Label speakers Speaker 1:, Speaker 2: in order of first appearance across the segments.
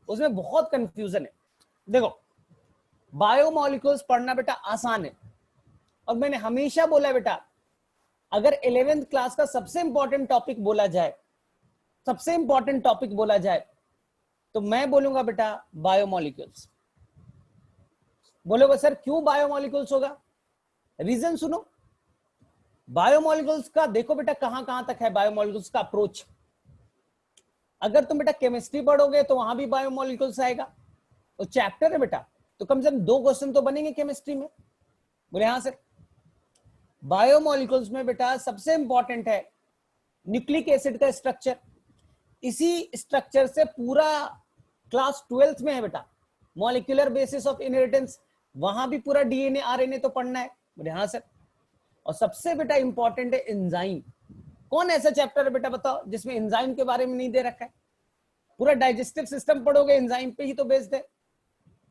Speaker 1: उसमें बहुत कंफ्यूजन है। देखो, बायोमोलिक्यूल्स पढ़ना बेटा आसान है, और मैंने हमेशा बोला है बेटा, अगर 11th क्लास का सबसे इंपॉर्टेंट टॉपिक बोला जाए, सबसे इंपॉर्टेंट टॉपिक बोला जाए, तो मैं बोलूंगा बेटा बायोमोलिक्यूल्स। बोलोगे सर क्यों बायोमोलिक्यूल्स होगा? रीजन सुनो। बायोमोलिक्यूल्स का देखो बेटा कहां कहां तक है बायोमोलिक्यूल्स का अप्रोच। अगर तुम बेटा केमिस्ट्री पढ़ोगे तो वहां भी बायोमोलिक्यूल्स आएगा, तो चैप्टर है बेटा, तो कम से कम 2 क्वेश्चन तो बनेंगे केमिस्ट्री में। बोले हाँ सर। बायोमोलिक्यूल्स में बेटा सबसे इंपॉर्टेंट है न्यूक्लिक एसिड का स्ट्रक्चर। इसी स्ट्रक्चर से पूरा क्लास 12th में है बेटा मॉलिक्यूलर बेसिस ऑफ इनहेरिटेंस, वहां भी पूरा डीएनए आरएनए तो पढ़ना है। बोले हाँ सर। और सबसे बेटा इंपॉर्टेंट है एंजाइम। कौन ऐसा चैप्टर है बेटा बताओ जिसमें एंजाइम के बारे में नहीं दे रखा है? पूरा डाइजेस्टिव सिस्टम पढ़ोगे, एंजाइम पे ही तो बेस्ड है।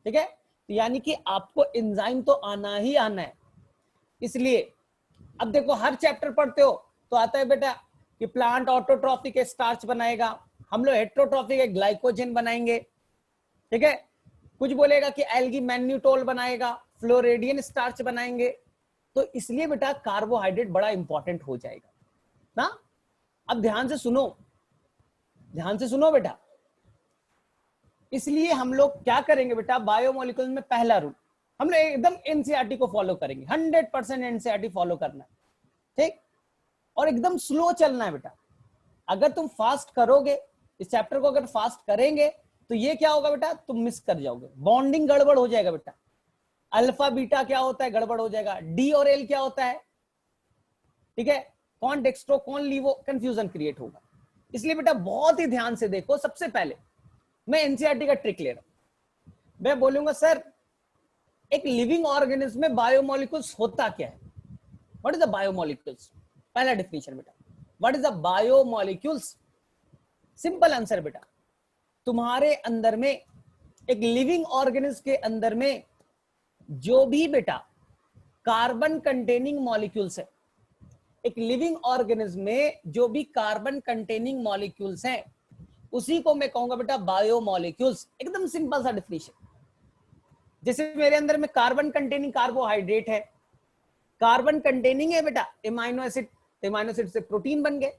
Speaker 1: ठीक है, तो यानी कि आपको एंजाइम तो आना ही आना है। इसलिए अब देखो हर चैप्टर पढ़ते हो तो आता है बेटा कि प्लांट ऑटोट्रॉफिक स्टार्च बनाएगा, हम लोग हेट्रोट्रॉफिक ग्लाइकोजन बनाएंगे। ठीक है, कुछ बोलेगा कि एल्गी मैन्यूटोल बनाएगा, फ्लोरेडियन स्टार्च बनाएंगे। तो इसलिए बेटा कार्बोहाइड्रेट बड़ा इंपॉर्टेंट हो जाएगा ना। अब ध्यान से सुनो, ध्यान से सुनो बेटा। इसलिए हम लोग क्या करेंगे बेटा, बायोमोलिक्यूल में पहला रूल हम लोग एकदम एनसीईआरटी को फॉलो करेंगे, 100% एनसीईआरटी फॉलो करना है। ठीक, और एकदम स्लो चलना है बेटा। अगर तुम फास्ट करोगे, इस चैप्टर को अगर फास्ट करेंगे तो ये क्या होगा बेटा, तुम मिस कर जाओगे, बॉन्डिंग गड़बड़ हो जाएगा बेटा। अल्फा बीटा क्या होता है गड़बड़ हो जाएगा, डी और एल क्या होता है, ठीक है, कौन डेक्स्ट्रो कौन लीवो, कंफ्यूजन क्रिएट होगा। इसलिए बेटा बहुत ही ध्यान से देखो। सबसे पहले मैं एनसीईआरटी का ट्रिक ले रहा हूं। मैं बोलूंगा सर एक लिविंग ऑर्गेनिज्म में बायोमोलिक्यूल्स होता क्या है, व्हाट इज द बायोमोलिक्यूल्स। पहला डेफिनेशन बेटा, what is the biomolecules. Simple answer बेटा, तुम्हारे अंदर में एक लिविंग ऑर्गेनिज्म के अंदर में जो भी बेटा कार्बन कंटेनिंग मॉलिक्यूल्स है, एक लिविंग ऑर्गेनिज्म में जो भी कार्बन कंटेनिंग मॉलिक्यूल्स हैं उसी को मैं कहूंगा बेटा बायोमोलिक्यूल्स। एकदम सिंपल सा डेफिनेशन। जैसे मेरे अंदर में कार्बन कंटेनिंग कार्बोहाइड्रेट है, कार्बन कंटेनिंग है बेटा एमाइनो एसिड, एमाइनो एसिड से प्रोटीन बन गए।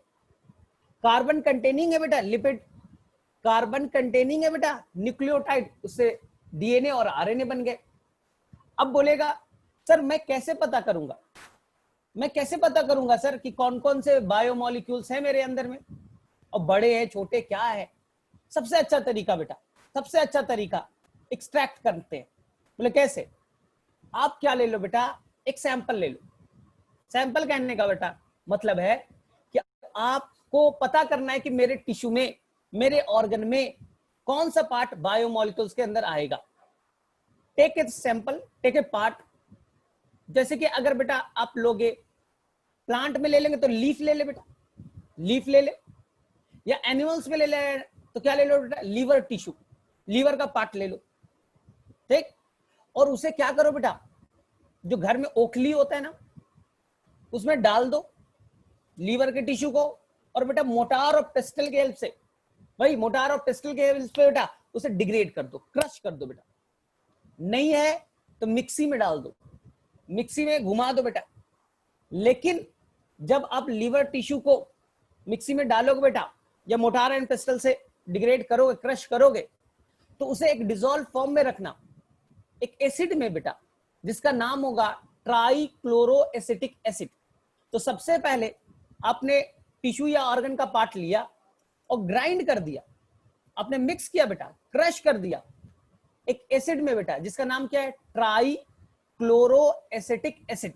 Speaker 1: कार्बन कंटेनिंग है बेटा लिपिड, कार्बन कंटेनिंग है बेटा न्यूक्लियोटाइड, उससे डीएनए और आरएनए बन गए। अब बोलेगा सर मैं कैसे पता करूंगा, मैं कैसे पता करूंगा सर कि कौन कौन से बायोमोलिक्यूल्स हैं मेरे अंदर में, और बड़े हैं छोटे क्या है। सबसे अच्छा तरीका बेटा, सबसे अच्छा तरीका एक्सट्रैक्ट करते हैं। बोले कैसे, आप क्या ले लो बेटा, एक सैंपल ले लो। सैंपल कहने का बेटा मतलब है कि आपको पता करना है कि मेरे टिश्यू में, मेरे ऑर्गन में कौन सा पार्ट बायोमोलिक्यूल्स के अंदर आएगा। Take a sample, take a part. जैसे कि अगर बेटा आप लोगे प्लांट में ले लेंगे तो लीफ ले ले बेटा, लीफ ले ले, या एनिमल्स में ले ले तो क्या ले लो बेटा, लीवर टिश्यू, लीवर का पार्ट ले लो। ठीक, और उसे क्या करो बेटा, जो घर में ओखली होता है ना उसमें डाल दो लीवर के टिश्यू को, और बेटा मोटार और पेस्टल के हेल्प से, भाई मोटार और पेस्टल के हेल्प से बेटा उसे डिग्रेड कर दो, क्रश कर दो बेटा। नहीं है तो मिक्सी में डाल दो, मिक्सी में घुमा दो बेटा। लेकिन जब आप लीवर टिश्यू को मिक्सी में डालोगे बेटा, या मोटार एंड पेस्टल से डिग्रेड करोगे, क्रश करोगे, तो उसे एक डिसॉल्व फॉर्म में रखना, एक एसिड में बेटा, जिसका नाम होगा ट्राइक्लोरोएसिटिक एसिड। तो सबसे पहले आपने टिश्यू या ऑर्गन का पार्ट लिया और ग्राइंड कर दिया, आपने मिक्स किया बेटा, क्रश कर दिया एक एसिड में बेटा, जिसका नाम क्या है, ट्राइक्लोरोएसिटिक एसिड।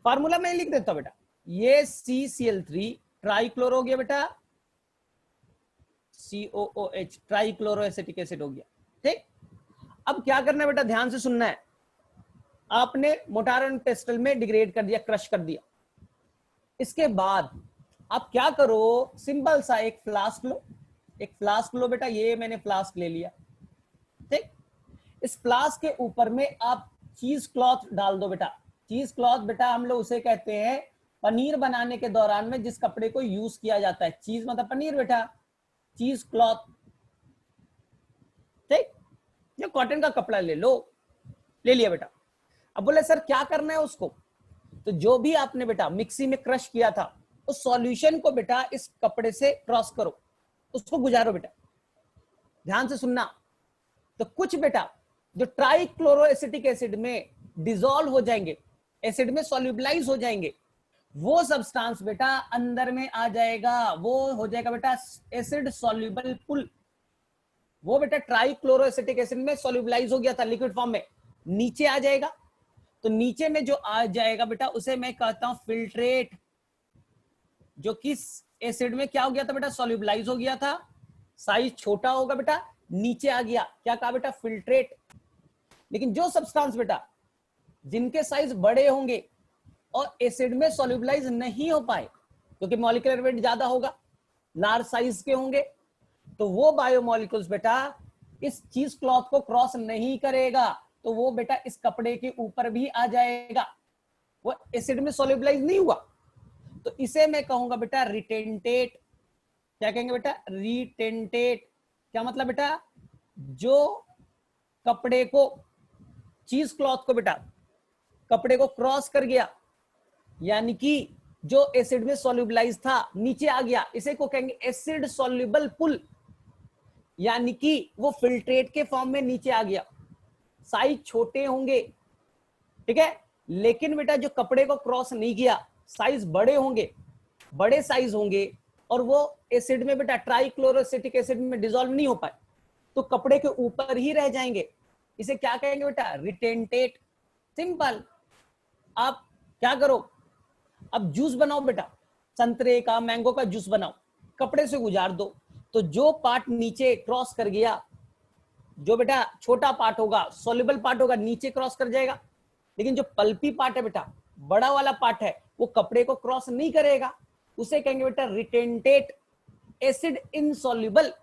Speaker 1: फार्मूला मैं लिख देता हूं बेटा, ये CCl3 ट्राइक्लोरो हो गया बेटा, COOH ट्राइक्लोरोएसिटिक एसिड हो गया। ठीक, अब क्या करना है बेटा, ध्यान से सुनना है। आपने मोटार एंड पेस्टल में डिग्रेड कर दिया, क्रश कर दिया। इसके बाद आप क्या करो, सिंपल सा एक फ्लास्क लो, एक फ्लास्क लो बेटा, ये मैंने फ्लास्क ले लिया। ठीक, इस फ्लास्क के ऊपर में आप चीज क्लॉथ डाल दो बेटा। चीज क्लॉथ बेटा हम लोग उसे कहते हैं पनीर बनाने के दौरान में जिस कपड़े को यूज किया जाता है, चीज मतलब पनीर बेटा, चीज क्लॉथ। ठीक, जो कॉटन का कपड़ा ले लो, ले लिया बेटा। अब बोले सर क्या करना है उसको, तो जो भी आपने बेटा मिक्सी में क्रश किया था उस सॉल्यूशन को बेटा इस कपड़े से क्रॉस करो, उसको गुजारो बेटा, ध्यान से सुनना। तो कुछ बेटा जो ट्राइक्लोरोएसिटिक एसिड में डिसॉल्व हो जाएंगे, एसिड में सॉल्युबलाइज हो जाएंगे, वो सब्सटेंस बेटा अंदर में आ जाएगा, वो हो जाएगा बेटा एसिड सॉल्युबल पुल। वो बेटा ट्राइक्लोरोएसिटिक एसिड में सॉल्युबलाइज हो गया था लिक्विड फॉर्म में, नीचे आ जाएगा। तो नीचे में जो आ जाएगा बेटा उसे मैं कहता हूं फिल्ट्रेट, जो किस एसिड में क्या हो गया था बेटा, सॉल्युबलाइज हो गया था, साइज छोटा होगा बेटा, नीचे आ गया, क्या कहा बेटा, फिल्ट्रेट। लेकिन जो सब्सटेंस बेटा जिनके साइज बड़े होंगे और एसिड में सॉल्युबलाइज नहीं हो पाए क्योंकि मॉलिक्यूलर वेट ज्यादा होगा, लार्ज साइज के होंगे, तो वो बायोमोलिक्यूल्स बेटा इस चीज क्लॉथ को क्रॉस नहीं करेगा, तो वो बेटा इस कपड़े के ऊपर भी आ जाएगा, वो एसिड में सॉल्युबलाइज नहीं हुआ। तो इसे मैं कहूंगा बेटा रिटेंटेट। क्या कहेंगे बेटा, रिटेंटेट। क्या मतलब बेटा, जो कपड़े को, चीज क्लॉथ को बेटा कपड़े को क्रॉस कर गया, यानी कि जो एसिड में सॉल्युबलाइज था नीचे आ गया, इसे को कहेंगे एसिड सॉल्युबल पुल, यानी कि वो फिल्ट्रेट के फॉर्म में नीचे आ गया। साइज छोटे होंगे, ठीक है, लेकिन बेटा जो कपड़े को क्रॉस नहीं किया, साइज बड़े होंगे, बड़े साइज होंगे, और वो एसिड में बेटा ट्राइक्लोरोएसिटिक एसिड में डिसॉल्व नहीं हो पाए, तो कपड़े के ऊपर ही रह जाएंगे। इसे क्या कहेंगे बेटा, रिटेंटेट। सिंपल। आप क्या करो, अब जूस बनाओ बेटा, संतरे का, मैंगो का जूस बनाओ, कपड़े से गुजार दो, तो जो पार्ट नीचे क्रॉस कर गया, जो बेटा छोटा पार्ट होगा, सॉल्युबल पार्ट होगा, नीचे क्रॉस कर जाएगा, लेकिन जो पल्पी पार्ट है बेटा, बड़ा वाला पार्ट है, वो कपड़े को क्रॉस नहीं करेगा, उसे कहेंगे बेटा रिटेंटेट, एसिड इनसॉल्युबल।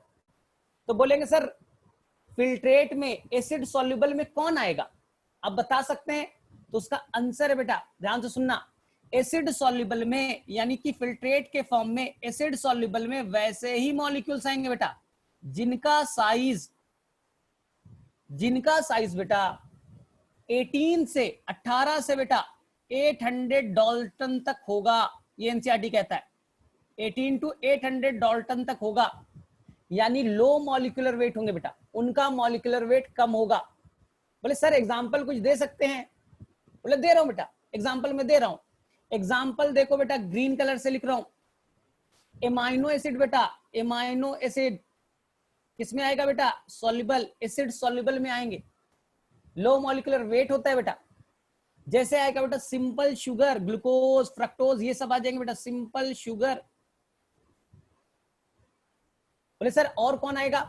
Speaker 1: तो बोलेंगे सर फिल्ट्रेट में एसिड सॉल्युबल में कौन आएगा, आप बता सकते हैं, तो उसका आंसर है बेटा, ध्यान से सुनना, एसिड सॉल्युबल में, यानी कि फिल्ट्रेट के फॉर्म में एसिड सॉल्युबल में वैसे ही मॉलिक्यूल्स आएंगे बेटा जिनका साइज बेटा 18 से बेटा 800 डाल्टन तक होगा। ये एनसीईआरटी कहता है 18 to 800 डाल्टन तक होगा, यानी लो मॉलिक्यूलर वेट होंगे बेटा, उनका मॉलिक्यूलर वेट कम होगा। बोले सर एग्जांपल कुछ दे सकते हैं, बोले दे रहा हूं बेटा, एग्जांपल में दे रहा हूं। एग्जांपल देखो बेटा, ग्रीन कलर से लिख रहा हूं, एमाइनो एसिड बेटा, एमाइनो एसिड किसमें आएगा बेटा, सॉल्युबल, एसिड सॉल्युबल में आएंगे, लो मॉलिक्यूलर वेट होता है बेटा। जैसे आएगा बेटा सिंपल शुगर, ग्लूकोज, फ्रक्टोज, ये सब आ जाएंगे बेटा सिंपल शुगर। बोले सर और कौन आएगा,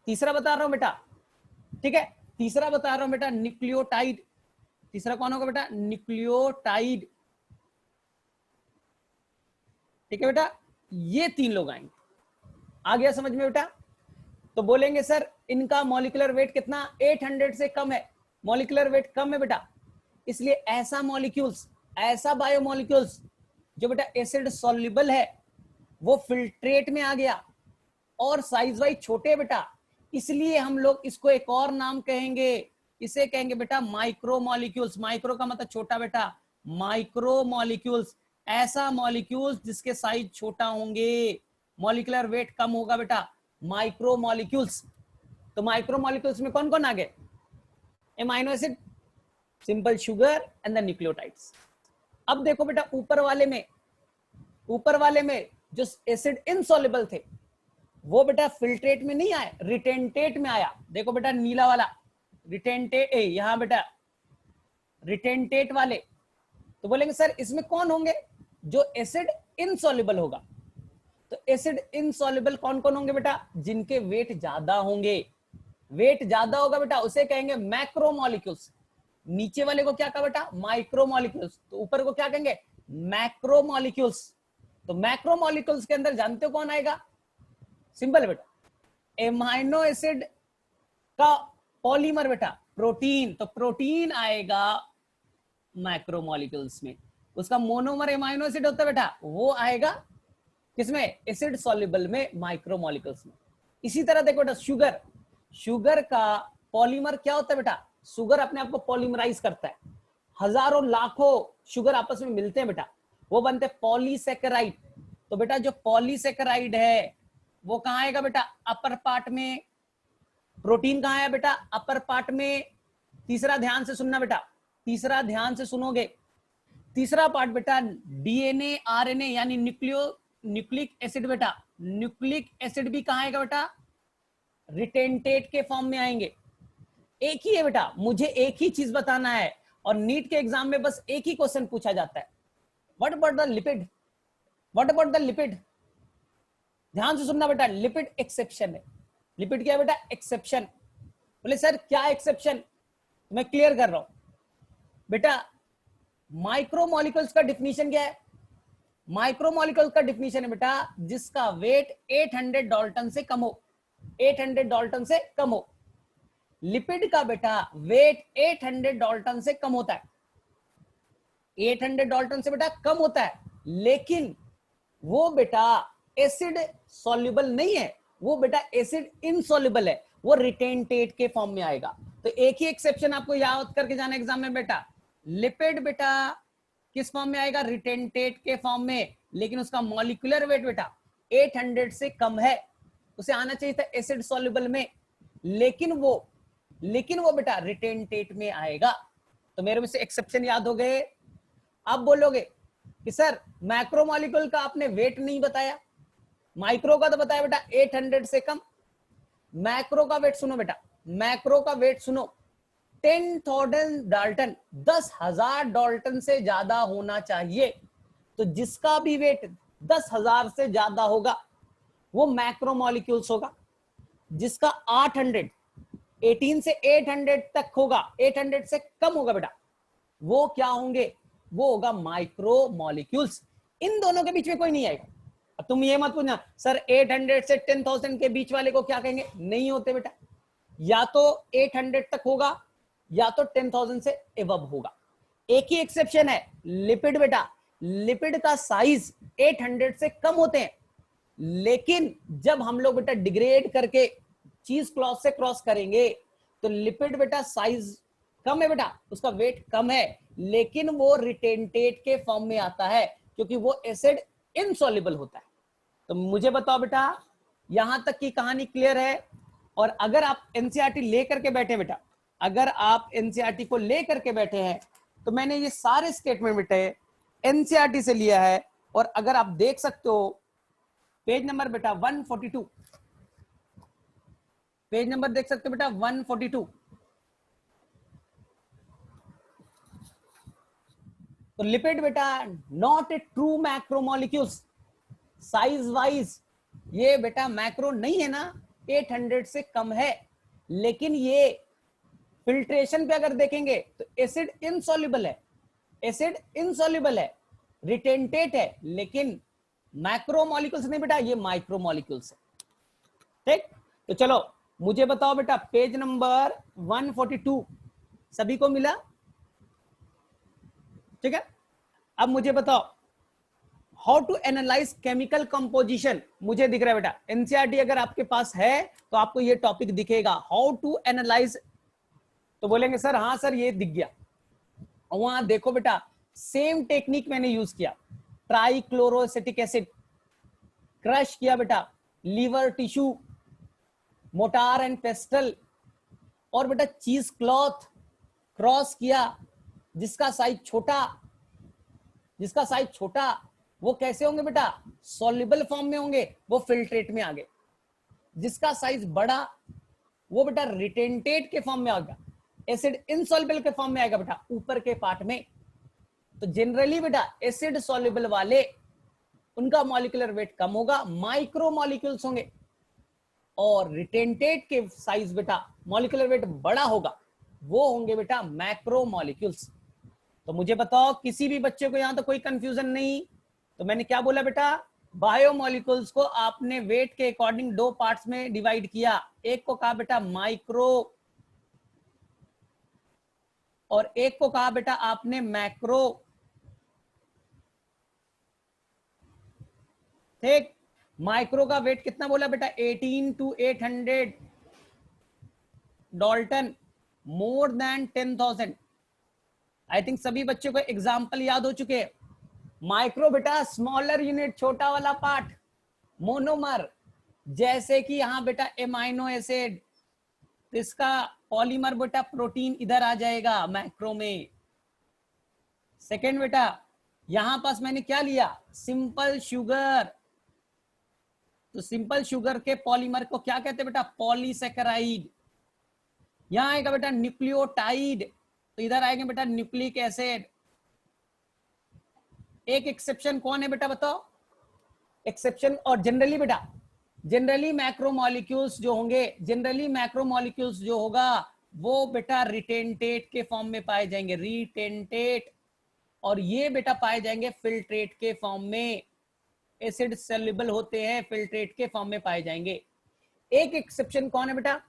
Speaker 1: तीसरा बता रहा हूं बेटा, ठीक है, तीसरा बता रहा हूं बेटा, न्यूक्लियोटाइड। तीसरा कौन होगा बेटा, न्यूक्लियोटाइड, ठीक है बेटा, ये 3 लोग आएंगे। आ गया समझ में बेटा। तो बोलेंगे सर इनका मॉलिक्यूलर वेट कितना, 800 से कम है, मॉलिक्यूलर वेट कम है बेटा, इसलिए ऐसा मॉलिक्यूल्स, ऐसा बायोमॉलिक्यूल्स जो बेटा एसिड सॉल्युबल है, वो फिल्ट्रेट में आ गया और साइज वाइज छोटे बेटा, इसलिए हम लोग इसको एक और नाम कहेंगे, इसे कहेंगे बेटा माइक्रो मॉलिक्यूल्स। माइक्रो का मतलब छोटा बेटा, माइक्रो मॉलिक्यूल्स, ऐसा मॉलिक्यूल्स जिसके साइज छोटा होंगे, मॉलिक्यूलर वेट कम होगा बेटा, माइक्रो मॉलिक्यूल्स। तो माइक्रो मॉलिक्यूल्स में कौन कौन आ गए, amino acid, simple sugar and the nucleotides. अब देखो बेटा ऊपर वाले में जो एसिड इनसॉल्युबल थे वो बेटा फिल्ट्रेट में नहीं आए, रिटेंटेट में आया। देखो बेटा नीला वाला रिटेंटेट, यहां बेटा रिटेंटेट वाले, तो बोलेंगे सर इसमें कौन होंगे, जो एसिड इनसॉल्युबल होगा। तो एसिड इनसॉल्युबल कौन कौन होंगे बेटा, जिनके वेट ज्यादा होंगे, वेट ज्यादा होगा बेटा उसे कहेंगे मैक्रोमोलिक्यूल्स। नीचे वाले को क्या कहा बेटा, माइक्रोमोलिक्यूल्स, तो ऊपर को क्या कहेंगे, मैक्रोमोलिक्यूल्स। तो मैक्रोमोलिक्यूल्स के अंदर जानते हो कौन आएगा, सिंपल बेटा, एमाइनो एसिड का पॉलीमर बेटा प्रोटीन, तो प्रोटीन आएगा मैक्रोमोलिक्यूल्स में। उसका मोनोमर एमाइनो एसिड होता है बेटा, वो आएगा किसमें, एसिड सॉल्युबल में, माइक्रोमोलिक्यूल्स में। इसी तरह देखो बेटा शुगर, शुगर का पॉलीमर क्या होता है बेटा? शुगर अपने आप को पॉलीमराइज करता है, हजारों लाखों शुगर आपस में मिलते हैं बेटा, वो बनते हैं पॉलीसेकेराइड। तो बेटा जो पॉलीसेकेराइड है वो कहाँ आएगा बेटा? अपर पार्ट में। प्रोटीन कहाँ है बेटा? अपर पार्ट में। तीसरा ध्यान से सुनना बेटा, तीसरा ध्यान से सुनोगे। तीसरा पार्ट बेटा डीएनए आरएनए यानी न्यूक्लिक एसिड बेटा। न्यूक्लिक एसिड भी कहाँ आएगा बेटा? रिटेंटेट के फॉर्म में आएंगे। एक ही है बेटा, मुझे एक ही चीज बताना है, और नीट के एग्जाम में बस एक ही क्वेश्चन पूछा जाता है, what about the lipid? What about the lipid? ध्यान से सुनना बेटा, लिपिड एक्सेप्शन है। लिपिड क्या है बेटा? एक्सेप्शन। बोले सर क्या एक्सेप्शन? मैं क्लियर कर रहा हूं बेटा। माइक्रोमोलिक्यूल्स का डिफिनीशन क्या है? माइक्रोमोलिक्यूल्स का डिफिनीशन है बेटा जिसका वेट 800 डाल्टन से कम हो। 800 डाल्टन से कम हो। लिपिड का बेटा वेट 800 डाल्टन से कम होता है। 800 डाल्टन से बेटा कम होता है, लेकिन वो बेटा एसिड सॉल्युबल नहीं है, वो बेटा एसिड इनसॉल्युबल है, वो रिटेंटेट के फॉर्म में आएगा। तो एक ही एक्सेप्शन आपको याद करके जाना एग्जाम में बेटा, लिपिड बेटा किस फॉर्म में आएगा? रिटेंटेट के फॉर्म में, लेकिन उसका मॉलिक्यूलर वेट बेटा 800 से कम है, उसे आना चाहिए था एसिड सॉल्युबल में, लेकिन वो बेटा रिटेंटेट में आएगा। तो मेरे में से एक्सेप्शन याद हो गए। आप बोलोगे कि सर मैक्रोमोलिक्यूल का आपने वेट नहीं बताया, माइक्रो का तो बताया बेटा 800 से कम। मैक्रो का वेट सुनो बेटा, मैक्रो का वेट सुनो, 10,000 डाल्टन, 10,000 डाल्टन से ज्यादा होना चाहिए। तो जिसका भी वेट 10,000 से ज्यादा होगा वो मैक्रोमोलिक्यूल्स होगा। जिसका 800 18 से 800 तक होगा, 800 से कम होगा बेटा, वो क्या होंगे? वो होगा माइक्रोमोलिक्यूल्स। इन दोनों के बीच में कोई नहीं आएगा। अब तुम ये मत पूछना सर 800 से 10,000 के बीच वाले को क्या कहेंगे? नहीं होते बेटा, या तो 800 तक होगा या तो 10,000 से एबव होगा। एक ही एक्सेप्शन है, लिपिड बेटा। लिपिड का साइज 800 से कम होते हैं, लेकिन जब हम लोग बेटा डिग्रेड करके चीज क्रॉस से क्रॉस करेंगे तो लिपिड बेटा साइज कम है बेटा, उसका वेट कम है, लेकिन वो रिटेंटेट के फॉर्म में आता है क्योंकि वो एसिड इनसॉल्युबल होता है। तो मुझे बताओ बेटा, यहां तक की कहानी क्लियर है? और अगर आप एनसीईआरटी लेकर के बैठे बेटा, अगर आप एनसीईआरटी को लेकर के बैठे हैं तो मैंने ये सारे स्टेटमेंट बेटे एनसीईआरटी से लिया है। और अगर आप देख सकते हो पेज नंबर बेटा 142, पेज नंबर देख सकते हो बेटा 142। तो लिपिड बेटा not a true macromolecules, size wise ये बेटा मैक्रो नहीं है ना, 800 से कम है, लेकिन ये फिल्ट्रेशन पे अगर देखेंगे तो एसिड इनसॉल्युबल है, एसिड इनसॉल्युबल है, रिटेंटेट है, लेकिन मैक्रोमोलिक्यूल्स नहीं बेटा, ये माइक्रोमोलिक्यूल्स है। ठीक, तो चलो मुझे बताओ बेटा पेज नंबर 142 सभी को मिला? ठीक है, अब मुझे बताओ how to analyse chemical composition. मुझे दिख रहा है बेटा एनसीईआरटी अगर आपके पास है तो आपको ये टॉपिक दिखेगा, हाउ टू एनालाइज। तो बोलेंगे सर हाँ सर ये दिख गया, वहां देखो बेटा सेम टेक्निक मैंने यूज किया, ट्राइक्लोरोएसिटिक एसिड क्रश किया बेटा, liver tissue, mortar and pestle, और बेटा चीज क्लॉथ क्रॉस किया, जिसका साइज छोटा, जिसका साइज छोटा वो कैसे होंगे बेटा? सॉल्युबल फॉर्म में होंगे, वो फिल्ट्रेट में आ गए। जिसका साइज बड़ा वो बेटा रिटेंटेट के फॉर्म में आ गया, एसिड इनसॉल्युबल के फॉर्म में आएगा बेटा ऊपर के पार्ट में। तो जनरली बेटा एसिड सॉल्युबल वाले उनका मॉलिक्यूलर वेट कम होगा, माइक्रोमोलिक्यूल्स होंगे, और रिटेंटेट के साइज बेटा मॉलिक्यूलर वेट बड़ा होगा, वो होंगे बेटा मैक्रोमोलिक्यूल्स। तो मुझे बताओ किसी भी बच्चे को यहां तो कोई कंफ्यूजन नहीं? तो मैंने क्या बोला बेटा, बायोमोलिक्यूल्स को आपने वेट के अकॉर्डिंग दो पार्ट्स में डिवाइड किया, एक को कहा बेटा माइक्रो और एक को कहा बेटा आपने मैक्रो। ठीक, माइक्रो का वेट कितना बोला बेटा? 18 to 800, Dalton more than 10,000। I think सभी बच्चों को एग्जाम्पल याद हो चुके हैं। माइक्रो बेटा स्मॉलर यूनिट, छोटा वाला पार्ट, मोनोमर, जैसे कि यहां बेटा एमाइनो एसिड, इसका पॉलीमर बेटा प्रोटीन इधर आ जाएगा मैक्रो में। सेकेंड बेटा यहां पास मैंने क्या लिया, सिंपल शुगर, तो सिंपल शुगर के पॉलीमर को क्या कहते हैं बेटा, पॉलीसेकेराइड। यहां आएगा बेटा न्यूक्लियोटाइड, तो इधर आएंगे बेटा न्यूक्लिक एसिड। एक एक्सेप्शन कौन है बेटा बताओ, एक्सेप्शन। और जनरली बेटा, जनरली मैक्रोमोलिक्यूल्स जो होंगे, जनरली मैक्रोमोलिक्यूल्स जो होगा वो बेटा रिटेंटेट के फॉर्म में पाए जाएंगे, रिटेंटेट। और ये बेटा पाए जाएंगे फिल्ट्रेट के फॉर्म में, एसिड सेल्युबल होते हैं, फिल्ट्रेट के फॉर्म में पाए जाएंगे। एक एक्सेप्शन कौन है बेटा,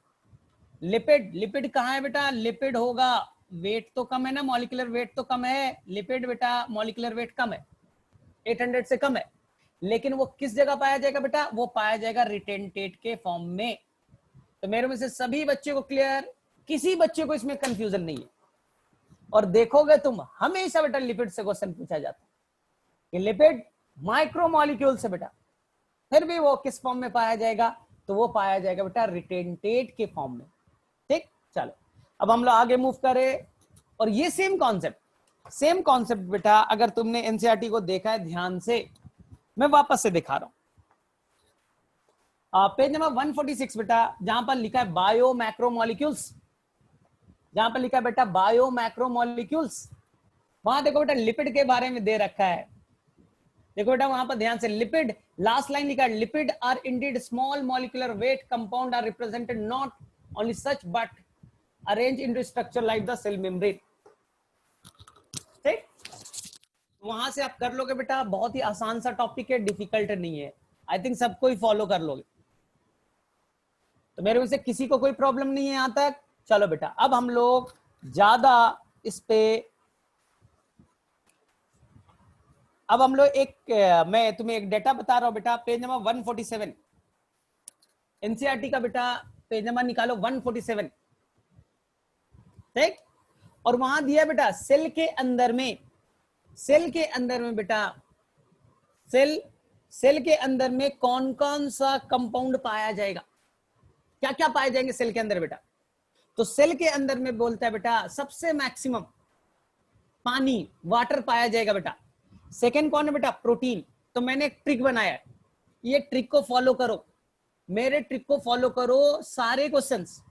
Speaker 1: लिपिड। लिपिड कहाँ है बेटा, लिपिड होगा, वेट तो कम है ना, मॉलिक्यूलर वेट तो कम है, लिपिड बेटा मॉलिक्यूलर वेट कम है, 800 से कम है, लेकिन वो किस जगह पाया जाएगा बेटा, वो पाया जाएगा रिटेंटेट के फॉर्म में। तो मेरे में से सभी बच्चों को क्लियर, किसी बच्चे को इसमें कंफ्यूजन नहीं है। और देखोगे तुम हमेशा बेटा लिपिड से क्वेश्चन पूछा जाता है कि लिपिड माइक्रोमोलिक्यूल से बेटा, फिर भी वो किस फॉर्म में पाया जाएगा, तो वो पाया जाएगा बेटा रिटेंटेट के फॉर्म में। ठीक, चलो अब हम लोग आगे मूव करें। और ये सेम कॉन्सेप्ट बेटा अगर तुमने एनसीईआरटी को देखा है ध्यान से, मैं वापस से दिखा रहा हूं। पेज नंबर 146 बेटा, जहां पर लिखा है बायो मैक्रोमोलिक्यूल्स, जहां पर लिखा है बेटा बायो मैक्रोमोलिक्यूल्स, वहां देखो बेटा लिपिड के बारे में दे रखा है। देखो बेटा वहां पर ध्यान से, लिपिड लास्ट लाइन लिखा है, lipid are indeed small molecular weight compound are represented not only such but arrange into structure like the cell membrane. ठीक, वहां से आप कर लोगे बेटा, बहुत ही आसान सा टॉपिक है, डिफिकल्ट नहीं है, आई थिंक सबको ही फॉलो कर लोगे। तो मेरे से किसी को कोई प्रॉब्लम नहीं है यहां तक। चलो बेटा अब हम लोग ज्यादा इस पे, अब हम लोग मैं तुम्हें एक डेटा बता रहा हूं बेटा, पेज नंबर 147 एनसीईआरटी का बेटा, पेज नंबर निकालो 147। ठीक, और वहां दिया बेटा सेल के अंदर में बेटा, सेल के अंदर में कौन कौन सा कंपाउंड पाया जाएगा, क्या क्या पाए जाएंगे सेल के अंदर बेटा। तो सेल के अंदर में बोलता है बेटा सबसे मैक्सिमम पानी, वाटर पाया जाएगा बेटा। सेकेंड कौन है बेटा, प्रोटीन। तो मैंने एक ट्रिक बनाया है, ये ट्रिक को फॉलो करो, मेरे ट्रिक को फॉलो करो, सारे क्वेश्चंस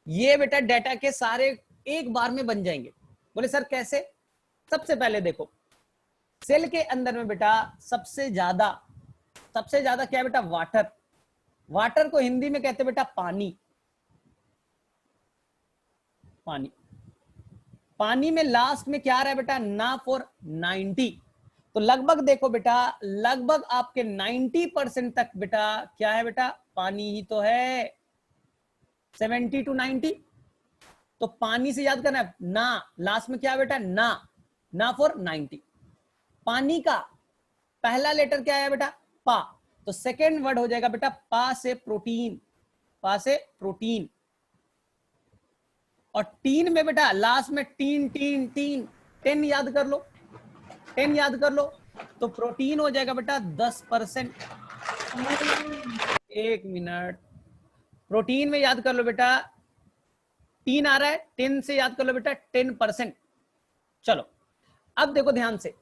Speaker 1: ये बेटा डाटा के सारे एक बार में बन जाएंगे। बोले सर कैसे, सबसे पहले देखो सेल के अंदर में बेटा सबसे ज्यादा क्या है बेटा, वाटर। वाटर को हिंदी में कहते हैं बेटा पानी। पानी में लास्ट में क्या आ रहा है बेटा, ना फॉर 90। तो लगभग देखो बेटा, लगभग आपके 90% तक बेटा क्या है बेटा, पानी ही तो है, 70 to 90। तो पानी से याद करना है, ना लास्ट में क्या है बेटा, ना फॉर 90। पानी का पहला लेटर क्या है बेटा, पा, तो सेकेंड वर्ड हो जाएगा बेटा पा से प्रोटीन, और टीन में बेटा लास्ट में टीन 10 याद कर लो, तो प्रोटीन हो जाएगा बेटा 10%। एक मिनट, प्रोटीन में याद कर लो बेटा, 3 आ रहा है, 10 से याद कर लो बेटा 10%। चलो अब देखो ध्यान से,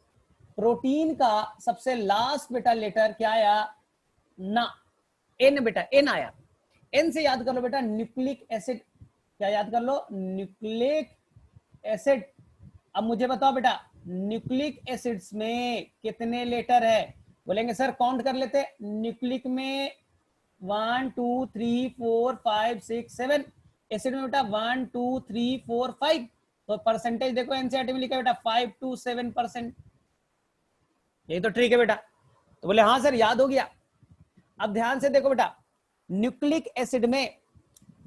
Speaker 1: प्रोटीन का सबसे लास्ट बेटा लेटर क्या आया, ना, एन बेटा, एन आया, एन से याद कर लो बेटा न्यूक्लिक एसिड, क्या याद कर लो, न्यूक्लिक एसिड। अब मुझे बताओ बेटा न्यूक्लिक एसिड्स में कितने लेटर है, बोलेंगे सर काउंट कर लेते, न्यूक्लिक में 1 2 3 4 5 6 7, एसिड में बेटा 1 2 3 4 5। तो परसेंटेज देखो एनसीईआरटी में लिखा है बेटा 5 to 7%। यही तो ट्रिक है बेटा। तो बोले हाँ सर याद हो गया। अब ध्यान से देखो बेटा, न्यूक्लिक एसिड में,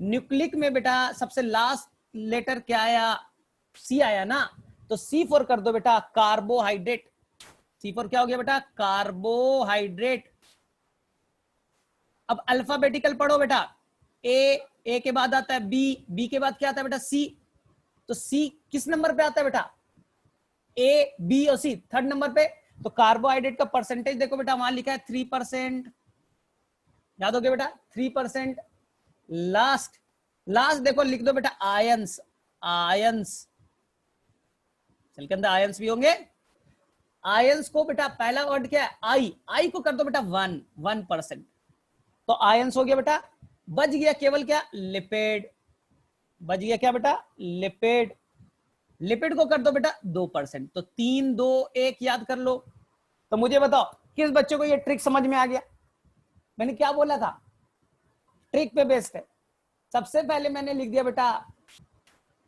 Speaker 1: न्यूक्लिक में बेटा सबसे लास्ट लेटर क्या आया, सी आया ना, तो सी फॉर कर दो बेटा कार्बोहाइड्रेट। सी फॉर क्या हो गया बेटा, कार्बोहाइड्रेट। अब अल्फाबेटिकल पढ़ो बेटा, ए के बाद आता है बी के बाद क्या आता है बेटा सी। तो सी किस नंबर पे आता है बेटा, ए बी और सी थर्ड नंबर पे। तो कार्बोहाइड्रेट का परसेंटेज देखो बेटा, वहां लिखा है 3%, याद हो गया बेटा 3%। लास्ट देखो लिख दो बेटा आयंस, सेल के अंदर आयंस भी होंगे। आयंस को बेटा पहला वर्ड क्या है आई को कर दो बेटा 1%। तो आयंस हो गया बेटा, बच गया केवल क्या लिपिड, बच गया क्या बेटा लिपिड को कर दो बेटा 2%। तो 3 2 1 याद कर लो। तो मुझे बताओ किस बच्चे को ये ट्रिक समझ में आ गया, मैंने क्या बोला था, ट्रिक पे बेस्ड है। सबसे पहले मैंने लिख दिया बेटा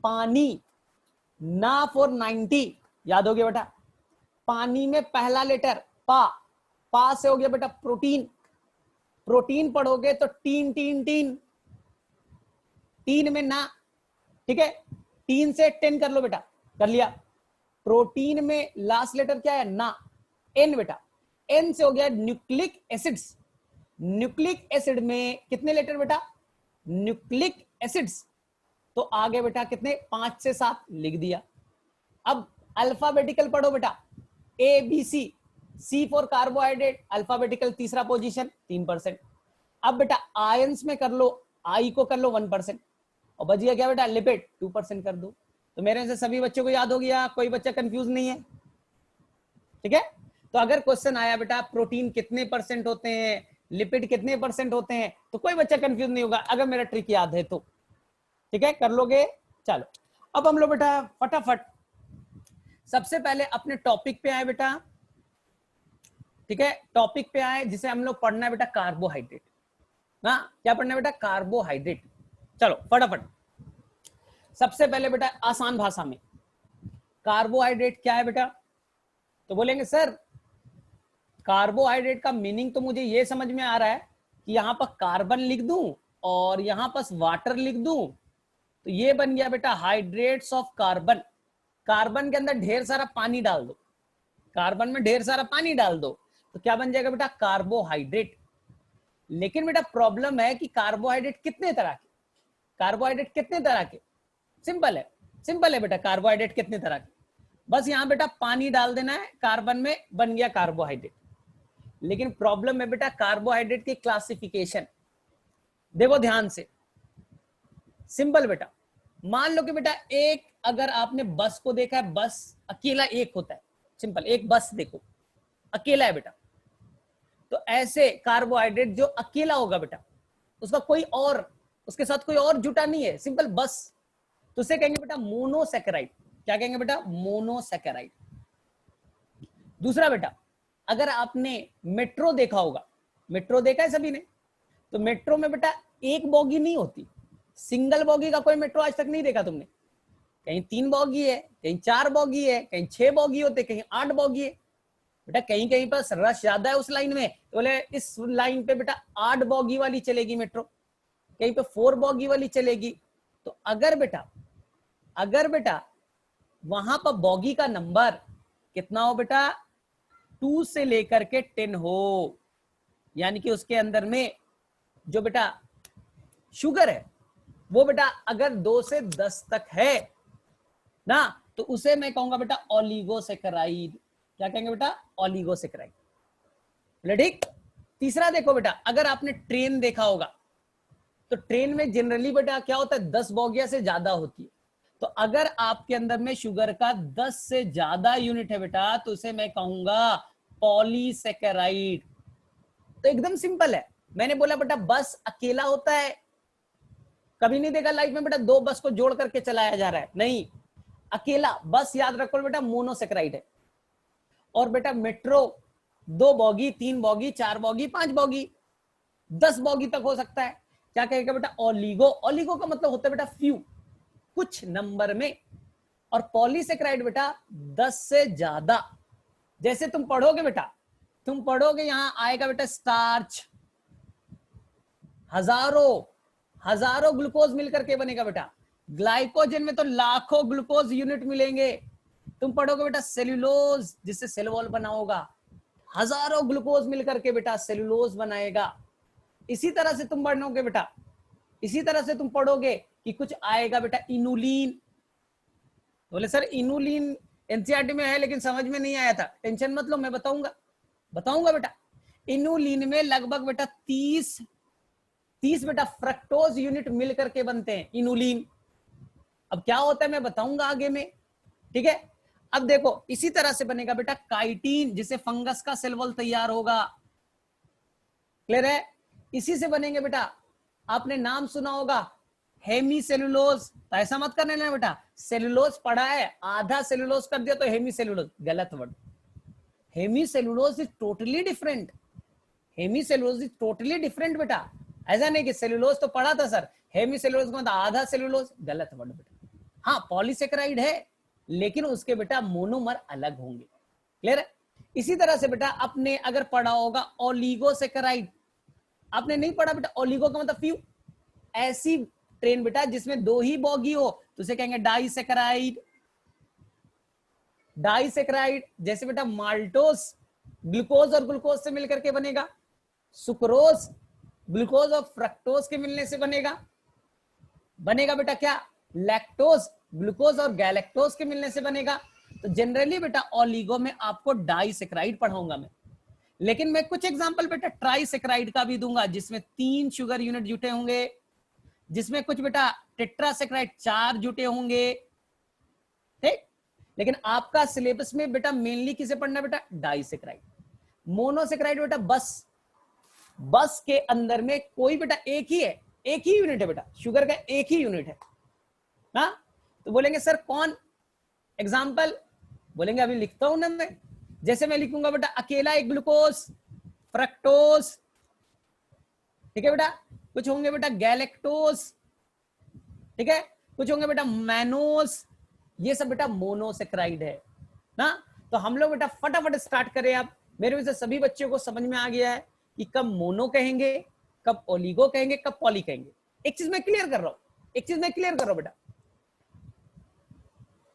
Speaker 1: पानी ना फॉर 90, याद हो गया बेटा, पानी में पहला लेटर पा से हो गया बेटा प्रोटीन पढ़ोगे तो तीन में ना, ठीक है 3 से 10 कर लो बेटा, कर लिया। प्रोटीन में लास्ट लेटर क्या है ना, एन बेटा, एन से हो गया न्यूक्लिक एसिड्स। न्यूक्लिक एसिड में कितने लेटर बेटा, न्यूक्लिक एसिड्स, तो आगे बेटा कितने 5 से 7 लिख दिया। अब अल्फाबेटिकल पढ़ो बेटा, A B C for carbohydrate, alphabetical तीसरा पोजीशन 3%। अब बेटा आयंस में कर लो, आई को कर लो 1%, और बच गया क्या बेटा लिपिड 2% कर दो। तो मेरे से सभी बच्चों को याद हो गया, कोई बच्चा कंफ्यूज नहीं है, ठीक है। तो अगर क्वेश्चन आया बेटा प्रोटीन कितने परसेंट होते हैं, लिपिड कितने परसेंट होते हैं, तो कोई बच्चा कंफ्यूज नहीं होगा अगर मेरा ट्रिक याद है तो, ठीक है कर लोगे। चलो अब हम लोग बेटा फटाफट सबसे पहले अपने टॉपिक पे आए बेटा, ठीक है टॉपिक पे आए जिसे हम लोग पढ़ना है बेटा कार्बोहाइड्रेट ना, क्या पढ़ना है बेटा कार्बोहाइड्रेट। चलो फटाफट सबसे पहले बेटा आसान भाषा में कार्बोहाइड्रेट क्या है बेटा, तो बोलेंगे सर कार्बोहाइड्रेट का मीनिंग तो मुझे ये समझ में आ रहा है कि यहां पर कार्बन लिख दूं और यहां पर वाटर लिख दूं, तो ये बन गया बेटा हाइड्रेट्स ऑफ कार्बन। कार्बन के अंदर ढेर सारा पानी डाल दो, कार्बन में ढेर सारा पानी डाल दो, तो क्या बन जाएगा बेटा कार्बोहाइड्रेट। लेकिन बेटा प्रॉब्लम है कि कार्बोहाइड्रेट कितने तरह के, कार्बोहाइड्रेट कितने तरह के, सिंपल है बेटा कार्बोहाइड्रेट कितने तरह के, बस यहां बेटा पानी डाल देना है कार्बन में, बन गया कार्बोहाइड्रेट। लेकिन प्रॉब्लम है बेटा कार्बोहाइड्रेट की क्लासिफिकेशन, देखो ध्यान से, सिंपल बेटा मान लो कि बेटा एक, अगर आपने बस को देखा है, बस अकेला एक होता है, सिंपल एक बस देखो अकेला है बेटा, तो ऐसे कार्बोहाइड्रेट जो अकेला होगा बेटा, उसका कोई और, उसके साथ कोई और जुटा नहीं है, सिंपल बस, तो उसे कहेंगे बेटा मोनोसैकेराइड। क्या कहेंगे बेटा मोनोसैकेराइड। दूसरा बेटा अगर आपने मेट्रो देखा होगा, मेट्रो देखा है सभी ने, तो मेट्रो में बेटा एक बोगी नहीं होती, सिंगल बोगी का कोई मेट्रो आज तक नहीं देखा तुमने, कहीं 3 बोगी है, कहीं 4 बोगी है, कहीं 6 बोगी होते, कहीं 8 बोगी है बेटा, कहीं कहीं पर रश ज्यादा है उस लाइन में, तो बोले इस लाइन पे बेटा 8 बोगी वाली चलेगी मेट्रो, कहीं पे 4 बोगी वाली चलेगी। तो अगर बेटा वहां पर बोगी का नंबर कितना हो बेटा 2 से लेकर के 10 हो, यानी कि उसके अंदर में जो बेटा शुगर है वो बेटा अगर 2 से 10 तक है ना, तो उसे मैं कहूंगा बेटा ओलिगोसैकेराइड। क्या कहेंगे बेटा ओलिगोसैकेराइड। ठीक। तीसरा देखो बेटा अगर आपने ट्रेन देखा होगा, तो ट्रेन में जनरली बेटा क्या होता है 10 बोगिया से ज्यादा होती है, तो अगर आपके अंदर में शुगर का 10 से ज्यादा यूनिट है बेटा, तो उसे मैं कहूंगा पॉलीसैकेराइड। तो एकदम सिंपल है, मैंने बोला बेटा बस अकेला होता है, कभी नहीं देखा लाइफ में बेटा 2 बस को जोड़ करके चलाया जा रहा है, नहीं, अकेला बस याद रखो बेटा मोनोसैकेराइड है। और बेटा metro 2 bogie 3 bogie 4 bogie 5 bogie 10 bogie तक हो सकता है, क्या कहेगा बेटा ओलिगो का मतलब होता है बेटा फ्यू, कुछ नंबर में, और पॉलीसैकेराइड बेटा 10 से ज्यादा। जैसे तुम पढ़ोगे यहां आएगा बेटा स्टार्च, हजारों ग्लूकोज मिलकर के बनेगा बेटा, ग्लाइकोजन में तो लाखों ग्लूकोज यूनिट मिलेंगे। तुम पढ़ोगे बेटा सेल्यूलोज, जिससे सेल वॉल बना होगा, हजारों ग्लूकोज मिलकर के बेटा सेल्यूलोज बनाएगा। इसी तरह से तुम पढ़ोगे बेटा इसी तरह से तुम पढ़ोगे कि कुछ आएगा बेटा इनुलिन। बोले सर इनुलिन एनसीईआरटी में है लेकिन समझ में नहीं आया था, टेंशन मत लो, मैं बताऊंगा बेटा। इनुलिन में लगभग बेटा 30 बेटा फ्रक्टोज यूनिट मिल करके बनते हैं इनुलिन। अब क्या होता है मैं बताऊंगा आगे में, ठीक है। अब देखो इसी तरह से बनेगा बेटा काइटिन, जिससे फंगस का सेल वॉल तैयार होगा। क्लियर है? इसी से बनेंगे बेटा, आपने नाम सुना होगा हेमी सेलुलोज। तो ऐसा मत करने ना बेटा, सेलुलोज पढ़ा है आधा सेलुलोज कर दिया तो हेमी सेलुलोज, गलत word. Hemi cellulose is totally different. Hemi cellulose is totally different बेटा। ऐसा नहीं कि सेलुलोज तो पढ़ा था सर, हेमी सेलुलोज का मतलब आधा सेलुलोज, गलत वर्ड बेटा। हाँ पॉलीसेकेराइड है लेकिन उसके बेटा मोनोमर अलग होंगे। क्लियर है? इसी तरह से बेटा आपने अगर पढ़ा होगा ओलिगोसेकेराइड, आपने नहीं पढ़ा बेटा, ओलिगो का मतलब फ्यू, ऐसी ट्रेन बेटा जिसमें 2 ही बॉगी हो तो उसे कहेंगे डाइसेकेराइड। डाइसेकेराइड जैसे बेटा माल्टोस ग्लूकोज और ग्लूकोज से मिलकर के बनेगा, सुक्रोज ग्लूकोज और फ्रक्टोज के मिलने से बनेगा बेटा क्या, लैक्टोज ग्लूकोज और गैलेक्टोज के मिलने से बनेगा। तो जनरली बेटा ओलिगो में आपको डाइसेकेराइड पढ़ाऊंगा मैं, लेकिन मैं कुछ एग्जांपल बेटा ट्राइसेकेराइड का भी दूंगा जिसमें 3 शुगर यूनिट जुटे होंगे, जिसमें कुछ बेटा टेट्रासेकेराइड 4 जुटे होंगे, ठीक। लेकिन आपका सिलेबस में बेटा मेनली किसे पढ़ना बेटा, डाइसेकेराइड। मोनोसेकेराइड बेटा बस के अंदर में कोई बेटा एक ही यूनिट है बेटा, शुगर का एक ही यूनिट है ना। तो बोलेंगे सर कौन, एग्जांपल बोलेंगे अभी लिखता हूं ना मैं, जैसे मैं लिखूंगा बेटा अकेला एक ग्लूकोज फ्रक्टोज, ठीक है बेटा, कुछ होंगे बेटा गैलेक्टोज, ठीक है, कुछ होंगे बेटा मैनोज, ये सब बेटा मोनोसेकेराइड है ना। तो हम लोग बेटा फटाफट स्टार्ट करें। अब मेरे वजह से सभी बच्चों को समझ में आ गया है कि कब मोनो कहेंगे, कब ओलिगो कहेंगे, कब पॉली कहेंगे। एक चीज मैं क्लियर कर रहा हूं बेटा,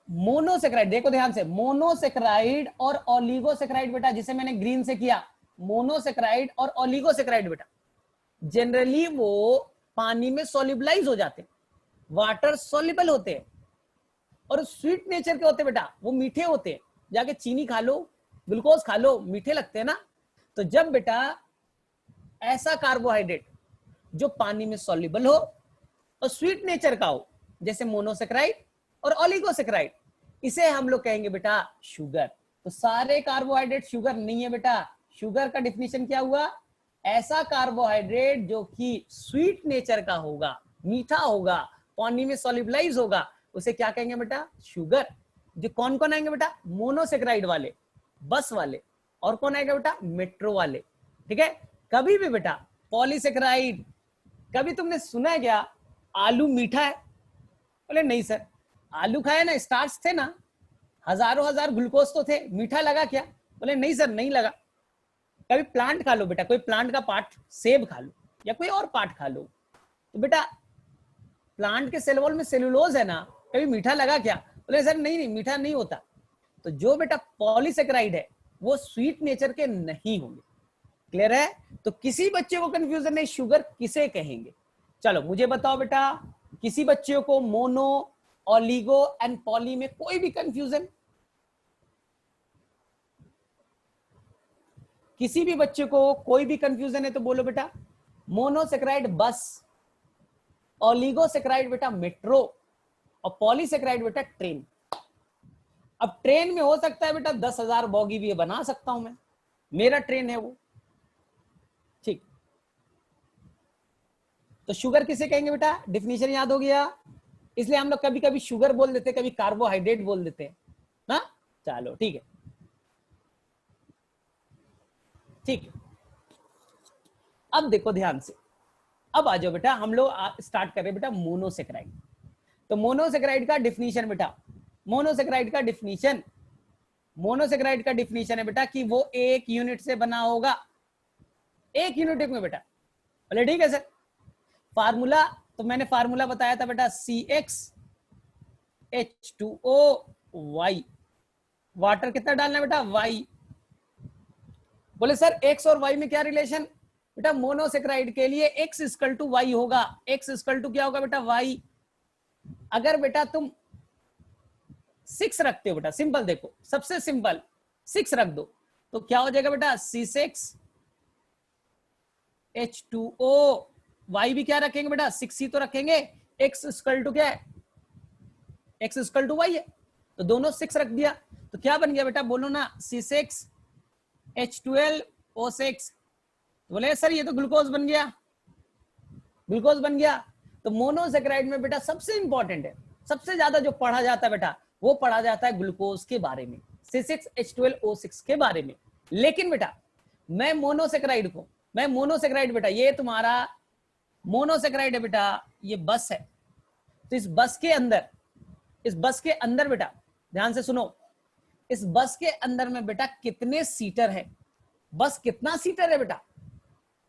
Speaker 1: मोनोसेकेराइड देखो ध्यान से, मोनोसेकेराइड और ओलिगोसेकेराइड बेटा, जिसे मैंने ग्रीन से किया, मोनोसेकेराइड और ओलिगोसेकेराइड बेटा जनरली वो पानी में सोल्यूबलाइज हो जाते हैं, वाटर सोल्यूबल होते हैं और स्वीट नेचर के होते हैं बेटा, वो मीठे होते हैं। जाके चीनी खा लो, ग्लूकोज खा लो, मीठे लगते हैं ना। तो जब बेटा ऐसा कार्बोहाइड्रेट जो पानी में सोल्यूबल हो और स्वीट नेचर का हो, जैसे मोनोसेकेराइड और ओलिगोसेकेराइड, इसे हम लोग कहेंगे बेटा शुगर। तो सारे कार्बोहाइड्रेट शुगर नहीं है बेटा। शुगर का डिफिनीशन क्या हुआ, ऐसा कार्बोहाइड्रेट जो कि स्वीट नेचर का होगा, मीठा होगा, पानी में सोल्यूबलाइज होगा, उसे क्या कहेंगे बेटा, शुगर। जो कौन कौन आएंगे बेटा, मोनोसेकेराइड वाले, बस वाले, और कौन आएगा बेटा, मेट्रो वाले, ठीक है। कभी भी बेटा पॉलीसेकेराइड, कभी तुमने सुना है क्या आलू मीठा है? बोले नहीं सर, आलू खाया ना, स्टार्च थे ना, हजार ग्लूकोज तो थे, मीठा लगा क्या? बोले नहीं सर नहीं लगा। कभी प्लांट खा लो बेटा, कोई प्लांट का पार्ट, सेब खा लो या कोई और पार्ट खा लो, तो बेटा प्लांट के सेल वॉल में सेलुलोज है ना, कभी मीठा लगा क्या? बोले सर नहीं मीठा नहीं होता। तो जो बेटा पॉलीसेकेराइड है वो स्वीट नेचर के नहीं होंगे। क्लियर है? तो किसी बच्चे को कंफ्यूजन नहीं, शुगर किसे कहेंगे। चलो मुझे बताओ बेटा, किसी बच्चे को मोनो, ओलिगो एंड पॉली में कोई भी कंफ्यूजन? किसी भी बच्चे को कोई भी कंफ्यूजन है तो बोलो बेटा। मोनोसेकेराइड बस, ओलिगोसेकेराइड बेटा मेट्रो, और पॉलीसेकेराइड बेटा ट्रेन। अब ट्रेन में हो सकता है बेटा 10,000 बॉगी भी बना सकता हूं मैं, मेरा ट्रेन है वो, ठीक। तो शुगर किसे कहेंगे बेटा, डिफिनीशन याद हो गया। इसलिए हम लोग कभी कभी शुगर बोल देते, कभी कार्बोहाइड्रेट बोल देते हैं ना। चलो ठीक है, ठीक। अब देखो ध्यान से, अब आ जाओ बेटा, हम लोग स्टार्ट कर रहे बेटा मोनोसेकेराइड। तो मोनोसेकेराइड का डिफिनीशन बेटा, मोनोसेकेराइड का डिफिनीशन है बेटा कि वो एक यूनिट से बना होगा, एक यूनिट में बेटा। बोले ठीक है सर, फार्मूला तो मैंने फार्मूला बताया था बेटा, CxH2O, वाटर कितना डालना है बेटा, Y। बोले सर X और Y में क्या रिलेशन? बेटा मोनोसेक्राइड के लिए x इक्वल टू वाई होगा। x इक्वल टू क्या होगा बेटा y। अगर बेटा तुम 6 रखते हो बेटा, सिंपल देखो, सबसे सिंपल 6 रख दो तो क्या हो जाएगा बेटा C6H2O। y भी क्या रखेंगे बेटा 6 ही तो रखेंगे। x इक्वल टू क्या है, x इक्वल टू y है, तो दोनों 6 रख दिया तो क्या बन गया बेटा, बोलो ना C6H12O6। बोले सर ये तो ग्लूकोज बन गया, ग्लूकोज बन गया। तो मोनोसेक्राइड में बेटा सबसे इंपॉर्टेंट है, सबसे ज्यादा जो पढ़ा जाता है बेटा वो पढ़ा जाता है ग्लूकोज के बारे में, C6H12O6 के बारे में। लेकिन बेटा मैं मोनोसेक्राइड बेटा, ये तुम्हारा मोनोसेक्राइड है बेटा, ये बस है। तो इस बस के अंदर बेटा ध्यान से सुनो, इस बस के अंदर में बेटा कितने सीटर है, बस कितना सीटर है बेटा,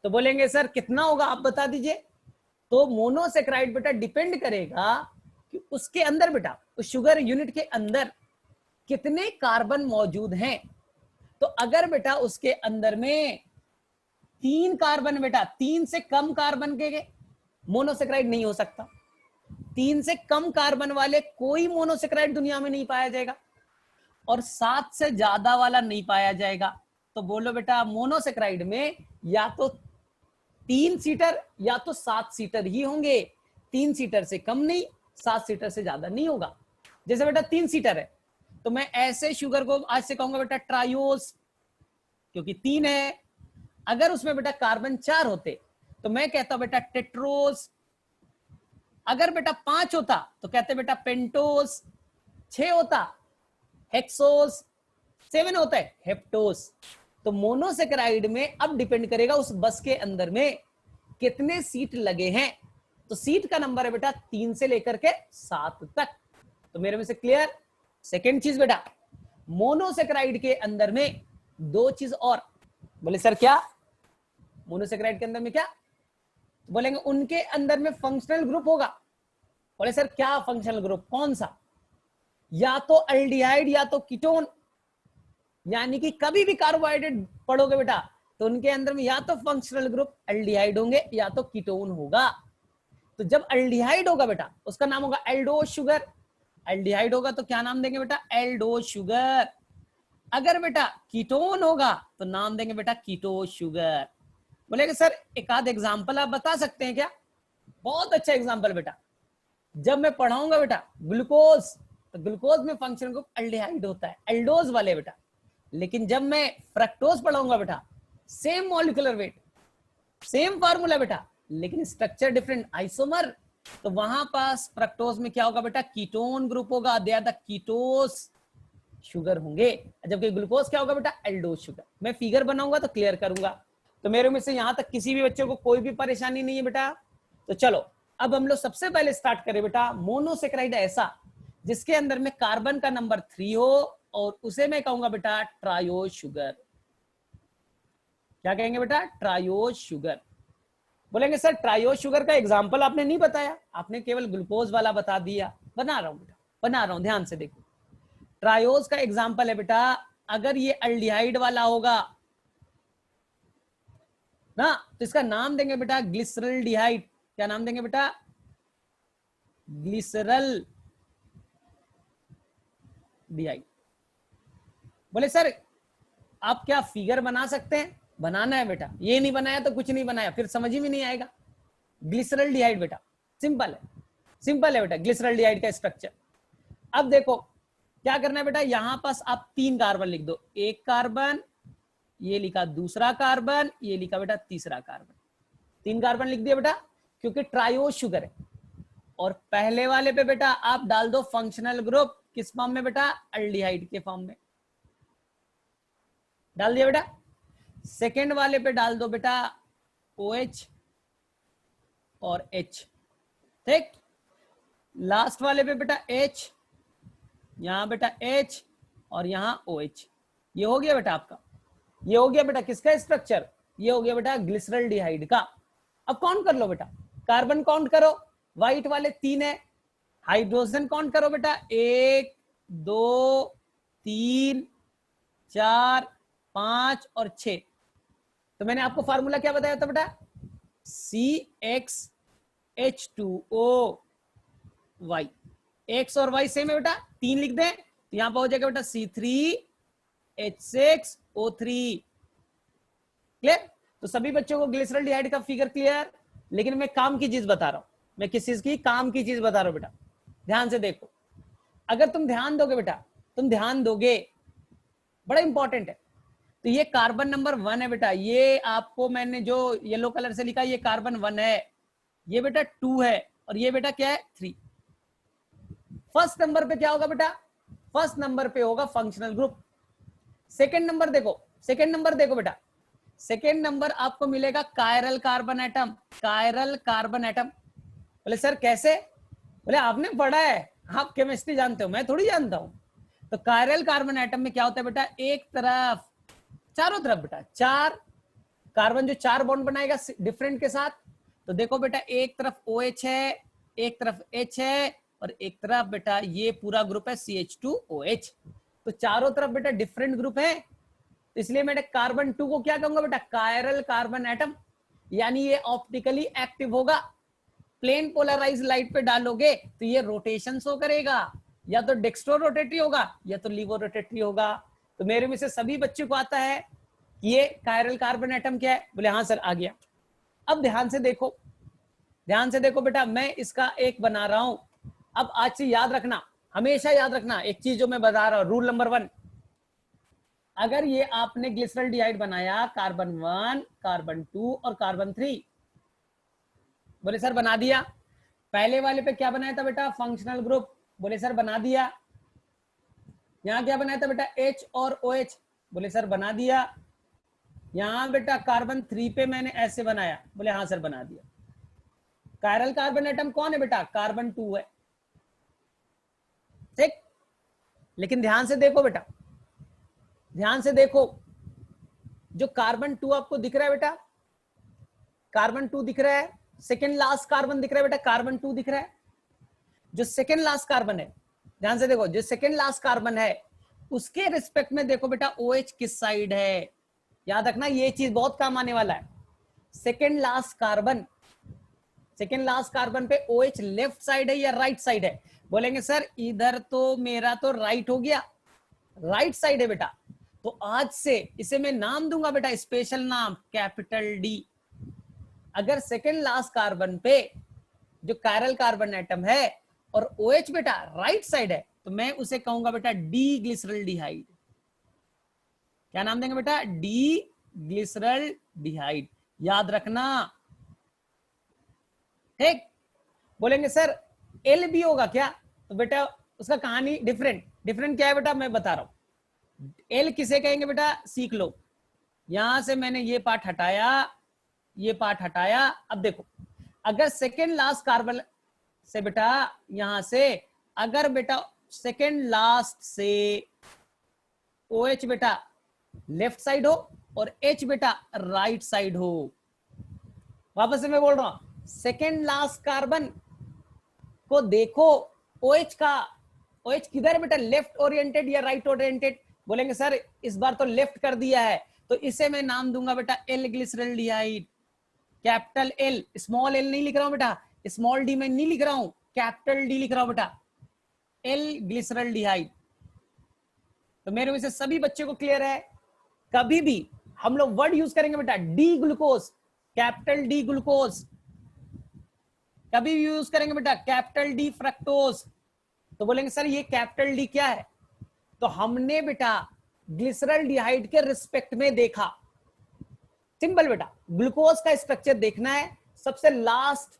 Speaker 1: तो बोलेंगे सर कितना होगा आप बता दीजिए। तो मोनोसेक्राइड बेटा डिपेंड करेगा कि उसके अंदर बेटा, उस शुगर यूनिट के अंदर कितने कार्बन मौजूद हैं। तो अगर बेटा उसके अंदर में 3 कार्बन बेटा, 3 से कम कार्बन के मोनोसेक्राइड नहीं हो सकता। 3 से कम कार्बन वाले कोई मोनोसेक्राइड दुनिया में नहीं पाया जाएगा, और 7 से ज्यादा वाला नहीं पाया जाएगा। तो बोलो बेटा मोनोसेक्राइड में या तो 3 सीटर या तो 7 सीटर ही होंगे, 3 सीटर से कम नहीं, 7 सीटर से ज्यादा नहीं होगा। जैसे बेटा 3 सीटर है तो मैं ऐसे शुगर को आज से कहूंगा बेटा ट्रायोस, क्योंकि 3 है। अगर उसमें बेटा कार्बन 4 होते तो मैं कहता हूं बेटा टेट्रोस। अगर बेटा 5 होता तो कहते बेटा पेंटोस, 6 होता हेक्सोस, 7 होता है हेप्टोस। तो मोनोसेक्राइड में अब डिपेंड करेगा उस बस के अंदर में कितने सीट लगे हैं। तो सीट का नंबर है बेटा 3 से लेकर के 7 तक। तो मेरे में से क्लियर। सेकेंड चीज बेटा, मोनोसेक्राइड के अंदर में 2 चीज और। बोले सर क्या, मोनोसेक्राइड के अंदर में क्या, बोलेंगे उनके अंदर में फंक्शनल ग्रुप होगा। बोले सर क्या फंक्शनल ग्रुप, कौन सा, या तो अल्डिहाइड या तो कीटोन। यानी कि कभी भी कार्बोहाइड्रेट पढ़ोगे बेटा तो उनके अंदर में या तो फंक्शनल ग्रुप अल्डिहाइड होंगे या तो कीटोन होगा। तो जब अल्डिहाइड होगा बेटा उसका नाम होगा एल्डोज शुगर। अल्डिहाइड होगा तो क्या नाम देंगे बेटा, एल्डोज शुगर। अगर बेटा कीटोन होगा तो नाम देंगे बेटा कीटोज शुगर। बोलेगे सर एक आध एग्जांपल आप बता सकते हैं क्या। बहुत अच्छा एग्जांपल बेटा, जब मैं पढ़ाऊंगा बेटा ग्लूकोज, तो ग्लूकोज में फंक्शनल ग्रुप अल्डिहाइड होता है, एल्डोज वाले बेटा। लेकिन जब मैं फ्रक्टोज पढ़ाऊंगा बेटा, same molecular weight, same formula बेटा, लेकिन स्ट्रक्चर डिफरेंट, आइसोमर। तो वहां पास फ्रक्टोज में क्या होगा बेटा, कीटोन ग्रुप होगा, they are the ketose sugar होंगे। जबकि ग्लूकोज क्या होगा बेटा, एल्डोज शुगर। मैं फिगर बनाऊंगा तो क्लियर करूंगा। तो मेरे में से यहां तक किसी भी बच्चे को कोई भी परेशानी नहीं है बेटा। तो चलो अब हम लोग सबसे पहले स्टार्ट करें बेटा, मोनोसेक्राइड ऐसा जिसके अंदर में कार्बन का नंबर 3 हो, और उसे मैं कहूंगा बेटा ट्रायोज शुगर। क्या कहेंगे बेटा, ट्रायोज शुगर। बोलेंगे सर ट्रायोज शुगर का एग्जांपल आपने नहीं बताया, आपने केवल ग्लूकोज वाला बता दिया। बना रहा हूं बेटा, बना रहा हूं, ध्यान से देखो। ट्रायोज का एग्जांपल है बेटा, अगर ये अल्डिहाइड वाला होगा ना तो इसका नाम देंगे बेटा ग्लिसरल्डिहाइड। क्या नाम देंगे बेटा, ग्लिसरल डिहाइड। बोले सर आप क्या फिगर बना सकते हैं, बनाना है बेटा, ये नहीं बनाया तो कुछ नहीं बनाया, फिर समझ ही में नहीं आएगा। ग्लिसरल्डिहाइड बेटा सिंपल है, सिंपल है बेटा ग्लिसरल्डिहाइड का स्ट्रक्चर। अब देखो क्या करना है बेटा, यहां पास आप 3 कार्बन लिख दो, एक कार्बन, ये लिखा दूसरा कार्बन, ये लिखा बेटा तीसरा कार्बन। 3 कार्बन लिख दिया बेटा, क्योंकि ट्रायोज शुगर है। और पहले वाले पे बेटा आप डाल दो फंक्शनल ग्रुप, किस फॉर्म में बेटा, अल्डिहाइड के फॉर्म में डाल दिया बेटा। सेकेंड वाले पे डाल दो बेटा OH और H, ठीक। लास्ट वाले पे बेटा H, यहां बेटा H और यहां OH। ये हो गया बेटा आपका, ये हो गया बेटा किसका स्ट्रक्चर, ये हो गया बेटा ग्लिसरल्डिहाइड का। अब काउंट कर लो बेटा, कार्बन काउंट करो, व्हाइट वाले 3 है। हाइड्रोजन काउंट करो बेटा, 1 2 3 4 5 और 6। तो मैंने आपको फार्मूला क्या बताया था बेटा, CxH2O, एक्स और वाई सेम है बेटा, 3 लिख दें तो यहां पर हो जाएगा बेटा C3H6O3। क्लियर? तो सभी बच्चों को ग्लिसरॉल्डिहाइड का फिगर क्लियर। लेकिन मैं काम की चीज बता रहा हूं, मैं किस चीज की, काम की चीज बता रहा हूं बेटा। ध्यान से देखो, अगर तुम ध्यान दोगे बेटा, तुम ध्यान दोगे, बड़ा इंपॉर्टेंट है। तो ये कार्बन नंबर 1 है बेटा, ये आपको मैंने जो येलो कलर से लिखा ये कार्बन 1 है, ये बेटा 2 है, और ये बेटा क्या है 3। फर्स्ट नंबर पे क्या होगा बेटा, फर्स्ट नंबर पे होगा फंक्शनल ग्रुप। सेकंड नंबर देखो, सेकंड नंबर देखो बेटा, सेकंड नंबर आपको मिलेगा chiral carbon atom, chiral carbon atom. बोले सर कैसे, बोले आपने पढ़ा है, आप केमिस्ट्री जानते हो, मैं थोड़ी जानता हूं। तो कायरल कार्बन एटम में क्या होता है बेटा, एक तरफ, चारों तरफ बेटा, चार कार्बन जो 4 बॉन्ड बनाएगा डिफरेंट के साथ। तो देखो बेटा, एक तरफ OH है, एक तरफ H है, और एक तरफ बेटा ये पूरा ग्रुप है CH2OH। तो चारों तरफ बेटा डिफरेंट ग्रुप है, तो इसलिए मैं कार्बन 2 को क्या कहूंगा बेटा, कायरल कार्बन एटम। यानी ये ऑप्टिकली एक्टिव होगा। प्लेन पोलराइज लाइट पे डालोगे तो ये रोटेशन शो करेगा, या तो डेक्स्ट्रो रोटेटरी होगा या तो लीवो रोटेटरी होगा। तो मेरे में से सभी बच्चों को आता है कि ये कायरल कार्बन एटम क्या है, बोले हाँ सर आ गया। अब ध्यान से देखो, ध्यान से देखो बेटा, मैं इसका एक बना रहा हूं। अब आज से याद रखना, हमेशा याद रखना एक चीज जो मैं बता रहा हूं, रूल नंबर 1। अगर ये आपने ग्लिसरॉल्डिहाइड बनाया कार्बन 1, कार्बन 2 और कार्बन 3, बोले सर बना दिया। पहले वाले पे क्या बनाया था बेटा, फंक्शनल ग्रुप, बोले सर बना दिया। यहां क्या बनाया था बेटा, H और OH, बोले सर बना दिया। यहां बेटा कार्बन 3 पे मैंने ऐसे बनाया, बोले हाँ सर बना दिया। कायरल कार्बन एटम कौन है बेटा, कार्बन 2 है, ठीक। लेकिन ध्यान से देखो बेटा, ध्यान से देखो, जो कार्बन 2 आपको दिख रहा है बेटा, कार्बन 2 दिख रहा है, सेकेंड लास्ट कार्बन दिख रहा है बेटा, कार्बन 2 दिख रहा है। जो सेकेंड लास्ट कार्बन है, ध्यान से देखो, जो सेकेंड लास्ट कार्बन है उसके रिस्पेक्ट में देखो बेटा OH किस साइड है। याद रखना ये चीज बहुत काम आने वाला है। Second last carbon, second last carbon पे OH लेफ्ट साइड है या राइट साइड है। बोलेंगे सर इधर तो मेरा तो राइट हो गया, राइट साइड है बेटा। तो आज से इसे मैं नाम दूंगा बेटा, स्पेशल नाम कैपिटल D। अगर सेकेंड लास्ट कार्बन पे जो कायरल कार्बन एटम है और OH बेटा राइट साइड है, तो मैं उसे कहूंगा बेटा डी ग्लिसरॉल्डिहाइड। क्या नाम देंगे बेटा, डी ग्लिसरॉल्डिहाइड। याद रखना, ठीक। बोलेंगे सर एल भी होगा क्या, तो बेटा उसका कहानी डिफरेंट, डिफरेंट क्या है बेटा मैं बता रहा हूं। एल किसे कहेंगे बेटा, सीख लो। यहां से मैंने ये पार्ट हटाया, ये पार्ट हटाया। अब देखो, अगर सेकेंड लास्ट कार्बन से बेटा, यहां से अगर बेटा सेकेंड लास्ट से OH बेटा लेफ्ट साइड हो और H बेटा राइट साइड हो, वापस से मैं बोल रहा हूं, सेकेंड लास्ट कार्बन को देखो, OH का, OH किधर है बेटा, लेफ्ट ओरिएंटेड या राइट ओरिएंटेड। बोलेंगे सर इस बार तो लेफ्ट कर दिया है, तो इसे मैं नाम दूंगा बेटा L glyceraldehyde. Capital L, small L नहीं लिख रहा हूं बेटा, स्मॉल डी में नहीं लिख रहा हूं, कैपिटल डी लिख रहा हूं बेटा, एल ग्लिसरॉल्डिहाइड। तो मेरे में से सभी बच्चों को क्लियर है। कभी भी हम लोग वर्ड यूज करेंगे बेटा D glucose, capital D glucose, कभी भी यूज करेंगे बेटा कैपिटल डी फ्रक्टोज, तो बोलेंगे सर ये कैपिटल डी क्या है, तो हमने बेटा ग्लिसरॉल्डिहाइड के रिस्पेक्ट में देखा। सिंपल बेटा, ग्लूकोज का स्ट्रक्चर देखना है, सबसे लास्ट,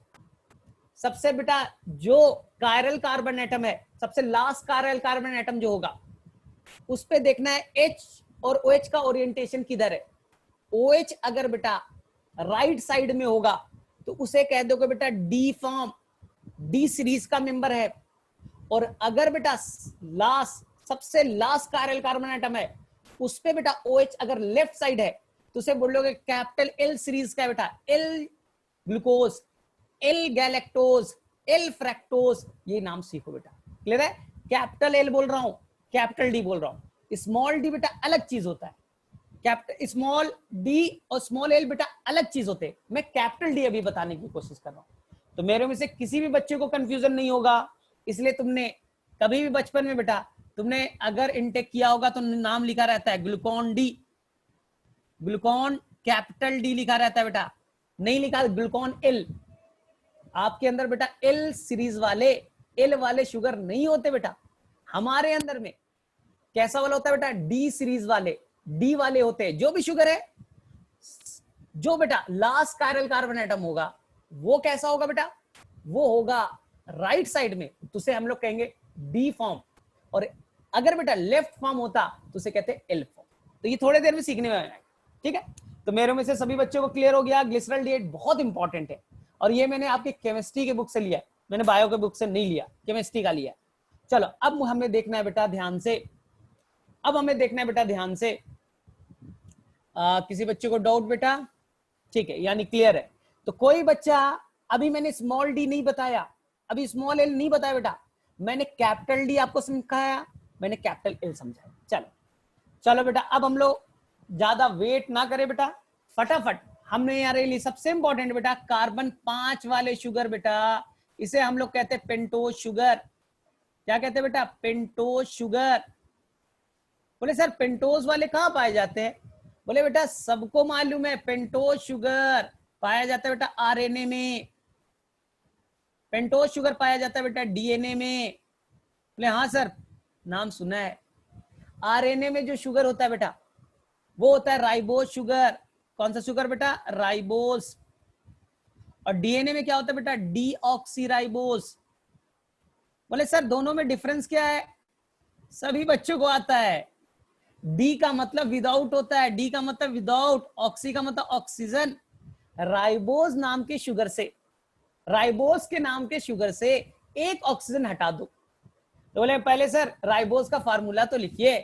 Speaker 1: सबसे बेटा जो कायरल कार्बन एटम है, सबसे लास्ट कायरल कार्बन एटम जो होगा उस पे देखना है H और OH का ओरिएंटेशन किधर है। OH अगर बेटा राइट साइड में होगा तो उसे कह दोगे बेटा डी फॉर्म, डी सीरीज का मेंबर है। और अगर बेटा लास्ट, सबसे लास्ट कायरल कार्बन एटम है उस पे बेटा OH अगर लेफ्ट साइड है तो उसे बोलोगे कैपिटल L सीरीज का है बेटा, L glucose, L galactose, L fructose, ये नाम सीखो बेटा। क्लियर है? कैपिटल L बोल रहा हूं, कैपिटल D बोल रहा हूं, स्मॉल डी बेटा अलग चीज होता है। कैपिटल स्मॉल डी और स्मॉल एल बेटा अलग चीज होते हैं, मैं कैपिटल डी अभी बताने की कोशिश कर रहा हूं। तो मेरे में से किसी भी बच्चे को कंफ्यूजन नहीं होगा, इसलिए तुमने कभी भी बचपन में बेटा तुमने अगर इनटेक किया होगा तो नाम लिखा रहता है Glucon D, Glucon capital D लिखा रहता है बेटा, नहीं लिखा ग्लूकॉन एल। आपके अंदर बेटा एल सीरीज वाले, एल वाले शुगर नहीं होते बेटा, हमारे अंदर में कैसा वाला होता है बेटा, डी सीरीज वाले, डी वाले होते हैं। जो भी शुगर है, जो बेटा लास्ट कायरल कार्बन एटम होगा वो कैसा होगा बेटा, वो होगा राइट साइड में, तो उसे हम लोग कहेंगे डी फॉर्म, और अगर बेटा लेफ्ट फॉर्म होता तो उसे कहते हैं एल फॉर्म। तो ये थोड़ी देर में सीखने में आएगा, ठीक है। तो मेरे में से सभी बच्चों को क्लियर हो गया, ग्लिसरॉल्डिहाइड बहुत इंपॉर्टेंट है, और ये मैंने आपकी केमिस्ट्री के बुक से लिया, मैंने बायो के बुक से नहीं लिया, केमिस्ट्री का लिया। चलो अब हमें देखना है बेटा ध्यान से, अब हमें देखना है बेटा ध्यान से, किसी बच्चे को डाउट बेटा, ठीक है, यानी क्लियर है। तो कोई बच्चा, अभी मैंने स्मॉल डी नहीं बताया, अभी स्मॉल एल नहीं बताया बेटा, मैंने कैपिटल डी आपको समझाया, मैंने कैपिटल एल समझाया। चलो चलो बेटा, अब हम लोग ज्यादा वेट ना करें बेटा, फटाफट हमने यहाँ लिए सबसे इंपॉर्टेंट बेटा कार्बन 5 वाले शुगर बेटा, इसे हम लोग कहते हैं पेंटोज शुगर। क्या कहते हैं बेटा, पेंटोज शुगर। बोले सर पेंटोज वाले कहाँ पाए जाते हैं, बोले बेटा सबको मालूम है पेंटोज शुगर पाया जाता है बेटा आरएनए में, पेंटोज शुगर पाया जाता है बेटा डीएनए में। बोले हाँ सर नाम सुना है। आरएनए में जो शुगर होता है बेटा वो होता है राइबोज शुगर। कौन सा शुगर बेटा, राइबोज। और डीएनए में क्या होता है बेटा, डीऑक्सीराइबोज। बोले सर दोनों में डिफरेंस क्या है, सभी बच्चों को आता है। डी का मतलब विदाउट होता है, डी का मतलब विदाउट, ऑक्सी का मतलब ऑक्सीजन। राइबोज नाम के शुगर से, राइबोज के नाम के शुगर से एक ऑक्सीजन हटा दो। तो बोले पहले सर राइबोज का फार्मूला तो लिखिए,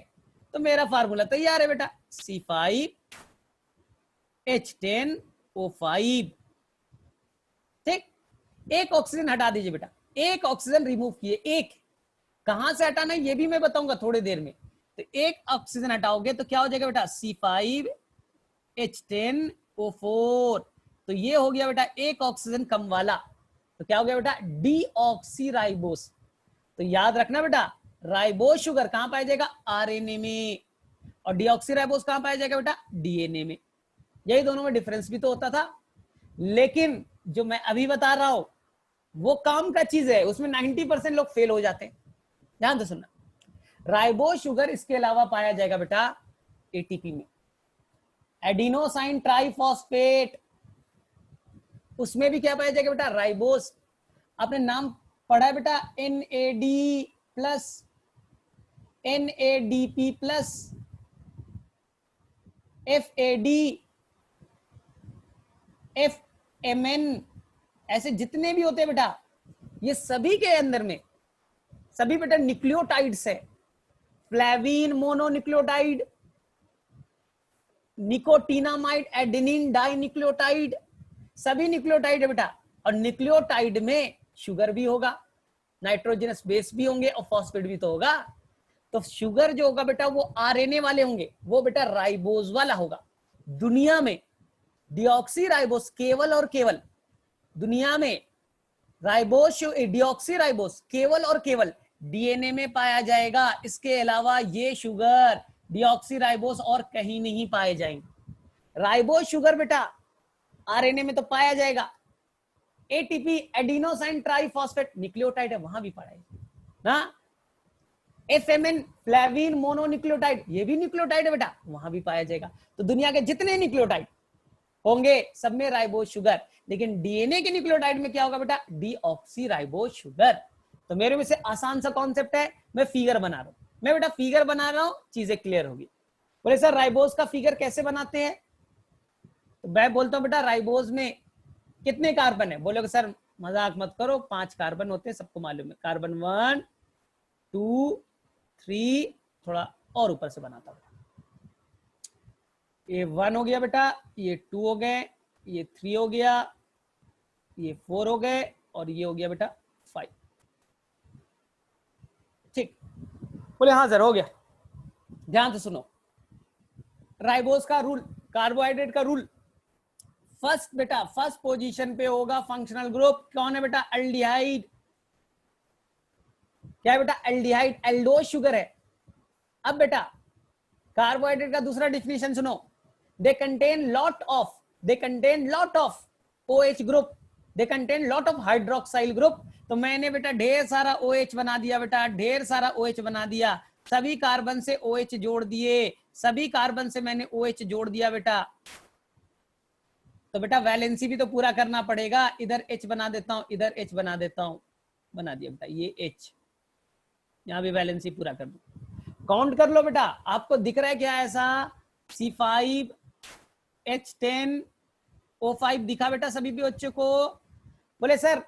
Speaker 1: तो मेरा फार्मूला तैयार है बेटा, C5H10O5। ठीक, एक ऑक्सीजन हटा दीजिए बेटा, एक ऑक्सीजन रिमूव किए, एक कहां से हटाना है ये भी मैं बताऊंगा थोड़ी देर में। तो एक ऑक्सीजन हटाओगे तो क्या हो जाएगा बेटा, C5H10O4। तो ये हो गया बेटा एक ऑक्सीजन कम वाला, तो क्या हो गया बेटा, डीऑक्सीराइबोस। तो याद रखना बेटा राइबोस शुगर कहां पाया जाएगा, आरएनए में, और डीऑक्सीराइबोस कहां पाया जाएगा बेटा, डीएनए में। यही दोनों में डिफरेंस भी तो होता था, लेकिन जो मैं अभी बता रहा हूं वो काम का चीज है, उसमें 90% लोग फेल हो जाते हैं। ध्यान से सुनना, राइबोस शुगर इसके अलावा पाया जाएगा बेटा एटीपी में, एडिनोसाइन ट्राइफॉस्फेट, उसमें भी क्या पाया जाएगा बेटा, राइबोस। आपने नाम पढ़ा है बेटा NAD plus, NADP plus, FAD, FMN, ऐसे जितने भी होते हैं बेटा, ये सभी के अंदर में सभी बेटा न्यूक्लियोटाइड्स है। Flavin mononucleotide, nicotinamide, adenine di nucleotide, सभी न्यूक्लियोटाइड है बेटा। और न्यूक्लियोटाइड में शुगर भी होगा, नाइट्रोजनस बेस भी होंगे और फॉस्फेट भी तो होगा। तो शुगर जो होगा बेटा वो आरएनए वाले होंगे, वो बेटा राइबोज वाला होगा। दुनिया में डीऑक्सीराइबोस केवल और केवल, दुनिया में राइबोस डीऑक्सीराइबोस केवल और केवल डीएनए में पाया जाएगा। इसके अलावा ये शुगर डीऑक्सीराइबोस और कहीं नहीं पाए जाएंगे। राइबोस शुगर बेटा आरएनए में तो पाया जाएगा, एटीपी एडिनोसाइन ट्राइफॉस्फेट न्यूक्लियोटाइड है वहां भी पाया ना, एफएमएन फ्लेविन मोनोन्यूक्लियोटाइड ये भी न्यूक्लियोटाइड है बेटा, वहां भी पाया जाएगा। तो दुनिया के जितने न्यूक्लियोटाइड होंगे सब में राइबोस शुगर, लेकिन डीएनए के न्यूक्लियोटाइड में क्या होगा बेटा, डीऑक्सीराइबोस शुगर। तो मेरे में से आसान सा कॉन्सेप्ट है, मैं फिगर बना रहा हूं, मैं बेटा फिगर बना रहा हूं, चीजें क्लियर होगी। बोले सर राइबोस का फिगर कैसे बनाते हैं, तो मैं बोलता हूं बेटा राइबोस में कितने कार्बन है, बोलोगे सर मजाक मत करो 5 कार्बन होते हैं, सबको मालूम है, कार्बन 1 2 3, थोड़ा और ऊपर से बनाता हूं, ये 1 हो गया बेटा, ये 2 हो गए, ये 3 हो गया, ये 4 हो गए, और ये हो गया बेटा 5। ठीक, बोले हाँ सर हो गया। ध्यान से सुनो, राइबोस का रूल, कार्बोहाइड्रेट का रूल, फर्स्ट बेटा फर्स्ट पोजीशन पे होगा फंक्शनल ग्रुप, कौन है बेटा? एल्डिहाइड। क्या है बेटा? एल्डिहाइड, एल्डोज शुगर है। अब बेटा कार्बोहाइड्रेट का दूसरा डिफिनेशन सुनो, they contain lot of OH group, they contain lot of hydroxyl group. तो मैंने बेटा ढेर सारा OH बना दिया बेटा, ढेर सारा OH बना दिया, सभी कार्बन से OH जोड़ दिए, सभी कार्बन से मैंने OH जोड़ दिया बेटा। तो बेटा वैलेंसी भी तो पूरा करना पड़ेगा, इधर H बना देता हूं, इधर H बना देता हूं, बना दिया बेटा ये H, यहां भी वैलेंसी पूरा कर दो। काउंट कर लो बेटा, आपको दिख रहा है क्या ऐसा? C5H10O5 दिखा बेटा सभी भी बच्चों को? बोले सर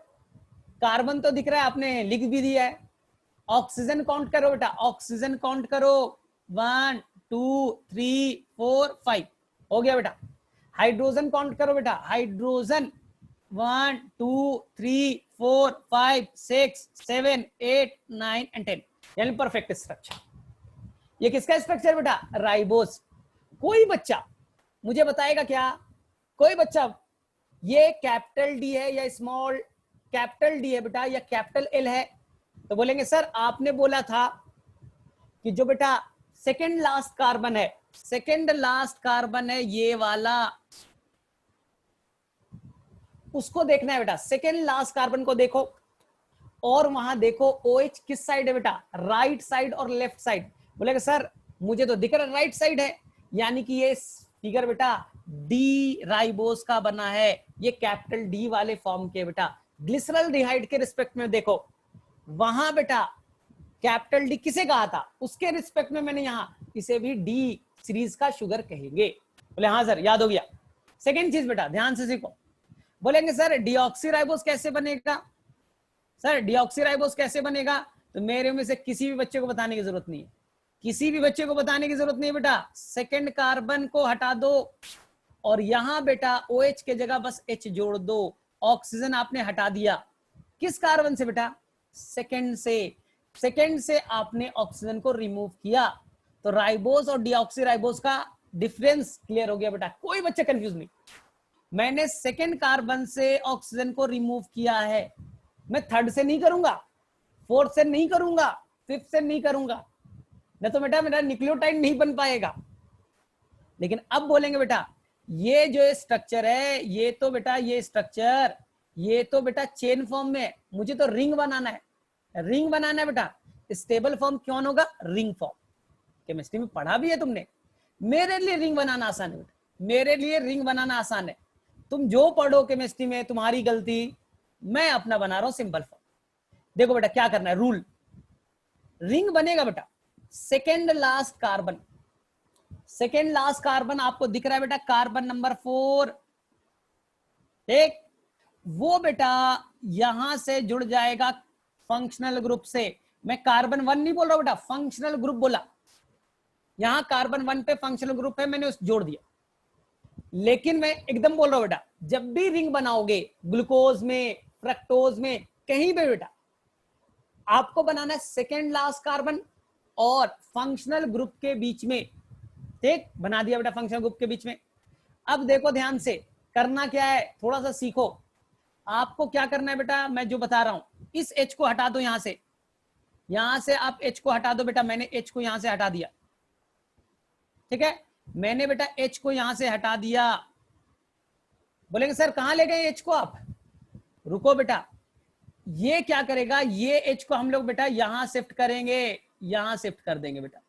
Speaker 1: कार्बन तो दिख रहा है, आपने लिख भी दिया है। ऑक्सीजन काउंट करो बेटा, ऑक्सीजन काउंट करो, 1 2 3 4 5 हो गया बेटा। हाइड्रोजन काउंट करो बेटा, हाइड्रोजन 1 2 3 4 5 6 7 8 9 एंड 10, यानी परफेक्ट स्ट्रक्चर। ये किसका स्ट्रक्चर बेटा? राइबोस। कोई बच्चा मुझे बताएगा क्या? कोई बच्चा ये कैपिटल डी है या स्मॉल कैपिटल डी है बेटा या कैपिटल एल है? तो बोलेंगे सर आपने बोला था कि जो बेटा सेकेंड लास्ट कार्बन है, सेकेंड लास्ट कार्बन है ये वाला, उसको देखना है बेटा, सेकेंड लास्ट कार्बन को देखो और वहां देखो OH किस साइड है बेटा? राइट साइड और लेफ्ट साइड। बोलेगा सर मुझे तो दिख रहा राइट साइड है, यानी कि ये फिगर बेटा डी राइबोस का बना है, ये कैपिटल डी वाले फॉर्म के बेटा। ग्लिसरॉल्डिहाइड के रिस्पेक्ट में देखो, वहां बेटा कैपिटल डी किसे कहा था, उसके रिस्पेक्ट में मैंने यहां इसे भी डी सीरीज का शुगर कहेंगे। बोले हाँ सर याद हो गया। सेकेंड चीज बेटा ध्यान से सीखो, बोलेंगे सर डीऑक्सीराइबोस कैसे बनेगा? सर डीऑक्सीराइबोस कैसे बनेगा? तो मेरे में से किसी भी बच्चे को बताने की जरूरत नहीं है, किसी भी बच्चे को बताने की जरूरत नहीं है बेटा। सेकंड कार्बन को हटा दो और यहां बेटा OH के जगह बस H जोड़ दो। ऑक्सीजन आपने हटा दिया, किस कार्बन से बेटा? सेकंड से, सेकंड से आपने ऑक्सीजन को रिमूव किया। तो राइबोस और डीऑक्सीराइबोस का डिफरेंस क्लियर हो गया बेटा, कोई बच्चा कंफ्यूज नहीं। मैंने सेकंड कार्बन से ऑक्सीजन को रिमूव किया है, मैं थर्ड से नहीं करूंगा, फोर्थ से नहीं करूंगा, फिफ्थ से नहीं करूंगा, नहीं तो बेटा मेरा न्यूक्लियोटाइड नहीं बन पाएगा। लेकिन अब बोलेंगे बेटा ये जो स्ट्रक्चर है, ये तो बेटा ये स्ट्रक्चर, ये तो बेटा चेन फॉर्म में, मुझे तो रिंग बनाना है, रिंग बनाना है बेटा। स्टेबल फॉर्म कौन होगा? Ring form. केमिस्ट्री में पढ़ा भी है तुमने। मेरे लिए रिंग बनाना आसान है बेटा, मेरे लिए रिंग बनाना आसान है। तुम जो पढ़ो केमिस्ट्री में तुम्हारी गलती, मैं अपना बना रहा हूं सिंपल फॉर्म। देखो बेटा क्या करना है, रूल, रिंग बनेगा बेटा। Second last carbon, second last carbon आपको दिख रहा है बेटा, कार्बन नंबर 4, ठीक, वो बेटा यहां से जुड़ जाएगा फंक्शनल ग्रुप से। मैं कार्बन 1 नहीं बोल रहा बेटा, फंक्शनल ग्रुप बोला। यहां कार्बन 1 पे फंक्शनल ग्रुप है, मैंने उस जोड़ दिया। लेकिन मैं एकदम बोल रहा हूं बेटा, जब भी रिंग बनाओगे ग्लूकोज में, फ्रक्टोज में, कहीं पे बेटा आपको बनाना है सेकेंड लास्ट कार्बन और फंक्शनल ग्रुप के बीच में, ठीक, बना दिया बेटा फंक्शनल ग्रुप के बीच में। अब देखो ध्यान से, करना क्या है, थोड़ा सा सीखो। आपको क्या करना है बेटा, मैं जो बता रहा हूं, इस H को हटा दो, यहां से आप H को हटा दो बेटा। मैंने H को यहां से हटा दिया, ठीक है, मैंने बेटा H को यहां से हटा दिया। बोलेंगे सर कहां ले गए H को आप? रुको बेटा, ये क्या करेगा, ये H को हम लोग बेटा यहां शिफ्ट करेंगे, यहां शिफ्ट कर देंगे बेटा।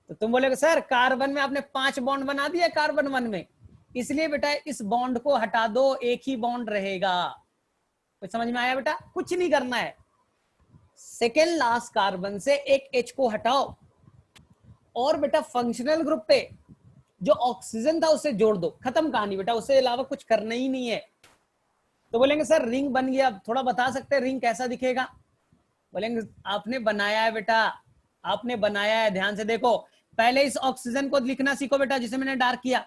Speaker 1: तो तुम बोलेगे सर कार्बन में आपने 5 बॉन्ड बना दिया कार्बन 1 में, इसलिए बेटा इस बॉन्ड को हटा दो, एक ही बॉन्ड रहेगा। कुछ समझ में आया बेटा? कुछ नहीं करना है, सेकेंड लास्ट कार्बन से एक H को हटाओ और बेटा फंक्शनल ग्रुप पे जो ऑक्सीजन था उसे जोड़ दो, खत्म कहानी बेटा, उससे अलावा कुछ करना ही नहीं है। तो बोलेंगे सर रिंग बन गया, थोड़ा बता सकते हैं रिंग कैसा दिखेगा? बोलेंगे आपने बनाया है बेटा, आपने बनाया है, ध्यान से देखो। पहले इस ऑक्सीजन को लिखना सीखो बेटा, जिसे मैंने डार्क किया।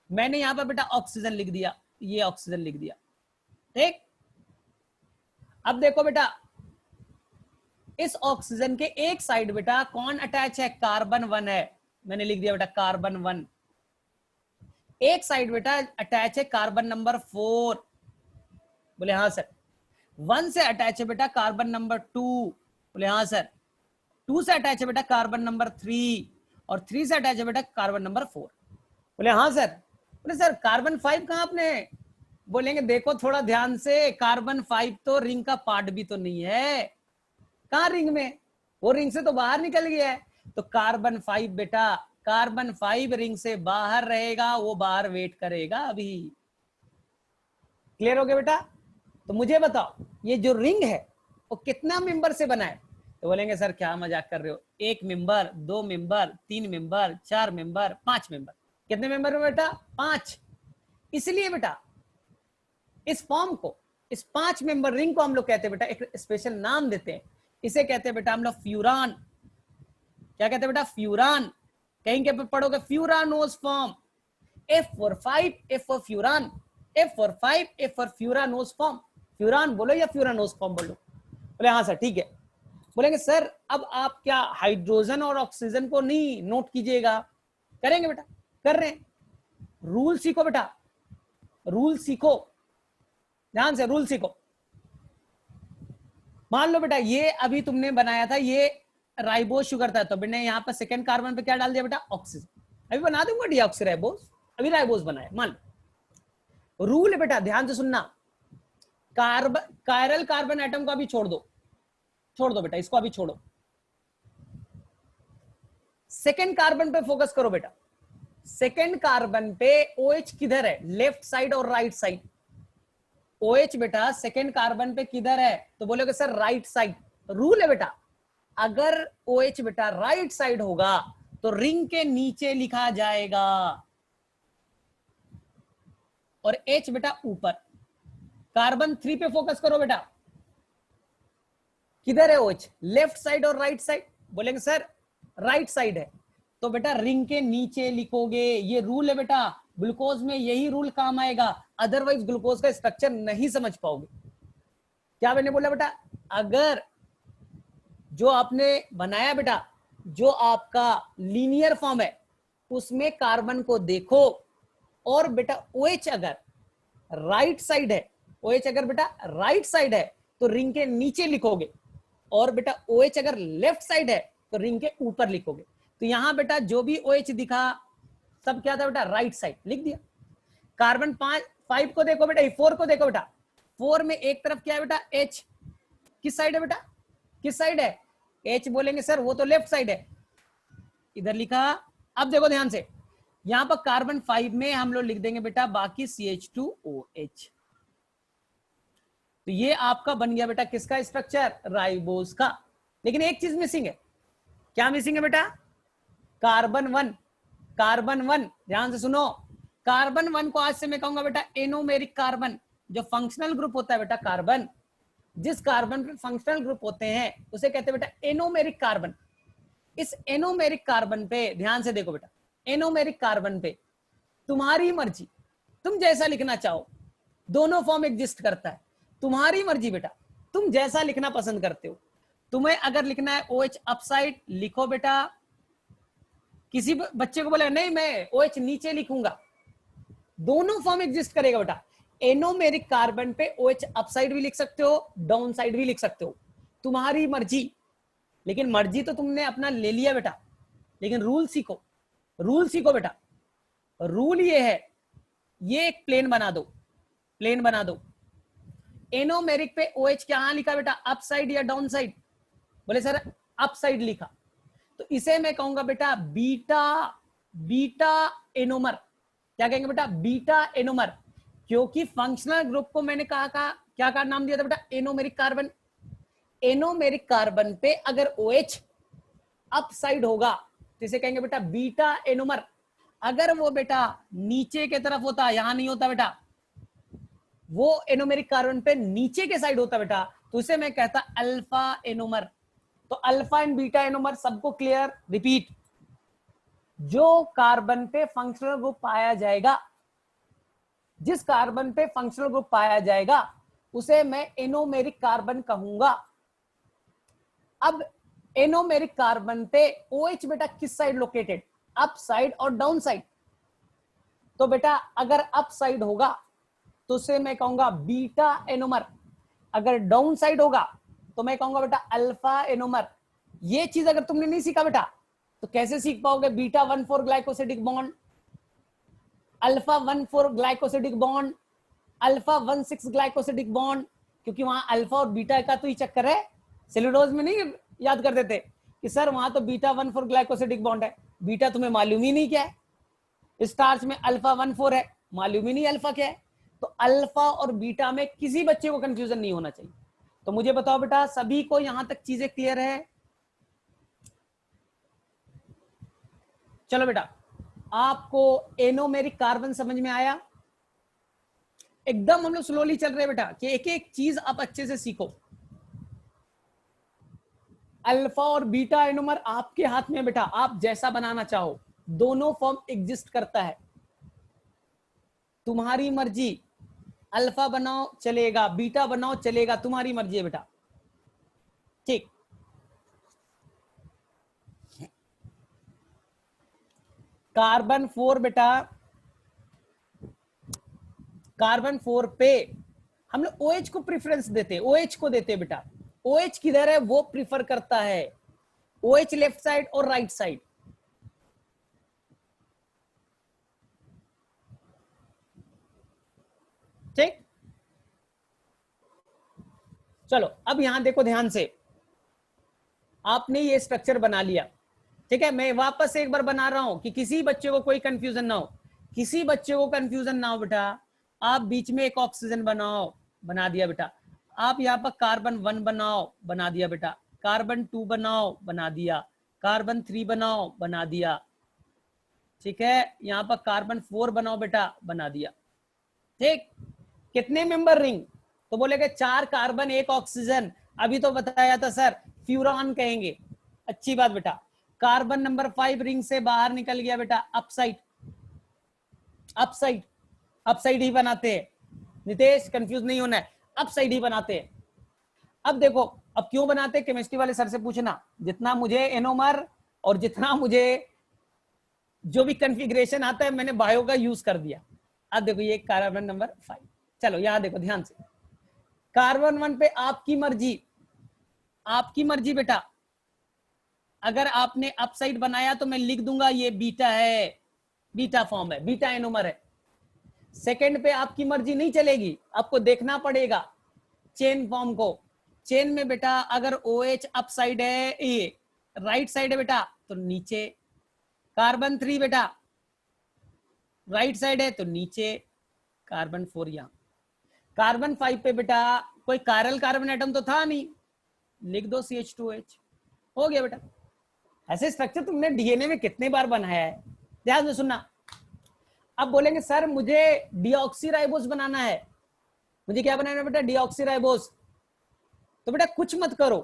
Speaker 1: मैंने यहां पर बेटा ऑक्सीजन लिख दिया, ये ऑक्सीजन लिख दिया, ठीक। अब देखो बेटा इस ऑक्सीजन के एक साइड बेटा कौन अटैच है? कार्बन 1 है, मैंने लिख दिया बेटा कार्बन 1, एक साइड बेटा अटैच है कार्बन नंबर 4, बोले हाँ सर। 1 से अटैच है बेटा कार्बन नंबर 2, बोले हाँ सर। 2 से अटैच है बेटा कार्बन नंबर 3, और 3 से अटैच है बेटा कार्बन नंबर 4, बोले हाँ सर। बोले सर कार्बन 5 कहाँ आपने? बोलेंगे देखो थोड़ा ध्यान से, कार्बन 5 तो रिंग का पार्ट भी तो नहीं है। कहाँ रिंग में? वो रिंग से तो बाहर निकल गया है। तो कार्बन 5 बेटा, कार्बन 5 रिंग से बाहर रहेगा, वो बाहर वेट करेगा अभी। क्लियर हो गया बेटा? तो मुझे बताओ ये जो रिंग है वो कितना मेंबर से बना है? तो बोलेंगे सर क्या मजाक कर रहे हो, 1 member, 2 member, 3 member, 4 member, 5 member. कितने मेंबर है बेटा? 5। इसलिए बेटा इस फॉर्म को, इस 5 मेंबर रिंग को हम लोग कहते हैं बेटा, एक स्पेशल नाम देते हैं, इसे कहते हैं बेटा हम लोग फ्यूरान। क्या कहते हैं बेटा? फ्यूरान। कहीं के पे पढ़ोगे furanose form. F for 5, F for furan, F for 5, F for furanose form. Furan बोलो या फ्यूरानोस फॉर्म बोलो? बोले हाँ सर ठीक है। बोलेंगे सर अब आप क्या हाइड्रोजन और ऑक्सीजन को नहीं नोट कीजिएगा? करेंगे बेटा, कर रहे हैं। रूल सीखो बेटा, रूल सीखो, ध्यान से रूल सीखो। मान लो बेटा ये अभी तुमने बनाया था, ये राइबोज शुगर था, तो मैंने यहाँ पर सेकंड कार्बन पे क्या डाल दिया बेटा? ऑक्सीजन। अभी बना दूंगा डीऑक्सीराइबोज, अभी राइबोज बनाया। मान लो रूल है बेटा, ध्यान से सुनना। कार्बन, कायरल कार्बन एटम को अभी छोड़ दो, छोड़ दो बेटा, इसको अभी छोड़ो। सेकंड कार्बन पे फोकस करो बेटा। सेकंड कार्बन पे OH किधर है? लेफ्ट साइड और राइट साइड? OH बेटा सेकंड कार्बन पे किधर है? तो बोलोगे सर राइट साइड। रूल है बेटा, अगर OH बेटा राइट साइड होगा तो रिंग के नीचे लिखा जाएगा, और H बेटा ऊपर। कार्बन 3 पे फोकस करो बेटा, किधर है OH? लेफ्ट साइड और राइट साइड? बोलेंगे सर राइट साइड है, तो बेटा रिंग के नीचे लिखोगे। ये रूल है बेटा, ग्लूकोज में यही रूल काम आएगा, अदरवाइज ग्लूकोज का स्ट्रक्चर नहीं समझ पाओगे। क्या मैंने बोला बेटा? अगर जो आपने बनाया बेटा, जो आपका लीनियर फॉर्म है, उसमें कार्बन को देखो, और बेटा OH अगर राइट साइड है, OH अगर बेटा राइट साइड है तो रिंग के नीचे लिखोगे, और बेटा OH अगर लेफ्ट साइड है तो रिंग के ऊपर लिखोगे। तो यहां बेटा जो भी OH दिखा सब क्या था बेटा? राइट साइड लिख दिया। कार्बन 5 को देखो बेटा, 4 को देखो बेटा, 4 में एक तरफ क्या है बेटा? H। किस साइड है बेटा? किस साइड है? H। बोलेंगे सर वो तो लेफ्ट साइड है, इधर लिखा। अब देखो ध्यान से, यहां पर कार्बन 5 में हम लोग लिख देंगे बेटा बाकी CH2OH। तो ये आपका बन गया बेटा किसका स्ट्रक्चर? राइबोज का। लेकिन एक चीज मिसिंग है। क्या मिसिंग है बेटा? कार्बन 1। कार्बन 1 ध्यान से सुनो, कार्बन 1 को आज से मैं कहूंगा बेटा एनोमेरिक कार्बन। जो फंक्शनल ग्रुप होता है बेटा कार्बन, जिस कार्बन पे फंक्शनल ग्रुप होते हैं उसे कहते हैं बेटा एनोमेरिक कार्बन। इस एनोमेरिक कार्बन पे ध्यान से देखो बेटा, एनोमेरिक कार्बन पे तुम्हारी मर्जी, तुम जैसा लिखना चाहो, दोनों फॉर्म एग्जिस्ट करता है, तुम्हारी मर्जी बेटा, तुम जैसा लिखना पसंद करते हो। तुम्हें अगर लिखना है OH अपसाइड लिखो बेटा, किसी बच्चे को बोले नहीं मैं OH नीचे लिखूंगा, दोनों फॉर्म एग्जिस्ट करेगा बेटा। एनोमेरिक कार्बन पे OH अपसाइड भी लिख सकते हो, डाउन साइड भी लिख सकते हो, तुम्हारी मर्जी। लेकिन मर्जी तो तुमने अपना ले लिया बेटा, लेकिन रूल सीखो, रूल सीखो बेटा। रूल ये है, ये एक प्लेन बना दो, प्लेन बना दो। एनोमेरिक पे OH क्या लिखा बेटा? अप साइड या डाउन साइड? बोले सर अप साइड लिखा, तो इसे मैं कहूंगा बेटा बीटा, बीटा एनोमर। क्या कहेंगे बेटा? Beta anomer. क्योंकि फंक्शनल ग्रुप को मैंने कहा क्या का नाम दिया था बेटा? Anomeric carbon. एनोमेरिक कार्बन पे अगर OH अप साइड होगा तो इसे कहेंगे बेटा बीटा एनोमर। अगर वो बेटा नीचे के तरफ होता, यहां नहीं होता बेटा, वो एनोमेरिक कार्बन पे नीचे के साइड होता बेटा, तो उसे मैं कहता अल्फा एनोमर। तो अल्फा एंड बीटा एनोमर सबको क्लियर? रिपीट, जो कार्बन पे फंक्शनल ग्रुप पाया जाएगा, जिस कार्बन पे फंक्शनल ग्रुप पाया जाएगा उसे मैं एनोमेरिक कार्बन कहूंगा। अब एनोमेरिक कार्बन पे OH बेटा किस साइड लोकेटेड? अप साइड और डाउन साइड? तो बेटा अगर अप साइड होगा तो उसे मैं कहूंगा बीटा एनोमर, अगर डाउन साइड होगा तो मैं कहूंगा बेटा अल्फा एनोमर। ये चीज अगर तुमने नहीं सीखा बेटा तो कैसे सीख पाओगे beta 1,4 glycosidic bond, alpha 1,4 glycosidic bond, alpha 1,6 glycosidic bond, क्योंकि वहां अल्फा और बीटा का तो ही चक्कर है। सेलुलोज में नहीं याद कर देते कि सर वहां तो बीटा 1,4 ग्लाइकोसिडिक बॉन्ड है, बीटा तुम्हें मालूम ही नहीं क्या है। स्टार्च में अल्फा 1,4 है, मालूम ही नहीं अल्फा क्या है। तो अल्फा और बीटा में किसी बच्चे को कंफ्यूजन नहीं होना चाहिए। तो मुझे बताओ बेटा सभी को यहां तक चीजें क्लियर है? चलो बेटा आपको एनोमेरिक कार्बन समझ में आया? एकदम हम लोग स्लोली चल रहे हैं बेटा कि एक एक चीज आप अच्छे से सीखो। अल्फा और बीटा एनोमर आपके हाथ में बेटा, आप जैसा बनाना चाहो, दोनों फॉर्म एग्जिस्ट करता है, तुम्हारी मर्जी। अल्फा बनाओ चलेगा, बीटा बनाओ चलेगा, तुम्हारी मर्जी है बेटा। ठीक, कार्बन 4 बेटा, कार्बन 4 पे हम लोग OH को प्रेफरेंस देते हैं, OH को देते हैं बेटा। OH किधर है वो प्रिफर करता है, OH लेफ्ट साइड और राइट साइड। ठीक, चलो अब यहां देखो ध्यान से, आपने ये स्ट्रक्चर बना लिया, ठीक है। मैं वापस एक बार बना रहा हूं कि किसी बच्चे को कोई कंफ्यूजन ना हो, किसी बच्चे को कंफ्यूजन ना हो बेटा। आप बीच में एक ऑक्सीजन बनाओ, बना दिया बेटा। आप यहाँ पर कार्बन 1 बनाओ, बना दिया बेटा। कार्बन 2 बनाओ, बना दिया। कार्बन 3 बनाओ, बना दिया। ठीक है, यहाँ पर कार्बन 4 बनाओ बेटा, बना दिया। ठीक, कितने मेंबर रिंग? तो बोलेगे 4 कार्बन 1 ऑक्सीजन। अभी तो बताया था सर फ्यूरॉन कहेंगे, अच्छी बात बेटा। कार्बन नंबर 5 रिंग से बाहर निकल गया बेटा, अपसाइड, अपसाइड, अपसाइड ही बनाते हैं। नितेश कंफ्यूज नहीं होना है, अपसाइड ही बनाते हैं। अब देखो, अब क्यों बनाते हैं केमिस्ट्री वाले सर से पूछना, जितना मुझे एनोमर और जितना मुझे जो भी कॉन्फ़िगरेशन आता है मैंने बायो का यूज कर दिया। अब देखो ये कार्बन नंबर 5, चलो यहां देखो ध्यान से, कार्बन 1 पे आपकी मर्जी, आपकी मर्जी बेटा। अगर आपने अपसाइड बनाया तो मैं लिख दूंगा ये बीटा है, बीटा फॉर्म है, बीटा एनोमर है। सेकंड पे आपकी मर्जी नहीं चलेगी, आपको देखना पड़ेगा चेन फॉर्म को। चेन में बेटा अगर OH अपसाइड है, ये राइट साइड है बेटा तो नीचे, कार्बन 3 बेटा राइट साइड है तो नीचे, कार्बन 4 यहां। कार्बन 5 पे बेटा कोई कायरल कार्बन एटम तो था नहीं, लिख दो CH2H, हो गया बेटा। ऐसे स्ट्रक्चर तुमने डीएनए में कितने बार बनाया है, ध्यान से सुनना। अब बोलेंगे सर मुझे डीऑक्सीराइबोस बनाना है, मुझे क्या बनाना है बेटा, डीऑक्सीराइबोस। तो बेटा कुछ मत करो,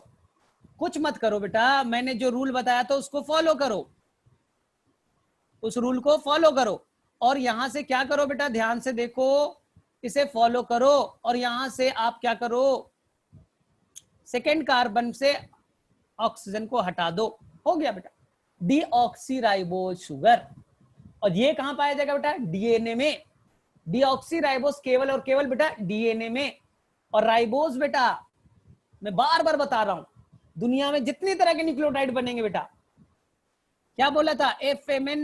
Speaker 1: कुछ मत करो बेटा, मैंने जो रूल बताया था उसको फॉलो करो, उस रूल को फॉलो करो। और यहां से क्या करो बेटा, ध्यान से देखो, इसे फॉलो करो और यहां से आप क्या करो, सेकेंड कार्बन से ऑक्सीजन को हटा दो, हो गया बेटा डीऑक्सीराइबोस शुगर। और ये कहां पाया जाएगा बेटा, डीएनए में। डीऑक्सीराइबोस केवल और केवल बेटा डीएनए में। और राइबोस बेटा मैं बार बार बता रहा हूं, दुनिया में जितनी तरह के न्यूक्लियोटाइड बनेंगे बेटा, क्या बोला था, FMN,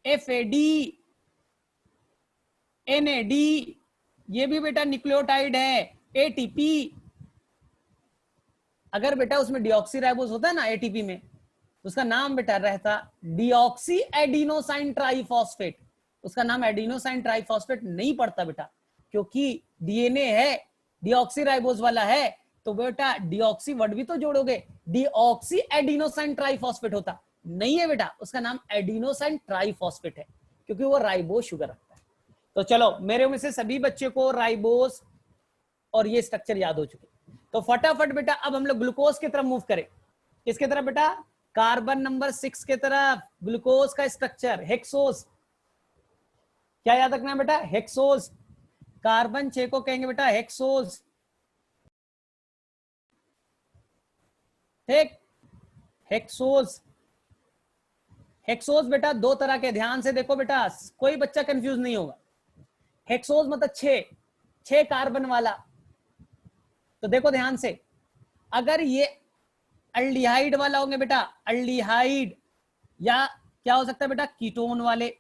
Speaker 1: FAD, NAD, ये भी बेटा न्यूक्लियोटाइड है। ATP, अगर बेटा उसमें डीऑक्सीराइबोस होता है ना ATP में, तो उसका नाम बेटा रहता डीऑक्सी एडिनोसाइन ट्राइफॉस्फेट। उसका नाम एडिनोसाइन ट्राइफॉस्फेट नहीं पड़ता बेटा, क्योंकि डीएनए है, डीऑक्सीराइबोस वाला है, तो बेटा डीऑक्सी वर्ड भी तो जोड़ोगे, डीऑक्सी एडिनोसाइन ट्राइफॉस्फेट होता नहीं है बेटा, उसका नाम एडिनोसाइन ट्राइफॉस्फेट है, क्योंकि वो राइबोस शुगर रखता है। तो चलो मेरे में से सभी बच्चे को राइबोस और ये स्ट्रक्चर याद हो चुके। तो फटाफट बेटा अब हम लोग ग्लूकोज की तरफ मूव करें। किसके तरफ बेटा, कार्बन नंबर 6 के तरफ। ग्लूकोज का स्ट्रक्चर हेक्सोस, क्या याद रखना है बेटा, हेक्सोस। कार्बन 6 को कहेंगे बेटा हेक्सोस, ठीक, हेक्सोस, हेक्सोज बेटा दो तरह के, ध्यान से देखो बेटा, कोई बच्चा कंफ्यूज नहीं होगा। हेक्सोज मतलब 6 कार्बन वाला। तो देखो ध्यान से, अगर ये अल्डिहाइड वाला होंगे बेटा, अल्डिहाइड, या क्या हो सकता है बेटा, कीटोन वाले।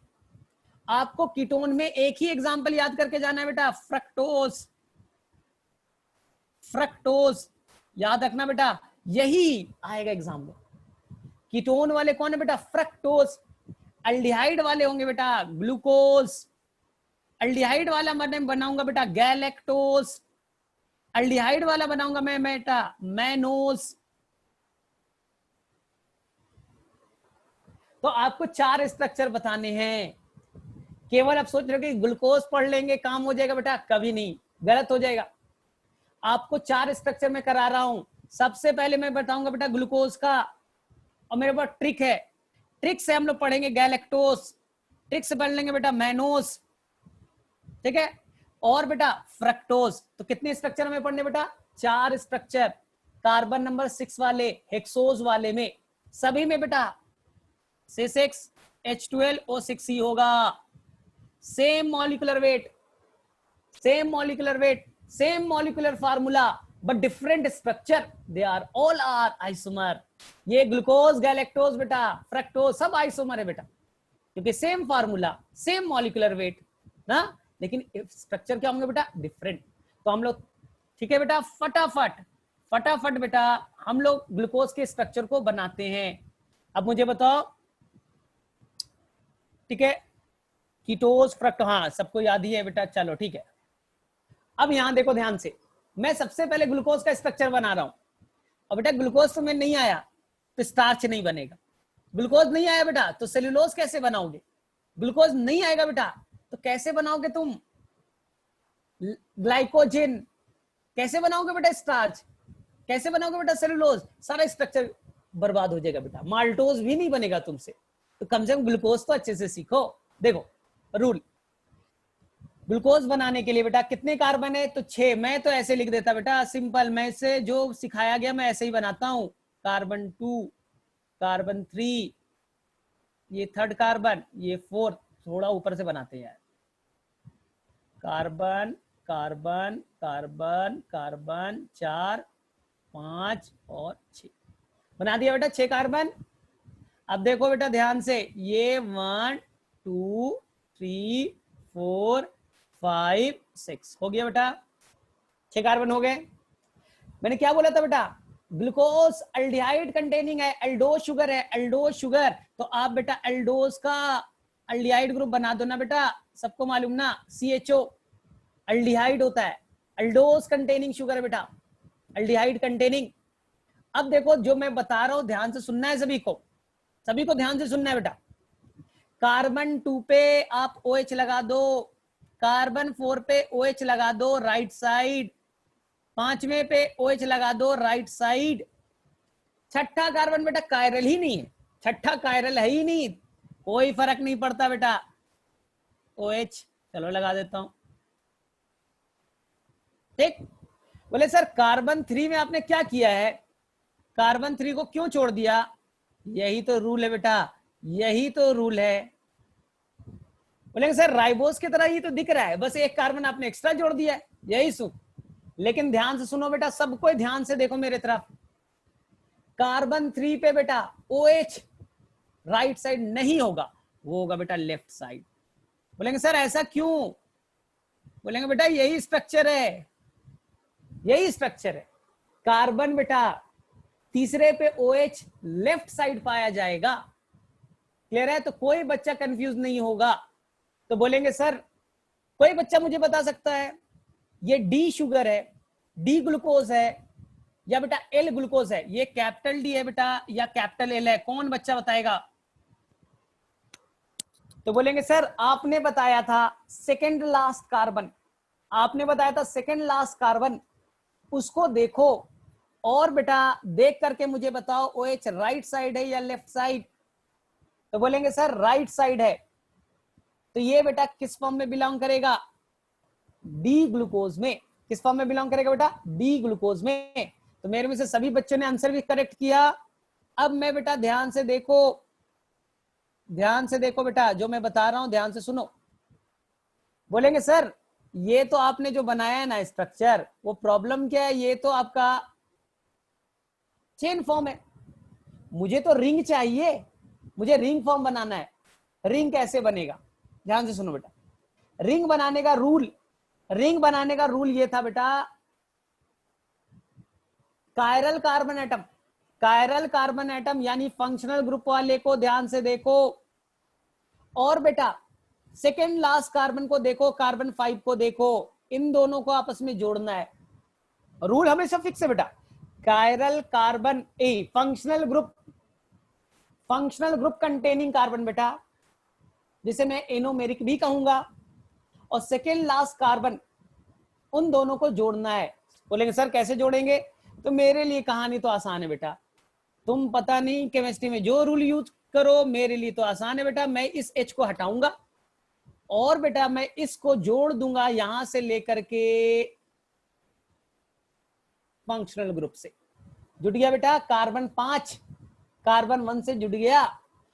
Speaker 1: आपको कीटोन में एक ही एग्जांपल याद करके जाना है बेटा, फ्रक्टोज। फ्रक्टोज याद रखना बेटा, यही आएगा एग्जाम में। कीटोन वाले कौन है बेटा, फ्रक्टोज। अल्डिहाइड वाले होंगे बेटा ग्लूकोज। अल्डिहाइड वाला मैं बनाऊंगा बेटा गैलेक्टोज। अल्डिहाइड वाला बनाऊंगा मैं बेटा मैनोज। तो आपको 4 स्ट्रक्चर बताने हैं। केवल आप सोच रहे हो कि ग्लूकोज पढ़ लेंगे काम हो जाएगा बेटा, कभी नहीं, गलत हो जाएगा। आपको 4 स्ट्रक्चर में करा रहा हूं। सबसे पहले मैं बताऊंगा बेटा ग्लूकोज का, और मेरे पास ट्रिक है, ट्रिक से हम लोग पढ़ेंगे गैलेक्टोज, ट्रिक से पढ़ लेंगे बेटा मैनोज, ठीक है। और बेटा फ्रक्टोज। तो कितने स्ट्रक्चर में पढ़ने बेटा, 4 स्ट्रक्चर। कार्बन नंबर 6 वाले, हेक्सोज वाले में, सभी में बेटा C6H12O6 ही होगा। Same molecular weight, same molecular weight, same molecular formula, but different structure, they are all are isomer. ये ग्लूकोज, गैलेक्टोज बेटा, फ्रक्टोज सब आइसोमर है बेटा, क्योंकि same formula, same molecular weight ना, लेकिन स्ट्रक्चर क्या होंगे बेटा, डिफरेंट। तो हम लोग, ठीक है बेटा, फटाफट फटाफट बेटा हम लोग ग्लूकोज के स्ट्रक्चर को बनाते हैं। अब मुझे बताओ, ठीक है, कीटोज, फ्रक्ट, हाँ सबको याद ही है बेटा, चलो ठीक है। अब यहां देखो ध्यान से, मैं सबसे पहले ग्लूकोज का स्ट्रक्चर बना रहा हूं। और बेटा ग्लूकोज तो में नहीं आया तो स्टार्च नहीं बनेगा, ग्लूकोज नहीं आया बेटा तो सेल्यूलोज कैसे बनाओगे, ग्लूकोज नहीं आएगा बेटा तो कैसे बनाओगे तुम ग्लाइकोजन, कैसे बनाओगे बेटा स्टार्च, कैसे बनाओगे बेटा सेल्यूलोज, सारा स्ट्रक्चर बर्बाद हो जाएगा बेटा, माल्टोज भी नहीं बनेगा तुमसे। तो कम से कम ग्लूकोज तो अच्छे से सीखो। देखो रूल, ग्लूकोज बनाने के लिए बेटा कितने कार्बन है, तो 6। मैं तो ऐसे लिख देता बेटा सिंपल, मैं से जो सिखाया गया मैं ऐसे ही बनाता हूं, कार्बन 2, कार्बन 3, ये 3rd कार्बन, ये 4th, थोड़ा ऊपर से बनाते हैं, कार्बन कार्बन कार्बन कार्बन 4, 5 और 6 बना दिया बेटा 6 कार्बन। अब देखो बेटा ध्यान से, ये 1 2 3 4 5 6 हो गया बेटा, 6 कार्बन हो गए। मैंने क्या बोला था बेटा, ग्लूकोज अल्डिहाइड कंटेनिंग है, एल्डोज शुगर है, एल्डोज शुगर, तो आप बेटा एल्डोज का अल्डिहाइड ग्रुप बना दो ना बेटा, सबको मालूम ना, CHO अल्डिहाइड होता है, एल्डोज कंटेनिंग शुगर है बेटा, अल्डिहाइड कंटेनिंग। अब देखो जो मैं बता रहा हूं ध्यान से सुनना है, सभी को ध्यान से सुनना है बेटा। कार्बन 2 पे आप OH लगा दो, कार्बन 4 पे OH लगा दो राइट साइड, 5वें पे OH लगा दो राइट साइड। 6ठा कार्बन बेटा कायरल ही नहीं है, 6ठा कायरल है ही नहीं, कोई फर्क नहीं पड़ता बेटा, OH चलो लगा देता हूं, ठीक। बोले सर कार्बन 3 में आपने क्या किया है, कार्बन 3 को क्यों छोड़ दिया, यही तो रूल है बेटा, यही तो रूल है। बोलेंगे सर राइबोस की तरह ही तो दिख रहा है, बस एक कार्बन आपने एक्स्ट्रा जोड़ दिया है, यही सुन। लेकिन ध्यान से सुनो बेटा, सबको ध्यान से देखो मेरे तरफ, कार्बन 3 पे बेटा OH राइट साइड नहीं होगा, वो होगा बेटा लेफ्ट साइड। बोलेंगे सर ऐसा क्यों, बोलेंगे बेटा यही स्ट्रक्चर है, यही स्ट्रक्चर है। कार्बन बेटा तीसरे पे OH लेफ्ट साइड पाया जाएगा, क्लियर है, तो कोई बच्चा कंफ्यूज नहीं होगा। तो बोलेंगे सर कोई बच्चा मुझे बता सकता है ये D शुगर है, D ग्लूकोज है, या बेटा L ग्लूकोज है, ये कैपिटल D है बेटा या कैपिटल L है, कौन बच्चा बताएगा। तो बोलेंगे सर आपने बताया था सेकेंड लास्ट कार्बन, आपने बताया था सेकेंड लास्ट कार्बन, उसको देखो और बेटा देख करके मुझे बताओ OH राइट साइड है या लेफ्ट साइड। तो बोलेंगे सर राइट साइड है, तो ये बेटा किस फॉर्म में बिलोंग करेगा, D ग्लूकोज में। किस फॉर्म में बिलोंग करेगा बेटा, D ग्लूकोज में। तो मेरे में से सभी बच्चों ने आंसर भी करेक्ट किया। अब मैं बेटा ध्यान से देखो, ध्यान से देखो बेटा, जो मैं बता रहा हूं ध्यान से सुनो। बोलेंगे सर ये तो आपने जो बनाया है ना स्ट्रक्चर, वो प्रॉब्लम क्या है, ये तो आपका चेन फॉर्म है, मुझे तो रिंग चाहिए, मुझे रिंग फॉर्म बनाना है। रिंग कैसे बनेगा, ध्यान से सुनो बेटा। रिंग बनाने का रूल, रिंग बनाने का रूल ये था बेटा, chiral carbon atom, chiral carbon atom यानी फंक्शनल ग्रुप वाले को ध्यान से देखो, और बेटा सेकेंड लास्ट कार्बन को देखो, कार्बन 5 को देखो, इन दोनों को आपस में जोड़ना है। रूल हमेशा फिक्स है बेटा, chiral carbon a functional group, functional group containing carbon बेटा, जिसे मैं एनोमेरिक भी कहूंगा, और सेकेंड लास्ट कार्बन, उन दोनों को जोड़ना है। बोलेंगे सर कैसे जोड़ेंगे, तो मेरे लिए कहानी तो आसान है बेटा, तुम पता नहीं केमिस्ट्री में जो रूल यूज करो, मेरे लिए तो आसान है बेटा। मैं इस H को हटाऊंगा और बेटा मैं इसको जोड़ दूंगा यहां से लेकर के फंक्शनल ग्रुप से। जुड़ गया बेटा, कार्बन 5 कार्बन 1 से जुड़ गया।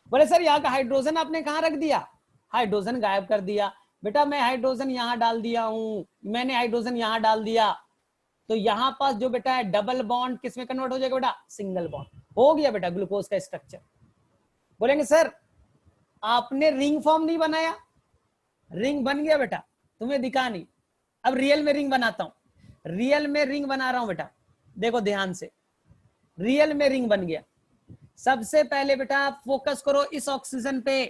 Speaker 1: बोले सर यहाँ का हाइड्रोजन आपने कहाँ रख दिया, हाइड्रोजन गायब कर दिया बेटा, मैं हाइड्रोजन यहां डाल दिया हूं, मैंने हाइड्रोजन यहां डाल दिया, तो यहां पास जो बेटा है डबल बॉन्ड किस में कन्वर्ट हो जाएगा बेटा, सिंगल बॉन्ड। हो गया बेटा ग्लूकोज का स्ट्रक्चर। बोलेंगे सर आपने रिंग फॉर्म नहीं बनाया, रिंग बन गया बेटा, तुम्हें दिखा नहीं। अब रियल में रिंग बनाता हूं, रियल में रिंग बना रहा हूं बेटा, देखो ध्यान से, रियल में रिंग बन गया। सबसे पहले बेटा फोकस करो इस ऑक्सीजन पे,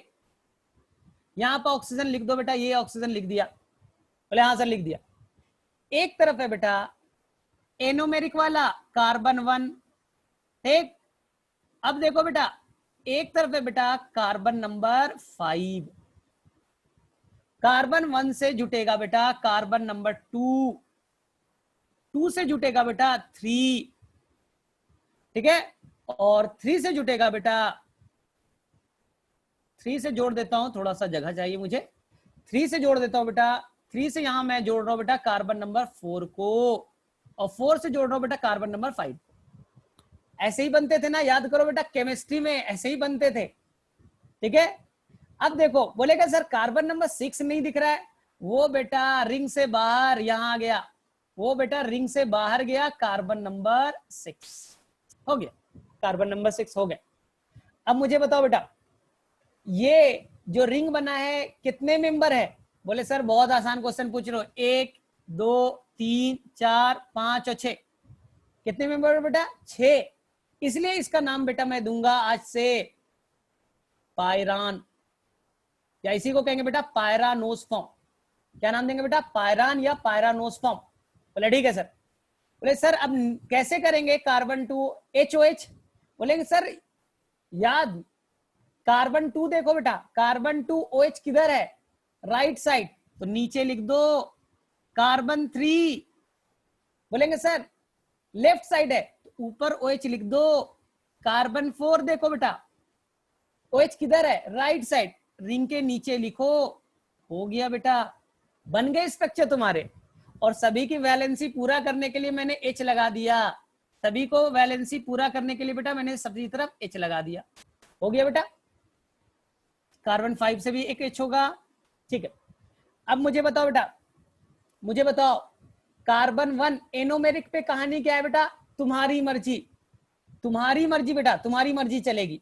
Speaker 1: यहां पर ऑक्सीजन लिख दो बेटा, ये ऑक्सीजन लिख दिया, बोले हाँ सर लिख दिया। एक तरफ है बेटा एनोमेरिक वाला कार्बन 1, ठीक। अब देखो बेटा एक तरफ है बेटा कार्बन नंबर 5, कार्बन 1 से जुटेगा बेटा कार्बन नंबर 2, 2 से जुटेगा बेटा 3, ठीक है, और 3 से जुटेगा बेटा, 3 से जोड़ देता हूं, थोड़ा सा जगह चाहिए मुझे, 3 से जोड़ देता हूं बेटा, 3 से यहां मैं जोड़ रहा हूं बेटा कार्बन नंबर 4 को, और 4 से जोड़ रहा हूं बेटा कार्बन नंबर 5। ऐसे ही बनते थे ना, याद करो बेटा केमिस्ट्री में ऐसे ही बनते थे, ठीक है। अब देखो बोलेगा सर कार्बन नंबर 6 नहीं दिख रहा है, वो बेटा रिंग से बाहर यहां आ गया, वो बेटा रिंग से बाहर गया, कार्बन नंबर 6 हो गया, कार्बन नंबर 6 हो गया। अब मुझे बताओ बेटा ये जो रिंग बना है कितने मेंबर है, बोले सर बहुत आसान क्वेश्चन पूछ रहे हो, 1 2 3 4 5 और 6, कितने मेंबर बेटा 6, इसलिए इसका नाम बेटा मैं दूंगा आज से पायरान, या इसी को कहेंगे बेटा पायरानोस्फॉर्म। क्या नाम देंगे बेटा, पायरान या पायरानोस्फॉर्म। बोले ठीक है सर। बोले सर अब कैसे करेंगे कार्बन 2 HOH, बोलेंगे सर याद, कार्बन 2 देखो बेटा, कार्बन 2 OH किधर है, राइट साइड, तो नीचे लिख दो कार्बन 3, बोलेंगे सर लेफ्ट साइड है, तो ऊपर OH लिख दो, कार्बन 4 देखो बेटा, OH किधर है, राइट साइड, रिंग के नीचे लिखो। हो गया बेटा, बन गए स्ट्रक्चर तुम्हारे। और सभी की वैलेंसी पूरा करने के लिए मैंने H लगा दिया, सभी को वैलेंसी पूरा करने के लिए बेटा मैंने सभी तरफ H लगा दिया। हो गया बेटा, कार्बन 5 से भी एक H होगा, ठीक है। अब मुझे बताओ बेटा, मुझे बताओ कार्बन 1 एनोमेरिक पे कहानी क्या है बेटा, तुम्हारी मर्जी, तुम्हारी मर्जी बेटा, तुम्हारी मर्जी चलेगी।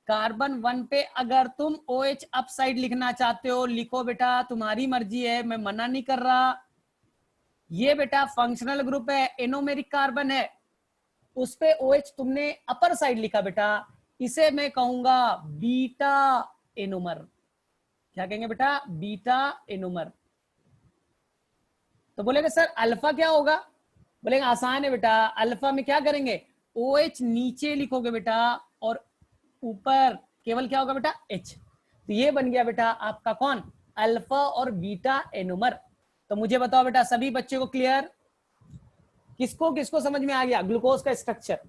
Speaker 1: कार्बन 1 पे अगर तुम OH अप साइड लिखना चाहते हो लिखो बेटा, तुम्हारी मर्जी है, मैं मना नहीं कर रहा। ये बेटा फंक्शनल ग्रुप है, एनोमेरिक कार्बन है, उस पे OH तुमने अपर साइड लिखा बेटा, इसे मैं कहूंगा बीटा एनोमर। क्या कहेंगे बेटा, बीटा एनोमर। तो बोलेंगे सर अल्फा क्या होगा, बोलेंगे आसान है बेटा, अल्फा में क्या करेंगे, OH नीचे लिखोगे बेटा और ऊपर केवल क्या होगा बेटा H। तो ये बन गया बेटा आपका कौन, अल्फा और बीटा एनोमर। तो मुझे बताओ बेटा सभी बच्चे को क्लियर, किसको किसको समझ में आ गया ग्लूकोज का स्ट्रक्चर।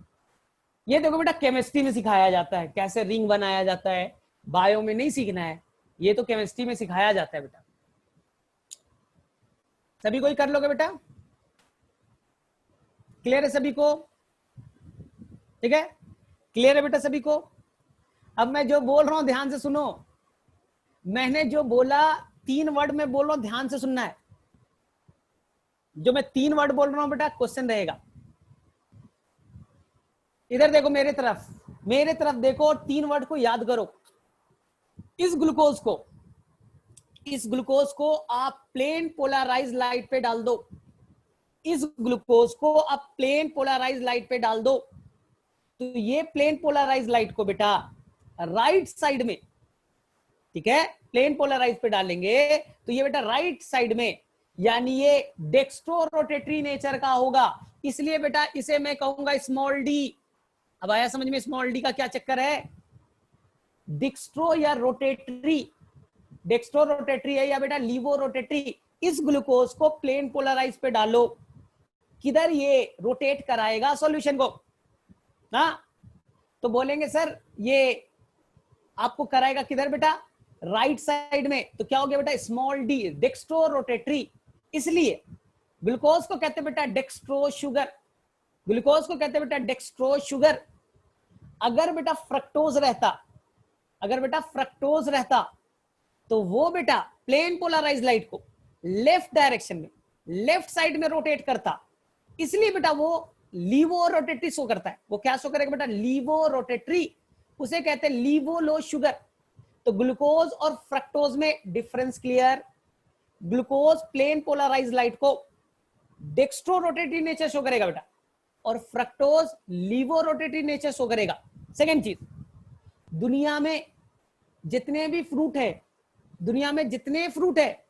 Speaker 1: ये देखो बेटा केमिस्ट्री में सिखाया जाता है कैसे रिंग बनाया जाता है, बायो में नहीं सीखना है, ये तो केमिस्ट्री में सिखाया जाता है बेटा। सभी को ही कर लोगे बेटा, क्लियर है सभी को, ठीक है, क्लियर है बेटा सभी को। अब मैं जो बोल रहा हूं ध्यान से सुनो, मैंने जो बोला 3 वर्ड में बोल रहा हूं, ध्यान से सुनना है। जो मैं 3 वर्ड बोल रहा हूं बेटा क्वेश्चन रहेगा। इधर देखो मेरे तरफ देखो और 3 वर्ड को याद करो। इस ग्लूकोज को आप प्लेन पोलराइज लाइट पे डाल दो। इस ग्लूकोज को आप प्लेन पोलराइज लाइट पे डाल दो, तो ये प्लेन पोलराइज लाइट को बेटा राइट साइड में, ठीक है, प्लेन पोलराइज पे डालेंगे तो ये बेटा राइट साइड में, यानी ये डेक्स्ट्रो रोटेटरी नेचर का होगा। इसलिए बेटा इसे मैं कहूंगा स्मॉल डी। अब आया समझ में स्मॉल डी का क्या चक्कर है? डिक्स्ट्रो या रोटेटरी, डेक्स्ट्रो रोटेटरी है या बेटा लीवो रोटेटरी। इस ग्लूकोज को प्लेन पोलराइज पे डालो, किधर ये रोटेट कराएगा सॉल्यूशन को ना। तो बोलेंगे सर ये आपको कराएगा किधर बेटा? राइट साइड में। तो क्या हो गया बेटा? Small D, dextro rotatory. इसलिए ग्लूकोज को कहते हैं बेटा डेक्स्ट्रो शुगर, ग्लूकोज को कहते हैं बेटा डेक्स्ट्रो शुगर। अगर बेटा फ्रक्टोज रहता, तो वो बेटा प्लेन पोलराइज लाइट को लेफ्ट डायरेक्शन में, लेफ्ट साइड में रोटेट करता। इसलिए बेटा वो लीवो रोटेटरी शो करता है। वो क्या शो करेगा बेटा? Levo rotatory. उसे कहते हैं लीवो लो शुगर। तो ग्लूकोज और फ्रक्टोज में difference clear? Glucose plane polarise light को डेक्स्ट्रो रोटेटरी नेचर शो करेगा बेटा, और fructose levo rotatory nature show करेगा। सेकेंड चीज, दुनिया में जितने फ्रूट है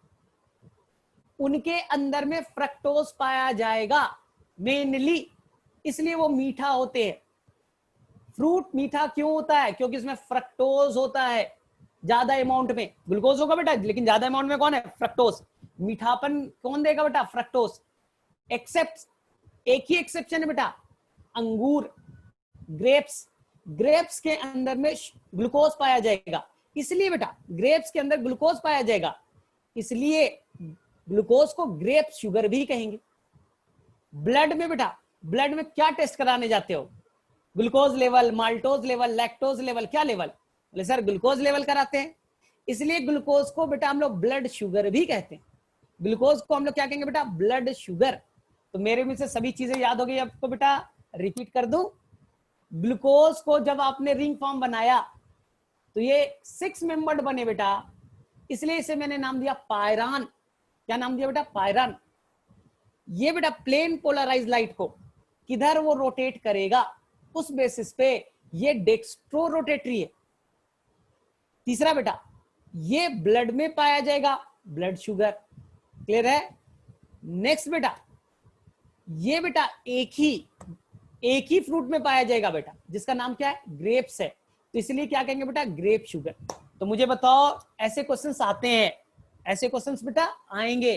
Speaker 1: उनके अंदर में फ्रक्टोज पाया जाएगा मेनली, इसलिए वो मीठा होते हैं। फ्रूट मीठा क्यों होता है? क्योंकि इसमें फ्रक्टोज होता है ज्यादा अमाउंट में। ग्लूकोज होगा बेटा लेकिन ज्यादा अमाउंट में कौन है? फ्रक्टोज। मीठापन कौन देगा बेटा? फ्रक्टोज। एक्सेप्ट, एक ही एक्सेप्शन है बेटा, अंगूर, ग्रेप्स के अंदर में ग्लूकोज पाया जाएगा। इसलिए बेटा ग्रेप्स के अंदर ग्लूकोज पाया जाएगा, इसलिए ग्लूकोज को ग्रेप शुगर भी कहेंगे। ब्लड में बेटा, ब्लड में क्या टेस्ट कराने जाते हो? Glucose level, maltose level, lactose level, क्या लेवल? बोले सर ग्लूकोज लेवल कराते हैं। इसलिए ग्लूकोज को बेटा हम लोग ब्लड शुगर भी कहते हैं। ग्लूकोज को हम लोग क्या कहेंगे बेटा? Blood sugar. तो मेरे में से सभी चीजें याद हो गई आपको बेटा? रिपीट कर दूं। ग्लूकोज को जब आपने रिंग फॉर्म बनाया तो ये 6 मेंबर्ड बने बेटा, इसलिए इसे मैंने नाम दिया पायरान। क्या नाम दिया बेटा? पायरान। ये बेटा प्लेन पोलराइज लाइट को किधर वो रोटेट करेगा, उस बेसिस पे ये डेक्स्ट्रो रोटेटरी है। तीसरा बेटा, ये ब्लड में पाया जाएगा, ब्लड शुगर। क्लियर है? नेक्स्ट बेटा, ये बेटा एक ही फ्रूट में पाया जाएगा बेटा, जिसका नाम क्या है? ग्रेप्स है। तो इसलिए क्या कहेंगे बेटा? Grape sugar. तो मुझे बताओ, ऐसे क्वेश्चंस आते हैं, ऐसे क्वेश्चंस बेटा आएंगे।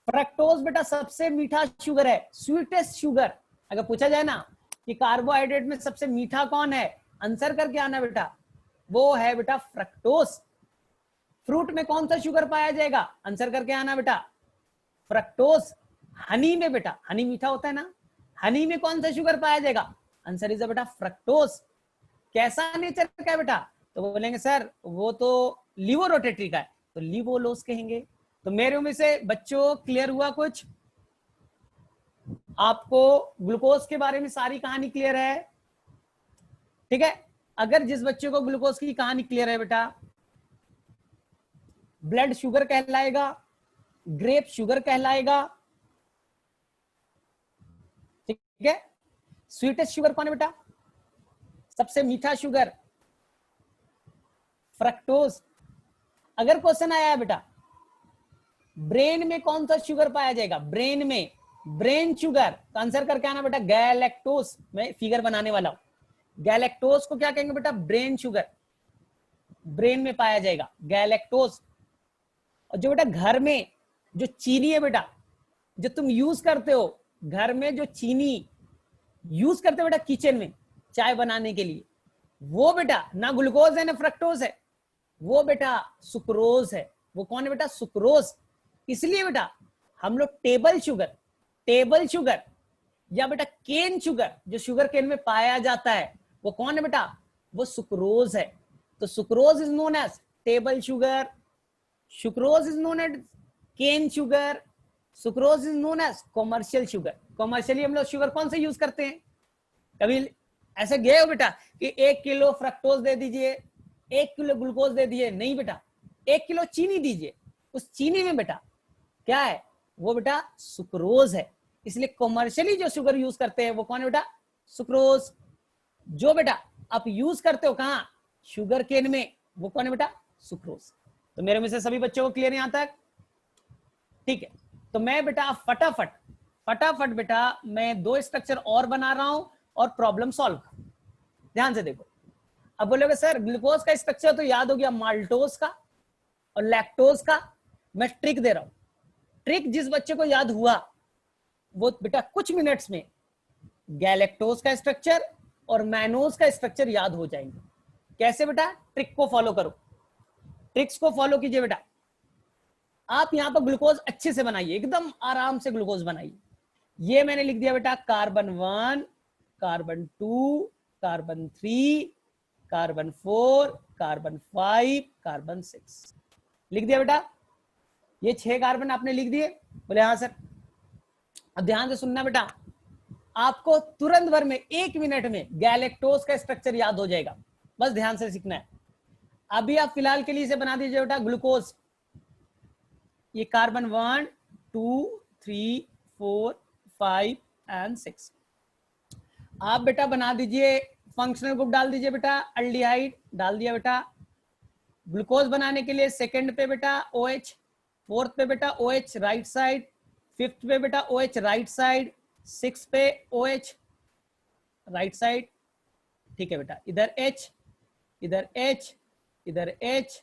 Speaker 1: फ्रक्टोज बेटा सबसे मीठा शुगर है, स्वीटेस्ट शुगर। अगर पूछा जाए ना कि कार्बोहाइड्रेट में सबसे मीठा कौन है, आंसर करके आना बेटा, वो है बेटा फ्रक्टोज। फ्रूट में कौन सा शुगर पाया जाएगा, आंसर करके आना बेटा, फ्रक्टोज। हनी में बेटा, हनी मीठा होता है ना, हनी में कौन सा शुगर पाया जाएगा, आंसर इज बेटा फ्रक्टोज। कैसा नेचर का है बेटा, तो वो बोलेंगे सर वो तो लीवो रोटेटरी का है, तो लीवोलोस कहेंगे। तो मेरे उम्मीद से बच्चों क्लियर हुआ कुछ? आपको ग्लूकोज के बारे में सारी कहानी क्लियर है? ठीक है। अगर जिस बच्चे को ग्लूकोज की कहानी क्लियर है बेटा, ब्लड शुगर कहलाएगा, ग्रेप शुगर कहलाएगा। ठीक है। स्वीटेस्ट शुगर कौन है बेटा, सबसे मीठा शुगर, फ्रक्टोज। अगर क्वेश्चन आया है बेटा ब्रेन में कौन सा शुगर पाया जाएगा, ब्रेन में ब्रेन शुगर, तो आंसर करके आना बेटा गैलेक्टोज। मैं फिगर बनाने वाला हूं। गैलेक्टोज को क्या कहेंगे बेटा, ब्रेन शुगर, ब्रेन में पाया जाएगा गैलेक्टोज। और जो बेटा घर में जो चीनी है बेटा, जो तुम यूज करते हो घर में, जो चीनी यूज करते हो बेटा किचन में चाय बनाने के लिए, वो बेटा ना ग्लूकोज है ना फ्रक्टोज है, वो बेटा सुक्रोज है। वो कौन है बेटा, सुक्रोज। इसलिए बेटा हम लोग टेबल शुगर या बेटा केन शुगर, जो शुगर केन में पाया जाता है, वो कौन है बेटा, वो सुक्रोज है। तो sucrose is known as table sugar, sucrose is known as cane sugar, sucrose is known as commercial sugar. Commercially हम लोग शुगर कौन से यूज करते हैं? कभी ऐसे गए हो बेटा कि 1 किलो फ्रक्टोज दे दीजिए, 1 किलो ग्लूकोज दे दीजिए? नहीं बेटा, 1 किलो चीनी दीजिए, उस चीनी में बेटा क्या है? वो बेटा सुक्रोज है। इसलिए कॉमर्शियली जो शुगर यूज करते हैं वो कौन है बेटा? सुक्रोज। जो बेटा आप यूज करते हो कहां? शुगर केन में, वो कौन है बेटा? सुक्रोज। तो मेरे में से सभी बच्चों को क्लियर यहां तक? ठीक है, तो मैं बेटा फटाफट बेटा मैं 2 स्ट्रक्चर और बना रहा हूं और प्रॉब्लम सॉल्व। ध्यान से देखो, अब बोलोगे सर ग्लूकोज का स्ट्रक्चर तो याद हो गया, माल्टोज का और लैक्टोज का। मैं ट्रिक दे रहा हूं, ट्रिक जिस बच्चे को याद हुआ वो बेटा कुछ मिनट्स में गैलेक्टोज का स्ट्रक्चर और मैनोज का स्ट्रक्चर याद हो जाएंगे। कैसे बेटा? ट्रिक को फॉलो करो, ट्रिक्स को फॉलो कीजिए बेटा। आप यहां पर ग्लूकोज अच्छे से बनाइए, एकदम आराम से ग्लूकोज बनाइए। ये मैंने लिख दिया बेटा carbon 1, carbon 2, carbon 3, carbon 4, carbon 5, carbon 6 लिख दिया बेटा। ये 6 कार्बन आपने लिख दिए? बोले हाँ सर। अब ध्यान से सुनना बेटा, आपको तुरंत भर में 1 मिनट में गैलेक्टोज का स्ट्रक्चर याद हो जाएगा, बस ध्यान से सीखना है। अभी आप फिलहाल के लिए इसे बना दीजिए बेटा ग्लूकोज। ये कार्बन 1, 2, 3, 4, 5 एंड 6 आप बेटा बना दीजिए। फंक्शनल ग्रुप डाल दीजिए बेटा, अल्डिहाइड डाल दिया बेटा। ग्लूकोज बनाने के लिए सेकंड पे बेटा OH, फोर्थ पे बेटा OH राइट साइड, फिफ्थ पे बेटा OH राइट साइड, 6 पे OH राइट साइड। ठीक है बेटा, इधर H, इधर H, इधर H।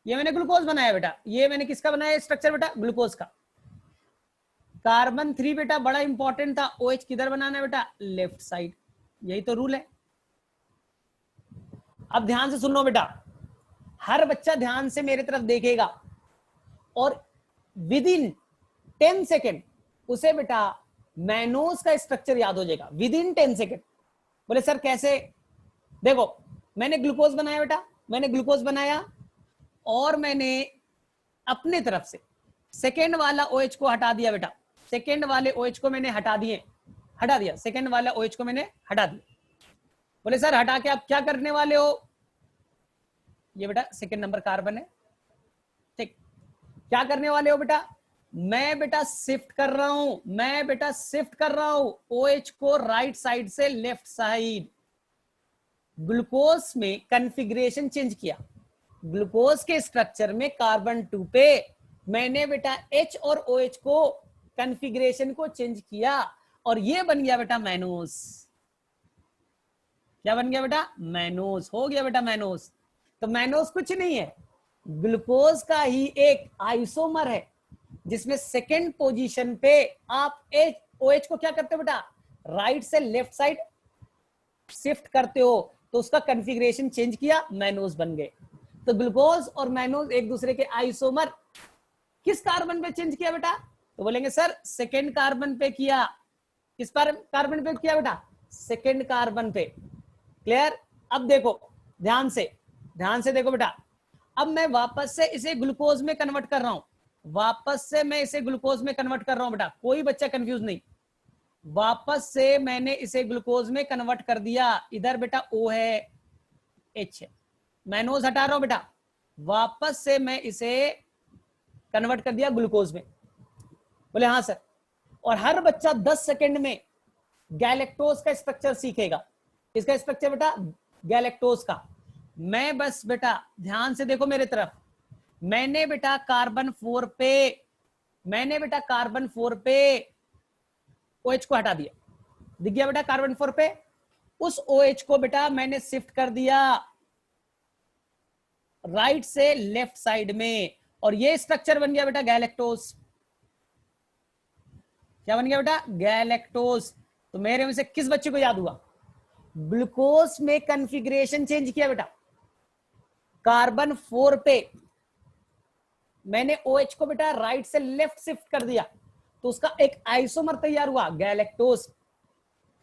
Speaker 1: ये मैंने ग्लूकोज बनाया बेटा। ये मैंने किसका बनाया स्ट्रक्चर बेटा? ग्लूकोज का। कार्बन 3 बेटा बड़ा इंपॉर्टेंट था, OH किधर बनाना है बेटा? Left side. यही तो रूल है। अब ध्यान से सुन लो बेटा, हर बच्चा ध्यान से मेरे तरफ देखेगा और विद इन 10 सेकेंड उसे बेटा मैनोज का स्ट्रक्चर याद हो जाएगा, विद इन 10 सेकेंड। बोले सर कैसे? देखो मैंने ग्लूकोज बनाया बेटा, मैंने ग्लूकोज बनाया और मैंने अपने तरफ से सेकेंड वाला OH को हटा दिया बेटा। सेकेंड वाले OH को मैंने हटा दिया, सेकेंड वाला OH को मैंने हटा दिया। बोले सर हटा के आप क्या करने वाले हो? ये बेटा सेकेंड नंबर कार्बन है। ठीक, क्या करने वाले हो बेटा? मैं बेटा शिफ्ट कर रहा हूं, OH को राइट साइड से लेफ्ट साइड। ग्लूकोज में कॉन्फ़िगरेशन चेंज किया। ग्लूकोज के स्ट्रक्चर में कार्बन 2 पे मैंने बेटा H और OH को कॉन्फ़िगरेशन को चेंज किया और ये बन गया बेटा मैनोज। क्या बन गया बेटा? मैनोज। हो गया बेटा मैनोज। तो मैनोज कुछ नहीं है, ग्लूकोज का ही एक आइसोमर है जिसमें सेकेंड पोजीशन पे आप OH को क्या करते हो बेटा? राइट से लेफ्ट साइड शिफ्ट करते हो, तो उसका कॉन्फ़िगरेशन चेंज किया, मैनोज बन गए। तो ग्लूकोज और मैनोज एक दूसरे के आइसोमर। किस कार्बन पे चेंज किया बेटा? तो बोलेंगे सर सेकेंड कार्बन पे किया। किस कार्बन पे किया बेटा? सेकेंड कार्बन पे। क्लियर? अब देखो ध्यान से देखो बेटा, अब मैं वापस से इसे ग्लूकोज में कन्वर्ट कर रहा हूं, बेटा। कोई बच्चा कंफ्यूज नहीं, वापस से मैंने इसे ग्लूकोज में कन्वर्ट कर दिया। इधर बेटा O है, H है, मैनोज हटा रहा हूं बेटा, वापस से मैं इसे कन्वर्ट कर दिया ग्लूकोज में। बोले हाँ सर। और हर बच्चा 10 सेकंड में गैलेक्टोज का स्ट्रक्चर सीखेगा। इसका स्ट्रक्चर बेटा गैलेक्टोज का। मैं बस बेटा ध्यान से देखो मेरे तरफ, मैंने बेटा कार्बन 4 पे OH को हटा दिया। दिख गया बेटा कार्बन 4 पे? उस OH को बेटा मैंने शिफ्ट कर दिया राइट से लेफ्ट साइड में और ये स्ट्रक्चर बन गया बेटा गैलेक्टोज। क्या बन गया बेटा? गैलेक्टोज। तो मेरे में से किस बच्चे को याद हुआ? ग्लूकोज में कॉन्फ़िगरेशन चेंज किया बेटा। कार्बन 4 पे मैंने OH को बेटा राइट से लेफ्ट शिफ्ट कर दिया, तो उसका एक आइसोमर तैयार हुआ गैलेक्टोज।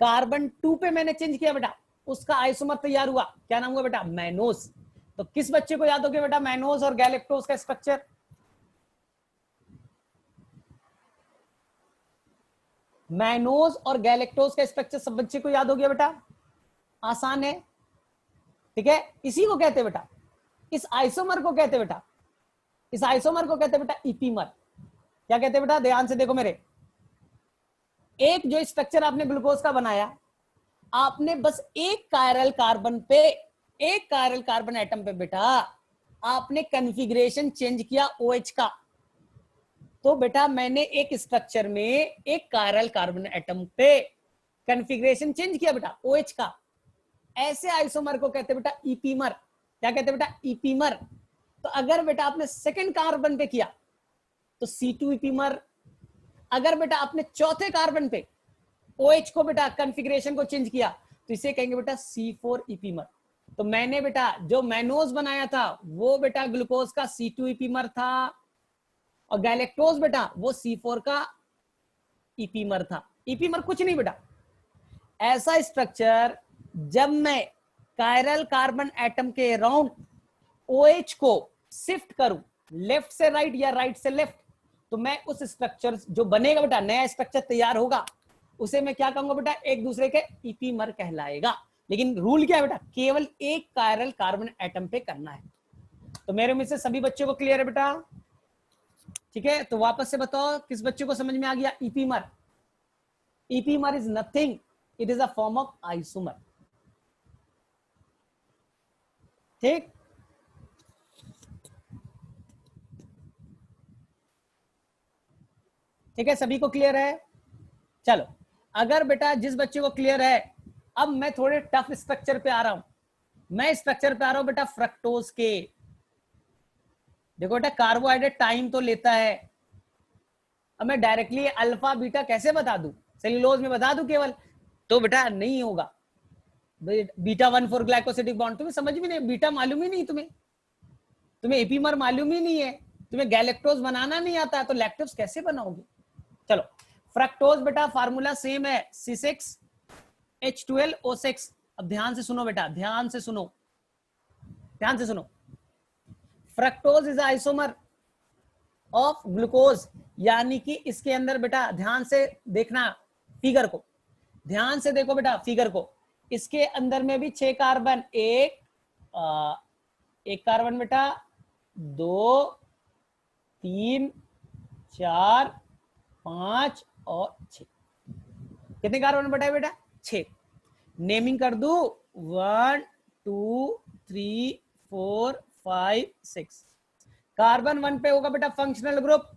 Speaker 1: कार्बन 2 पे मैंने चेंज किया बेटा, उसका आइसोमर तैयार हुआ, क्या नाम हुआ बेटा? मैनोज। तो तो किस बच्चे को याद हो गया बेटा मैनोज और गैलेक्टोज का स्ट्रक्चर? मैनोज और गैलेक्टोज का स्ट्रक्चर सब बच्चे को याद हो गया बेटा? आसान है, ठीक है। इसी को कहते हैं बेटा, इस आइसोमर को कहते हैं बेटा, इस आइसोमर को कहते हैं बेटा इपीमर। क्या कहते हैं बेटा? ध्यान से देखो मेरे, एक जो स्ट्रक्चर आपने ग्लूकोज का बनाया, आपने बस एक कायरल कार्बन पे, एक कायरल कार्बन एटम पे बेटा आपने कॉन्फ़िगरेशन चेंज किया OH का। तो बेटा मैंने एक स्ट्रक्चर में एक कायरल कार्बन एटम पे कॉन्फ़िगरेशन चेंज किया बेटा OH का, ऐसे आइसोमर को कहते हैं बेटा इपीमर। क्या कहते हैं बेटा? इपीमर। तो अगर बेटा आपने सेकंड कार्बन पे किया तो C2 इपीमर, अगर बेटा आपने चौथे कार्बन पे OH को बेटा कॉन्फ़िगरेशन को चेंज किया तो इसे कहेंगे बेटा C4 इपीमर। तो मैंने बेटा जो मैनोज बनाया था वो बेटा ग्लूकोज का C2 इपीमर था, और गैलेक्टोज बेटा वो C4 का इपीमर था। इपीमर कुछ नहीं बेटा, ऐसा स्ट्रक्चर जब मैं कायरल कार्बन एटम के अराउंड OH को शिफ्ट करूं लेफ्ट से राइट या राइट से लेफ्ट, तो मैं उस स्ट्रक्चर जो बनेगा बेटा, नया स्ट्रक्चर तैयार होगा, उसे मैं क्या कहूंगा बेटा? एक दूसरे के इपीमर कहलाएगा। लेकिन रूल क्या है बेटा? केवल एक कायरल कार्बन एटम पे करना है। तो मेरे में से सभी बच्चों को क्लियर है बेटा? ठीक है, तो वापस से बताओ किस बच्चे को समझ में आ गया इपीमर? इपीमर is nothing, it is a form of isomer. ठीक, ठीक है, सभी को क्लियर है? चलो, अगर बेटा जिस बच्चे को क्लियर है, अब मैं थोड़े टफ स्ट्रक्चर पे आ रहा हूं। मैं स्ट्रक्चर पे आ रहा हूं बेटा फ्रक्टोज के। देखो बेटा कार्बोहाइड्रेट टाइम तो लेता है, अब मैं डायरेक्टली अल्फा बीटा कैसे बता दूं? सेल्यूलोज में बता दूं केवल? तो बेटा नहीं होगा। बीटा 1,4 ग्लाइकोसिडिक बॉन्ड तुम्हें समझ में नहीं, बीटा मालूम ही नहीं तुम्हें, तुम्हें एपीमर मालूम ही नहीं है, तुम्हें गैलेक्टोज बनाना नहीं आता है, तो लैक्टोज कैसे बनाओगे? चलो, फ्रक्टोज बेटा फार्मूला सेम है, C6H12O6। अब ध्यान से सुनो बेटा, ध्यान से सुनो, ध्यान से सुनो। Fructose is isomer of glucose, यानी कि इसके अंदर बेटा ध्यान से देखना फिगर को, ध्यान से देखो बेटा फिगर को, इसके अंदर में भी 6 कार्बन, एक कार्बन बेटा, 2 3 4 5 और 6। कितने कार्बन बताए बेटा? 6। नेमिंग कर दू 1 2 3 4 5 6। कार्बन 1 पे होगा बेटा फंक्शनल ग्रुप,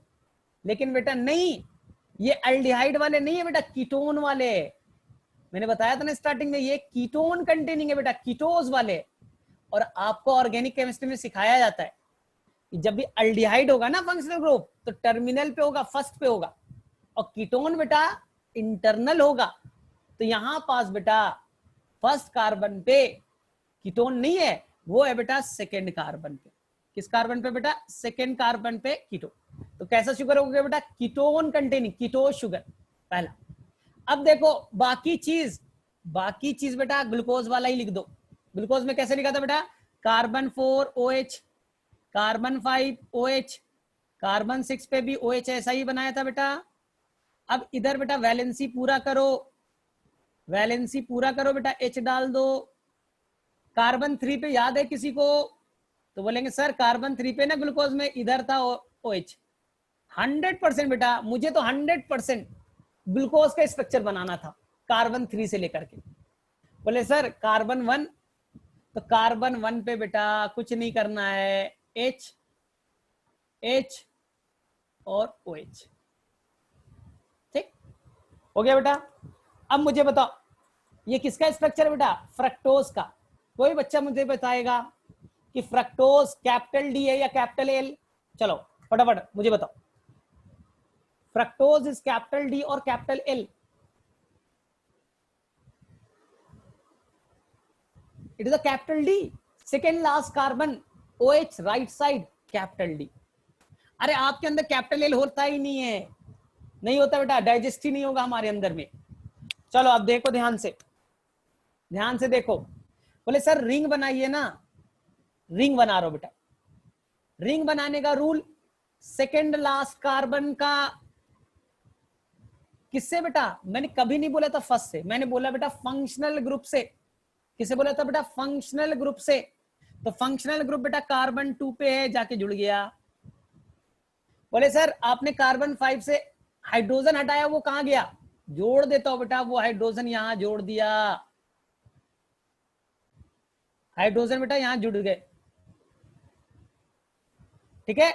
Speaker 1: लेकिन बेटा नहीं, ये अल्डिहाइड वाले नहीं है बेटा, कीटोन वाले। मैंने बताया था ना स्टार्टिंग में, ये कीटोन कंटेनिंग है बेटा, कीटोज वाले। और आपको ऑर्गेनिक केमिस्ट्री में सिखाया जाता है कि जब भी अल्डिहाइड होगा ना फंक्शनल ग्रुप, तो टर्मिनल पे होगा, फर्स्ट पे होगा, और कीटोन बेटा इंटरनल होगा। तो यहां पास बेटा फर्स्ट कार्बन पे कीटोन नहीं है, वो है बेटा सेकेंड कार्बन पे। किस कार्बन पे बेटा? सेकेंड कार्बन पे कीटोन। तो कैसा शुगर हो गया बेटा? कीटोन कंटेनिंग, कीटोज शुगर पहला। अब देखो बाकी चीज बेटा ग्लूकोज वाला ही लिख दो। ग्लूकोज में कैसे लिखा था बेटा? Carbon 4 OH, carbon 5 OH, carbon 6 पे भी OH ऐसा ही बनाया था बेटा। अब इधर बेटा वैलेंसी पूरा करो, वैलेंसी पूरा करो बेटा, H डाल दो। कार्बन 3 पे याद है किसी को? तो बोलेंगे सर कार्बन 3 पे ना ग्लूकोज में इधर था OH। 100% बेटा, मुझे तो 100% ग्लूकोज का स्ट्रक्चर बनाना था कार्बन 3 से लेकर के। बोले सर कार्बन 1, तो कार्बन 1 पे बेटा कुछ नहीं करना है, H और OH। ठीक हो गया बेटा? अब मुझे बताओ ये किसका स्ट्रक्चर बेटा? फ्रक्टोज का। कोई बच्चा मुझे बताएगा कि फ्रक्टोज कैपिटल D है या कैपिटल L? चलो फटाफट मुझे बताओ, फ्रक्टोज इज कैपिटल D और capital L? It is a capital D, second last carbon OH right side, capital D। अरे आपके अंदर कैपिटल L होता ही नहीं है, नहीं होता बेटा, डाइजेस्ट ही नहीं होगा हमारे अंदर में। चलो अब देखो ध्यान से, ध्यान से देखो। बोले सर रिंग बनाइए ना, रिंग बना रहा हूं बेटा। रिंग बनाने का रूल, सेकेंड लास्ट कार्बन का किससे बेटा, मैंने कभी नहीं बोला था फर्स्ट से, मैंने बोला बेटा फंक्शनल ग्रुप से। किसे बोला था बेटा, फंक्शनल ग्रुप से। तो फंक्शनल ग्रुप बेटा कार्बन 2 पे है, जाके जुड़ गया। बोले सर आपने कार्बन 5 से हाइड्रोजन हटाया, वो कहां गया, जोड़ देता हूं बेटा, वो हाइड्रोजन यहां जोड़ दिया, हाइड्रोजन बेटा यहां जुड़ गए। ठीक है,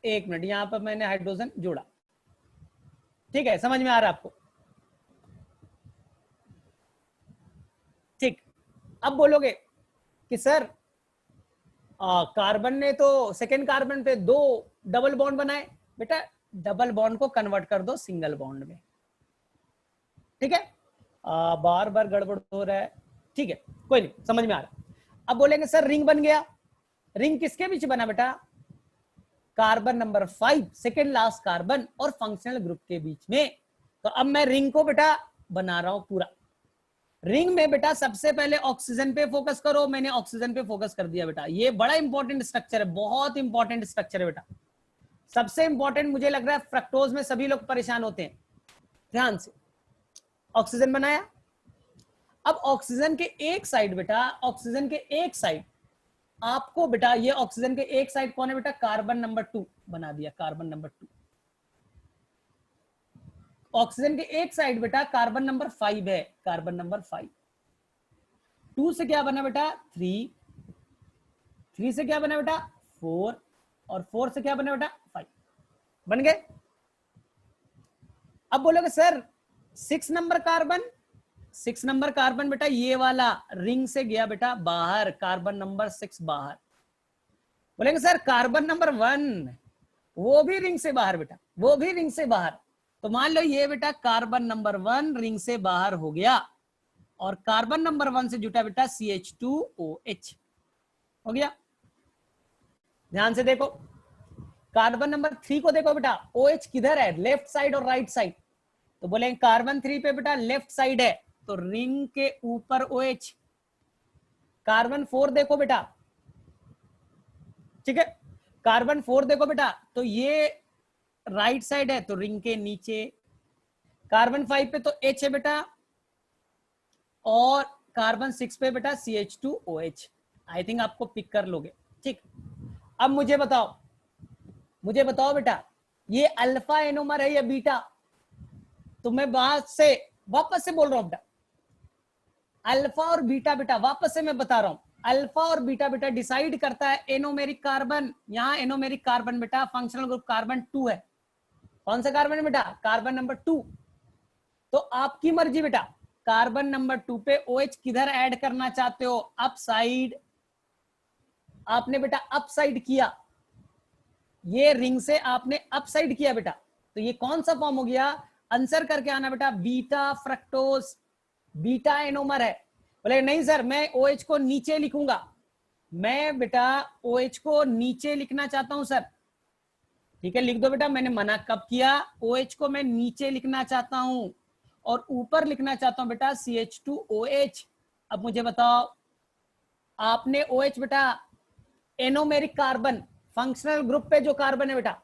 Speaker 1: एक मिनट, यहां पर मैंने हाइड्रोजन जोड़ा। ठीक है, समझ में आ रहा है आपको? ठीक, अब बोलोगे कि सर कार्बन ने तो सेकेंड कार्बन पे 2 डबल बॉन्ड बनाए। बेटा डबल बॉन्ड को कन्वर्ट कर दो सिंगल बॉन्ड में। ठीक है, बार बार गड़बड़ हो रहा है। ठीक है, कोई नहीं, समझ में आ रहा। अब बोलेंगे सर रिंग बन गया, रिंग किसके बीच बना बेटा, carbon number 5 second last carbon और फंक्शनल ग्रुप के बीच में। तो अब मैं रिंग को बेटा बना रहा हूं पूरा। रिंग में बेटा सबसे पहले ऑक्सीजन पे फोकस करो, मैंने ऑक्सीजन पे फोकस कर दिया बेटा। ये बड़ा इंपॉर्टेंट स्ट्रक्चर है, बहुत इंपॉर्टेंट स्ट्रक्चर है बेटा। सबसे इंपॉर्टेंट मुझे लग रहा है, फ्रक्टोज में सभी लोग परेशान होते हैं, ध्यान से। ऑक्सीजन बनाया, अब ऑक्सीजन के एक साइड बेटा, ऑक्सीजन के एक साइड आपको बेटा, ये ऑक्सीजन के एक साइड कौन है बेटा, कार्बन नंबर 2 बना दिया, कार्बन नंबर 2। ऑक्सीजन के एक साइड बेटा कार्बन नंबर 5 है, कार्बन नंबर 5। 2 से क्या बना बेटा 3, 3 से क्या बना बेटा 4, और 4 से क्या बना बेटा 5, बन गए। अब बोलोगे sir 6 number carbon, 6 number carbon बेटा ये वाला रिंग से गया बेटा बाहर, कार्बन नंबर 6 बाहर। बोलेंगे सर कार्बन नंबर 1 वो भी रिंग से बाहर बेटा, वो भी रिंग से बाहर। तो मान लो ये बेटा कार्बन नंबर 1 रिंग से बाहर हो गया, और कार्बन नंबर 1 से जुटा बेटा CH2OH हो गया। ध्यान से देखो, कार्बन नंबर 3 को देखो बेटा, OH किधर है, लेफ्ट साइड और राइट साइड। तो बोलेंगे कार्बन 3 पे बेटा लेफ्ट साइड है, तो रिंग के ऊपर OH। कार्बन 4 देखो बेटा, ठीक है, कार्बन 4 देखो बेटा, तो ये राइट साइड है, तो रिंग के नीचे। कार्बन 5 पे तो H है बेटा, और कार्बन 6 पे बेटा CH2OH। आई थिंक आपको पिक कर लोगे। ठीक, अब मुझे बताओ, मुझे बताओ बेटा ये अल्फा एनोमर है या बीटा। तो मैं बात से वापस से बोल रहा हूं बेटा, अल्फा और बीटा बेटा, वापस से मैं बता रहा हूं, अल्फा और बीटा बेटा डिसाइड करता है एनोमेरिक कार्बन। यहां एनोमेरिक कार्बन बेटा फंक्शनल ग्रुप कार्बन 2 है। कौन सा कार्बन है बेटा, कार्बन नंबर 2। तो आपकी मर्जी बेटा, कार्बन नंबर 2 पे OH किधर ऐड करना चाहते हो, अप साइड। आपने बेटा अप साइड किया, ये रिंग से आपने अप साइड किया बेटा, तो ये कौन सा फॉर्म हो गया, आंसर करके आना बेटा, बीटा फ्रक्टोज, बीटा एनोमर है। बोले नहीं सर मैं OH को नीचे लिखूंगा, मैं बेटा OH को नीचे लिखना चाहता हूं सर। ठीक है, लिख दो बेटा, मैंने मना कब किया, OH को मैं नीचे लिखना चाहता हूं और ऊपर लिखना चाहता हूं बेटा CH2OH। अब मुझे बताओ, आपने OH बेटा एनोमेरिक कार्बन फंक्शनल ग्रुप पे जो कार्बन है बेटा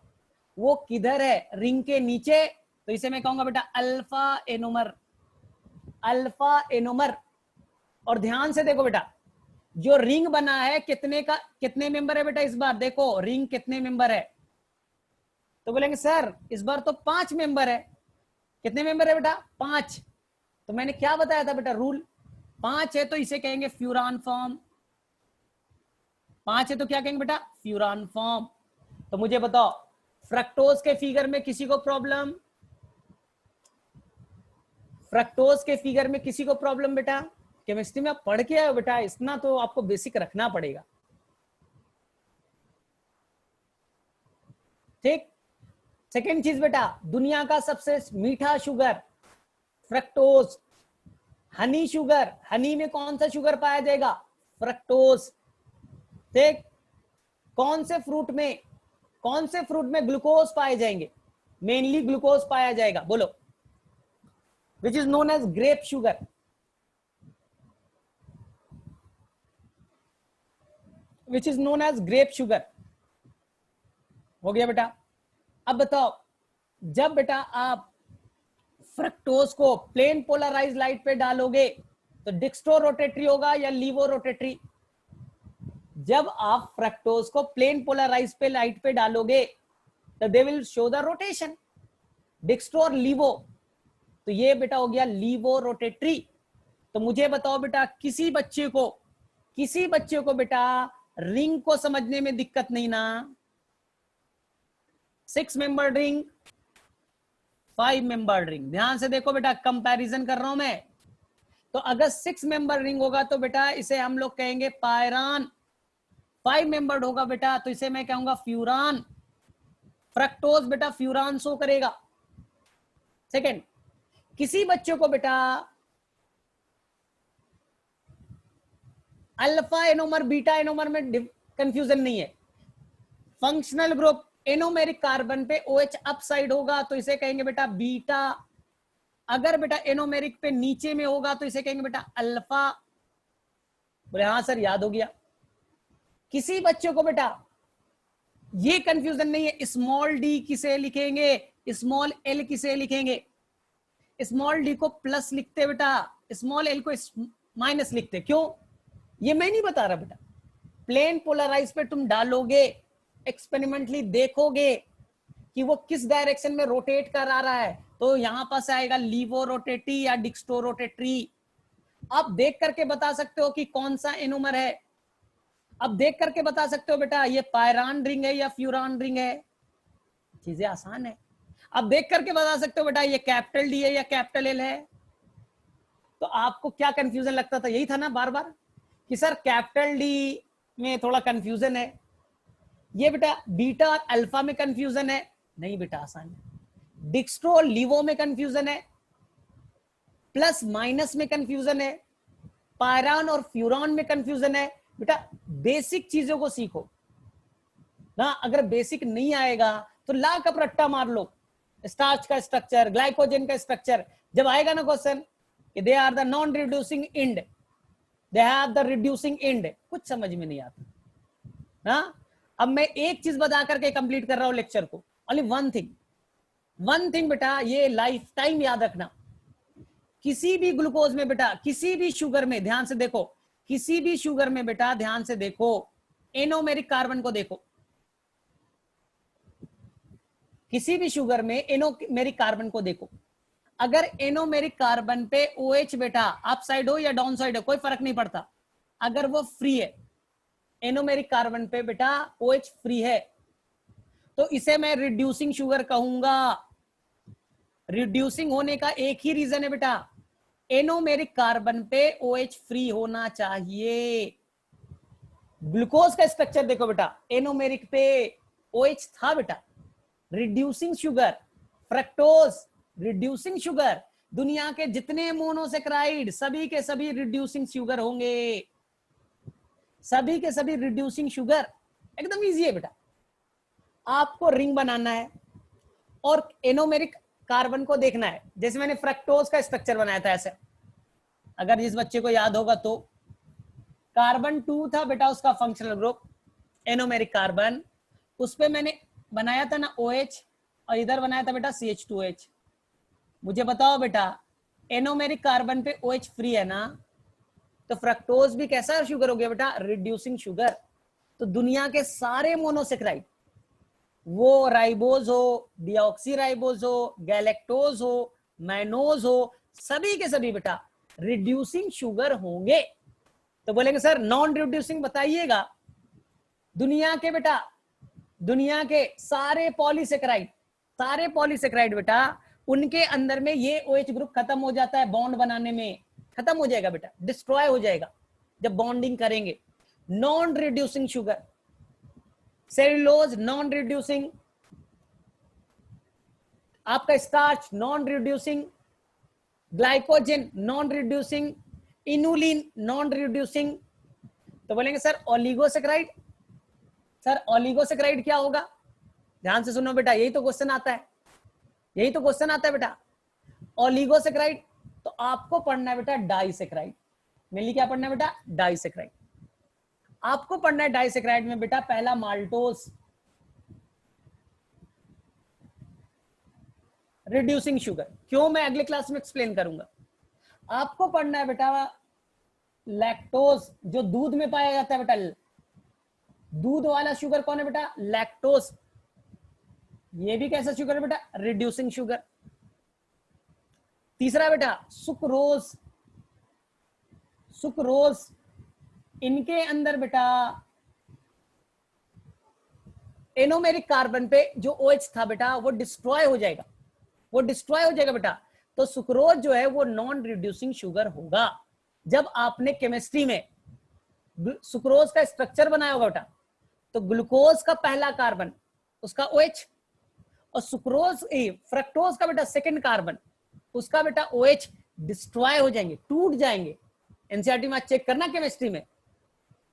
Speaker 1: वो किधर है, रिंग के नीचे, तो इसे मैं कहूंगा बेटा अल्फा एनोमर, अल्फा एनोमर। और ध्यान से देखो बेटा, जो रिंग बना है कितने का, कितने मेंबर है बेटा, इस बार देखो रिंग कितने मेंबर है। तो बोलेंगे सर इस बार तो 5 मेंबर है। कितने मेंबर है बेटा 5। तो मैंने क्या बताया था बेटा रूल, 5 है तो इसे कहेंगे फ्यूरान फॉर्म, 5 है तो क्या कहेंगे बेटा फ्यूरान फॉर्म। तो मुझे बताओ फ्रक्टोज के फिगर में किसी को प्रॉब्लम, फ्रक्टोज के फिगर में किसी को प्रॉब्लम बेटा, केमिस्ट्री में आप पढ़ के आए बेटा, इतना तो आपको बेसिक रखना पड़ेगा। ठीक, सेकेंड चीज बेटा, दुनिया का सबसे मीठा sugar fructose, Honey sugar, Honey में कौन सा शुगर पाया जाएगा, फ्रक्टोज। ठीक, कौन से फ्रूट में, कौन से फ्रूट में ग्लूकोज पाए जाएंगे, मेनली ग्लूकोज पाया जाएगा, बोलो, which is known as grape sugar, which is known as grape sugar. हो गया बेटा। अब बताओ, जब बेटा आप फ्रक्टोज को प्लेन पोलराइज लाइट पे डालोगे तो डिक्स्ट्रो रोटेटरी होगा या लीवो रोटेटरी? जब आप फ्रक्टोज को प्लेन पोलराइज पे लाइट पे डालोगे तो they will show the rotation, dextro और लीवो। तो ये बेटा हो गया लीवो रोटेटरी। तो मुझे बताओ बेटा, किसी बच्चे को बेटा रिंग को समझने में दिक्कत नहीं ना? 6 मेंबर रिंग, 5 मेंबर रिंग, ध्यान से देखो बेटा, कंपैरिजन कर रहा हूं मैं। तो अगर 6 मेंबर रिंग होगा तो बेटा इसे हम लोग कहेंगे पायरान। 5 मेंबर्ड होगा बेटा तो इसे मैं कहूंगा फ्यूरान। फ्रक्टोज बेटा फ्यूरान शो करेगा। सेकेंड, किसी बच्चों को बेटा अल्फा एनोमर बीटा एनोमर में कंफ्यूजन नहीं है। फंक्शनल ग्रुप एनोमेरिक कार्बन पे OH अपसाइड होगा तो इसे कहेंगे बेटा बीटा। अगर बेटा एनोमेरिक पे नीचे में होगा तो इसे कहेंगे बेटा अल्फा। बोले हाँ सर याद हो गया। किसी बच्चों को बेटा ये कंफ्यूजन नहीं है, स्मॉल डी किसे लिखेंगे, स्मॉल एल किसे लिखेंगे? स्मॉल डी को प्लस लिखते बेटा, स्मॉल एल को माइनस लिखते। क्यों? ये मैं नहीं बता रहा बेटा, प्लेन पोलराइज पे तुम डालोगे, एक्सपेरिमेंटली देखोगे कि वो किस डायरेक्शन में रोटेट कर आ रहा है, तो यहां पास आएगा लीवो रोटेटरी या डिक्स्टो रोटेटरी। आप देख करके बता सकते हो कि कौन सा एनोमर है। अब देख करके बता सकते हो बेटा ये पायरान रिंग है या फ्यूरान रिंग है। चीजें आसान है। अब देख करके बता सकते हो बेटा ये कैपिटल डी है या कैपिटल एल है। तो आपको क्या कंफ्यूजन लगता था? यही था ना बार बार कि सर कैपिटल डी में थोड़ा कंफ्यूजन है, ये बेटा बीटा और अल्फा में कंफ्यूजन है। नहीं बेटा आसान है। डिक्स्ट्रो और लीवो में कंफ्यूजन है, प्लस माइनस में कंफ्यूजन है, पायरान और फ्यूरान में कंफ्यूजन है। बेटा बेसिक चीजों को सीखो ना, अगर बेसिक नहीं आएगा तो ला कप रट्टा मार लो। स्टार्च का स्ट्रक्चर, ग्लाइकोजन का स्ट्रक्चर, जब आएगा ना क्वेश्चन कि they are the non reducing end, they have the reducing end, कुछ समझ में नहीं आता ना। अब मैं एक चीज बता करके कंप्लीट कर रहा हूं लेक्चर को, ओनली वन थिंग बेटा, ये लाइफ टाइम याद रखना। किसी भी ग्लूकोज में बेटा, किसी भी शुगर में ध्यान से देखो, किसी भी शुगर में बेटा ध्यान से देखो, एनोमेरिक कार्बन को देखो। किसी भी शुगर में एनोमेरिक कार्बन को देखो। अगर एनोमेरिक कार्बन पे OH बेटा अप साइड हो या डाउन साइड हो कोई फर्क नहीं पड़ता, अगर वो फ्री है, एनोमेरिक कार्बन पे बेटा OH फ्री है, तो इसे मैं रिड्यूसिंग शुगर कहूंगा। रिड्यूसिंग होने का एक ही रीजन है बेटा, एनोमेरिक कार्बन पे OH फ्री होना चाहिए। ग्लूकोज का स्ट्रक्चर देखो बेटा, एनोमेरिक पे OH था बेटा, reducing sugar, fructose reducing sugar, दुनिया के जितने मोनोसेक्राइड सभी के सभी रिड्यूसिंग शुगर होंगे, सभी के सभी रिड्यूसिंग शुगर। एकदम इजी है बेटा। आपको रिंग बनाना है और एनोमेरिक कार्बन को देखना है। जैसे मैंने फ्रक्टोज का स्ट्रक्चर बनाया था ऐसे, अगर जिस बच्चे को याद होगा तो कार्बन 2 था बेटा उसका फंक्शनल ग्रुप एनोमेरिक कार्बन, उस पे मैंने बनाया था ना OH और इधर बनाया था बेटा CH2H। मुझे बताओ बेटा एनोमेरिक कार्बन पे OH फ्री है ना, तो फ्रक्टोज भी कैसा शुगर हो गया बेटा, रिड्यूसिंग शुगर। तो दुनिया के सारे मोनोसेक्राइड, वो राइबोज हो, डिऑक्सी राइबोज हो, गैलेक्टोज हो, मैनोज हो, सभी के सभी बेटा रिड्यूसिंग शुगर होंगे। तो बोलेंगे सर नॉन रिड्यूसिंग बताइएगा। दुनिया के बेटा, दुनिया के सारे पॉलीसेक्राइड बेटा, उनके अंदर में ये OH ग्रुप खत्म हो जाता है, बॉन्ड बनाने में खत्म हो जाएगा बेटा, डिस्ट्रॉय हो जाएगा जब बॉन्डिंग करेंगे। Non reducing sugar, cellulose non reducing, आपका starch non reducing, glycogen non reducing, inulin non reducing. तो बोलेंगे सर ओलिगोसेक्राइड, सर ओलिगोसेक्राइड क्या होगा? ध्यान से सुनो बेटा, यही तो क्वेश्चन आता है, यही तो क्वेश्चन आता है बेटा। ओलिगोसेक्राइड तो आपको पढ़ना है बेटा डाइसेक्राइड। मेनली क्या पढ़ना है बेटा? डाइसेक्राइड। आपको पढ़ना है डाइसेक्राइड में बेटा पहला माल्टोस, रिड्यूसिंग शुगर, क्यों मैं अगले क्लास में एक्सप्लेन करूंगा। आपको पढ़ना है बेटा लैक्टोज, जो दूध में पाया जाता है बेटा, दूध वाला शुगर कौन है बेटा, लैक्टोज। ये भी कैसा शुगर है बेटा, रिड्यूसिंग शुगर। तीसरा बेटा सुक्रोज, सुक्रोज, इनके अंदर बेटा एनोमेरिक कार्बन पे जो OH था बेटा वो डिस्ट्रॉय हो जाएगा, वो डिस्ट्रॉय हो जाएगा बेटा। तो सुक्रोज जो है वो नॉन रिड्यूसिंग शुगर होगा। जब आपने केमिस्ट्री में सुक्रोज का स्ट्रक्चर बनाया होगा बेटा, तो ग्लूकोज का पहला कार्बन उसका OH, और सुक्रोज फ्रक्टोज का बेटा सेकंड कार्बन उसका बेटा OH डिस्ट्रॉय हो जाएंगे, टूट जाएंगे। एनसीईआरटी में चेक करना केमिस्ट्री में,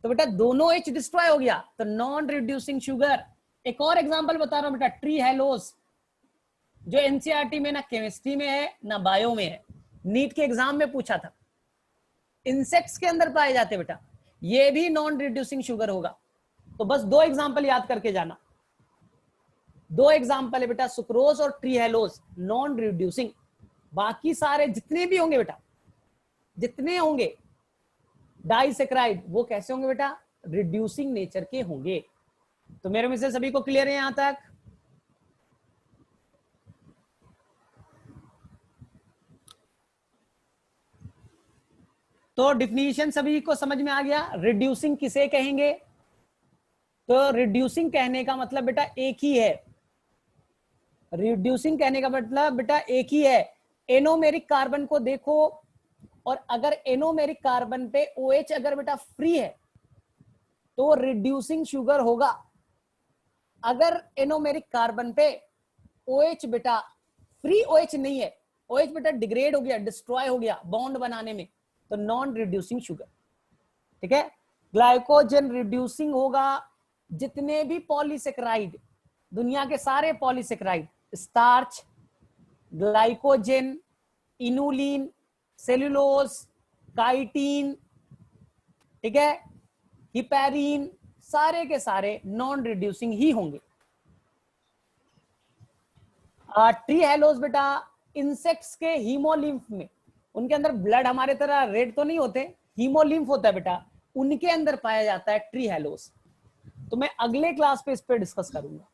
Speaker 1: तो बेटा दोनों H डिस्ट्रॉय हो गया, तो नॉन रिड्यूसिंग शुगर। एक और एग्जांपल बता रहा हूं बेटा, ट्री हेलोज, जो एनसीईआरटी में ना केमिस्ट्री में है ना बायो में है, नीट के एग्जाम में पूछा था, इंसेक्ट्स के अंदर पाए जाते बेटा, ये भी नॉन रिड्यूसिंग शुगर होगा। तो बस दो एग्जांपल याद करके जाना, दो एग्जांपल है बेटा, सुक्रोज और ट्री हेलोज नॉन रिड्यूसिंग। बाकी सारे जितने भी होंगे बेटा, जितने होंगे डाइसेक्राइड, वो कैसे होंगे बेटा, रिड्यूसिंग नेचर के होंगे। तो मेरे में से सभी को क्लियर है यहां तक। तो डिफिनीशन सभी को समझ में आ गया। रिड्यूसिंग किसे कहेंगे, तो रिड्यूसिंग कहने का मतलब बेटा एक ही है, रिड्यूसिंग कहने का मतलब बेटा एक ही है। एनोमेरिक कार्बन को देखो, और अगर एनोमेरिक कार्बन पे OH अगर बेटा फ्री है तो रिड्यूसिंग शुगर होगा। अगर एनोमेरिक कार्बन पे OH बेटा फ्री OH नहीं है, OH बेटा डिग्रेड हो गया, डिस्ट्रॉय हो गया बॉन्ड बनाने में, तो नॉन रिड्यूसिंग शुगर। ठीक है, ग्लाइकोजन रिड्यूसिंग होगा। जितने भी पॉलीसेकेराइड, दुनिया के सारे polysaccharide, starch, glycogen, inulin, cellulose, chitin, ठीक है, हिपैरिन, सारे के सारे नॉन रिड्यूसिंग ही होंगे। ट्री हेलोज बेटा इंसेक्ट्स के हीमोलिम्फ में, उनके अंदर ब्लड हमारे तरह रेड तो नहीं होते, हीमोलिम्फ होता है बेटा, उनके अंदर पाया जाता है ट्री हेलोज। तो मैं अगले क्लास पे इस पे डिस्कस करूंगा।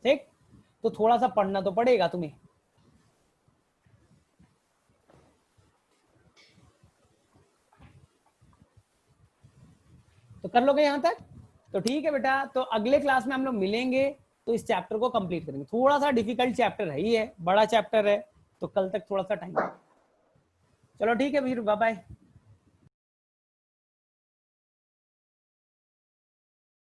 Speaker 1: ठीक, तो थोड़ा सा पढ़ना तो पड़ेगा तुम्हें। तो कर लोगे यहां तक, तो ठीक है बेटा। तो अगले क्लास में हम लोग मिलेंगे, तो इस चैप्टर को कंप्लीट करेंगे। थोड़ा सा डिफिकल्ट चैप्टर है ही है, बड़ा चैप्टर है, तो कल तक थोड़ा सा टाइम। चलो ठीक है, फिर बाय बाय।